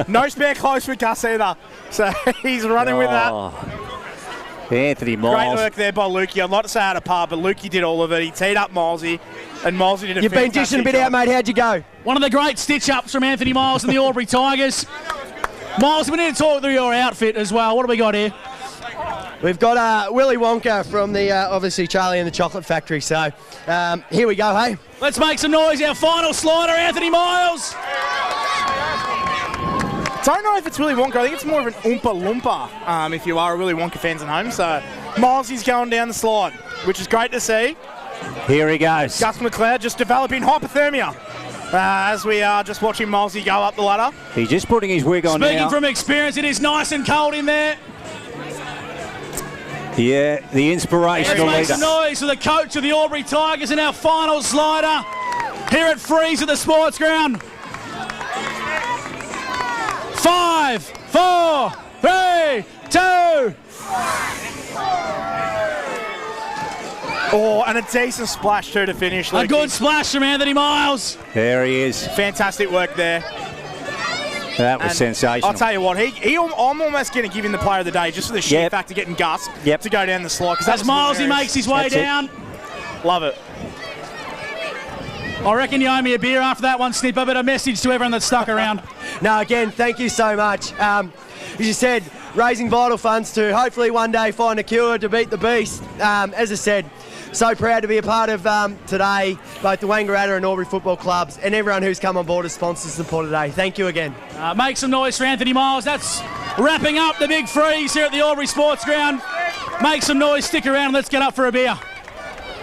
No spare clothes for Gus either. So he's running with that. Anthony Miles. Great work there by Lukey. I'd like to say out of par, but Lukey did all of it. He teed up Milesy, and Milesy did a You've been dishing a bit out, mate. How'd you go? One of the great stitch-ups from Anthony Miles and the Albury Tigers. Miles, we need to talk through your outfit as well. What do we got here? We've got Willy Wonka from the, obviously, Charlie and the Chocolate Factory. So here we go, hey? Let's make some noise. Our final slider, Anthony Miles. Don't know if it's Willy Wonka. I think it's more of an Oompa Loompa, if you are a Willy Wonka fans at home. So Milesy's going down the slide, which is great to see. Here he goes. Gus McLeod just developing hypothermia. As we are just watching Milesy go up the ladder. He's just putting his wig on now. Speaking from experience, it is nice and cold in there. Yeah, the inspirational leader. Let's make some noise for the coach of the Albury Tigers in our final slider here at Freeze at the Sports Ground. 5, 4, 3, 2. Oh, and a decent splash too to finish. A good splash from Anthony Miles. There he is. Fantastic work there. That was sensational. I'll tell you what, I'm almost going to give him the player of the day just for the sheer fact of getting Gus to go down the slide. As Milesy makes his way down. Love it. I reckon you owe me a beer after that one, Snipper, but a message to everyone that stuck around. No, again, thank you so much. As you said, raising vital funds to hopefully one day find a cure to beat the beast. As I said, so proud to be a part of today, both the Wangaratta and Albury football clubs and everyone who's come on board as sponsors and support today. Thank you again. Make some noise for Anthony Miles. That's wrapping up the big freeze here at the Albury Sports Ground. Make some noise, stick around, and let's get up for a beer.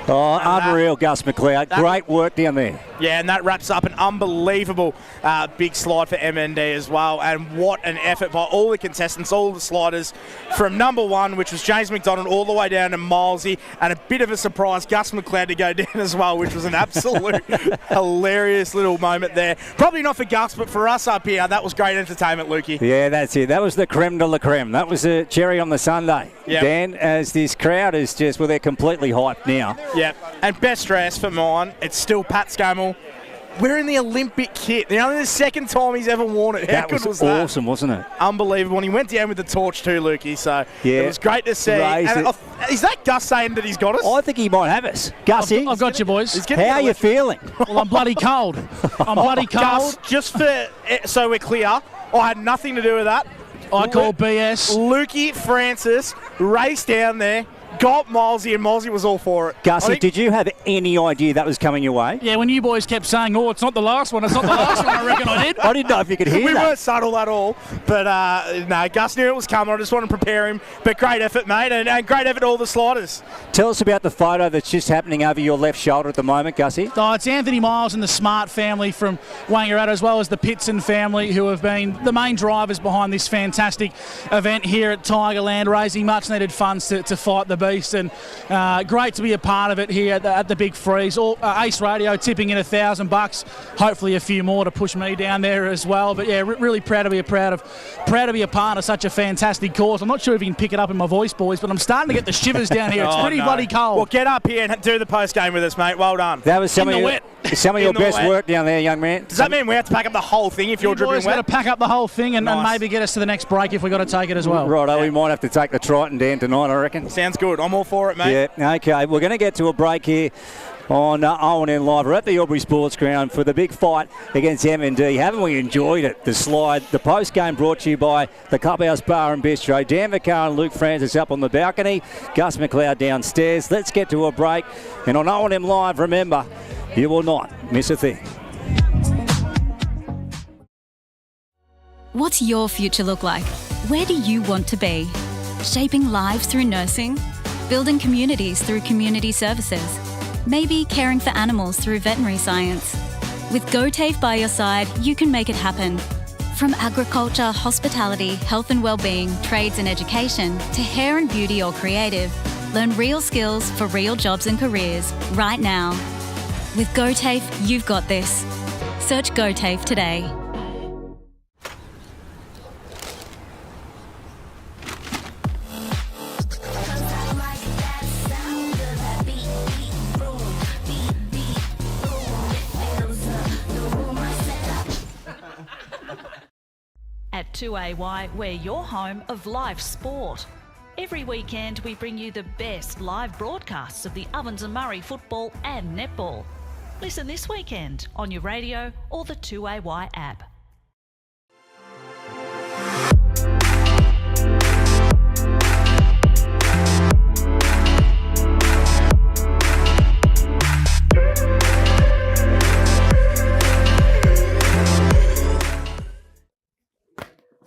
Oh, unreal, Gus McLeod. Great work down there. Yeah, and that wraps up an unbelievable big slide for MND as well. And what an effort by all the contestants, all the sliders, from number 1, which was James McDonald, all the way down to Milesy, and a bit of a surprise, Gus McLeod to go down as well, which was an absolute hilarious little moment there. Probably not for Gus, but for us up here, that was great entertainment, Lukey. Yeah, that's it. That was the creme de la creme. That was a cherry on the sundae. Yep. Dan, as this crowd is just, well, they're completely hyped now. Yep. And best dress for mine, it's still Pat Scammell. Wearing the Olympic kit. Only the second time he's ever worn it. How good was that? Awesome, wasn't it? Unbelievable. And he went down with the torch too, Lukey. So yeah, it was great to see. And is that Gus saying that he's got us? I think he might have us. Gussie, I've got you, boys. How are you feeling? Well, I'm bloody cold. I'm bloody cold. Gus, just so we're clear, I had nothing to do with that. I call BS. Lukey Francis raced down there, got Milesy, and Milesy was all for it. Gussie, did you have any idea that was coming your way? Yeah, when you boys kept saying, it's not the last one, it's not the last one, I reckon I did. I didn't know if you could hear that. We weren't subtle at all, but no, Gus knew it was coming. I just wanted to prepare him. But great effort, mate, and great effort to all the sliders. Tell us about the photo that's just happening over your left shoulder at the moment, Gussie. It's Anthony Miles and the Smart family from Wangaratta, as well as the Pitson family, who have been the main drivers behind this fantastic event here at Tigerland, raising much-needed funds to fight the beast. And great to be a part of it here at the Big Freeze. Ace Radio tipping in $1,000, hopefully a few more to push me down there as well. But yeah, really proud to be a part of such a fantastic cause. I'm not sure if you can pick it up in my voice, boys, but I'm starting to get the shivers down here. It's pretty bloody cold. Well, get up here and do the post game with us, mate. Well done. That was some of your best work down there, young man. Does that mean we have to pack up the whole thing if you're dripping wet? We've got to pack up the whole thing and maybe get us to the next break if we've got to take it as well. Righto, we might have to take the Triton down tonight, I reckon. Sounds good. I'm all for it, mate. Yeah, okay. We're going to get to a break here on OMFNL Live. We're at the Albury Sports Ground for the big fight against MND. Haven't we enjoyed it? The slide, the post game brought to you by the Clubhouse Bar and Bistro. Dan Vaccaro and Luke Francis up on the balcony. Gus McLeod downstairs. Let's get to a break. And on OMFNL Live, remember, you will not miss a thing. What's your future look like? Where do you want to be? Shaping lives through nursing? Building communities through community services? Maybe caring for animals through veterinary science? With GoTAFE by your side, you can make it happen. From agriculture, hospitality, health and wellbeing, trades and education, to hair and beauty or creative, learn real skills for real jobs and careers right now. With GoTAFE, you've got this. Search GoTAFE today. At 2AY, we're your home of live sport. Every weekend, we bring you the best live broadcasts of the Ovens and Murray football and netball. Listen this weekend on your radio or the 2AY app.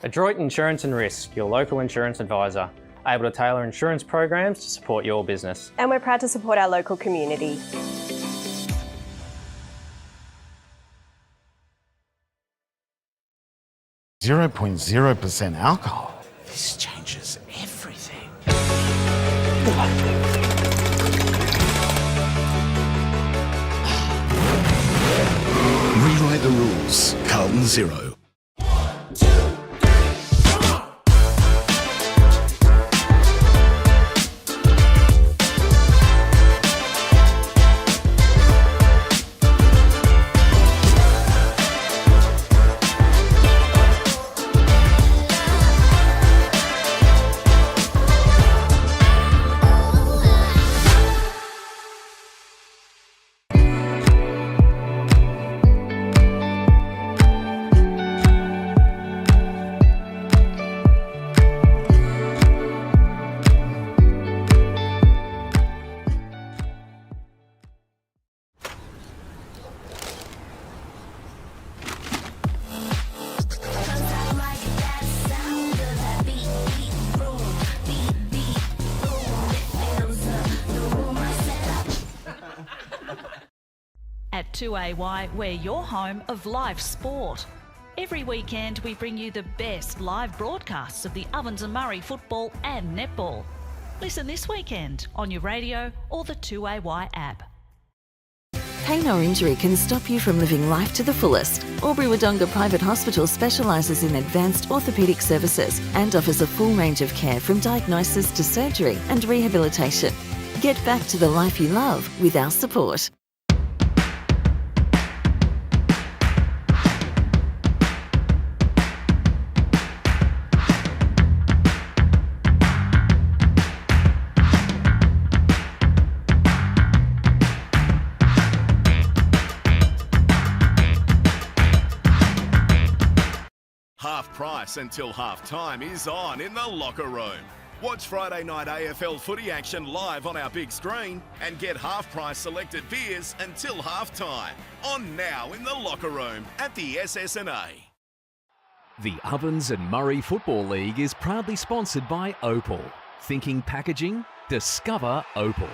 Adroit Insurance and Risk, your local insurance advisor, able to tailor insurance programs to support your business. And we're proud to support our local community. .0% alcohol. This changes everything. Rewrite the rules. Carlton Zero. At 2AY, we're your home of live sport. Every weekend we bring you the best live broadcasts of the Ovens and Murray football and netball. Listen this weekend on your radio or the 2AY app. Pain or injury can stop you from living life to the fullest. Albury Wodonga Private Hospital specialises in advanced orthopaedic services and offers a full range of care from diagnosis to surgery and rehabilitation. Get back to the life you love with our support. Half price until half time is on in the locker room. Watch Friday night AFL footy action live on our big screen and get half price selected beers until half time. On now in the locker room at the SS&A. The Ovens and Murray Football League is proudly sponsored by Opal. Thinking packaging? Discover Opal.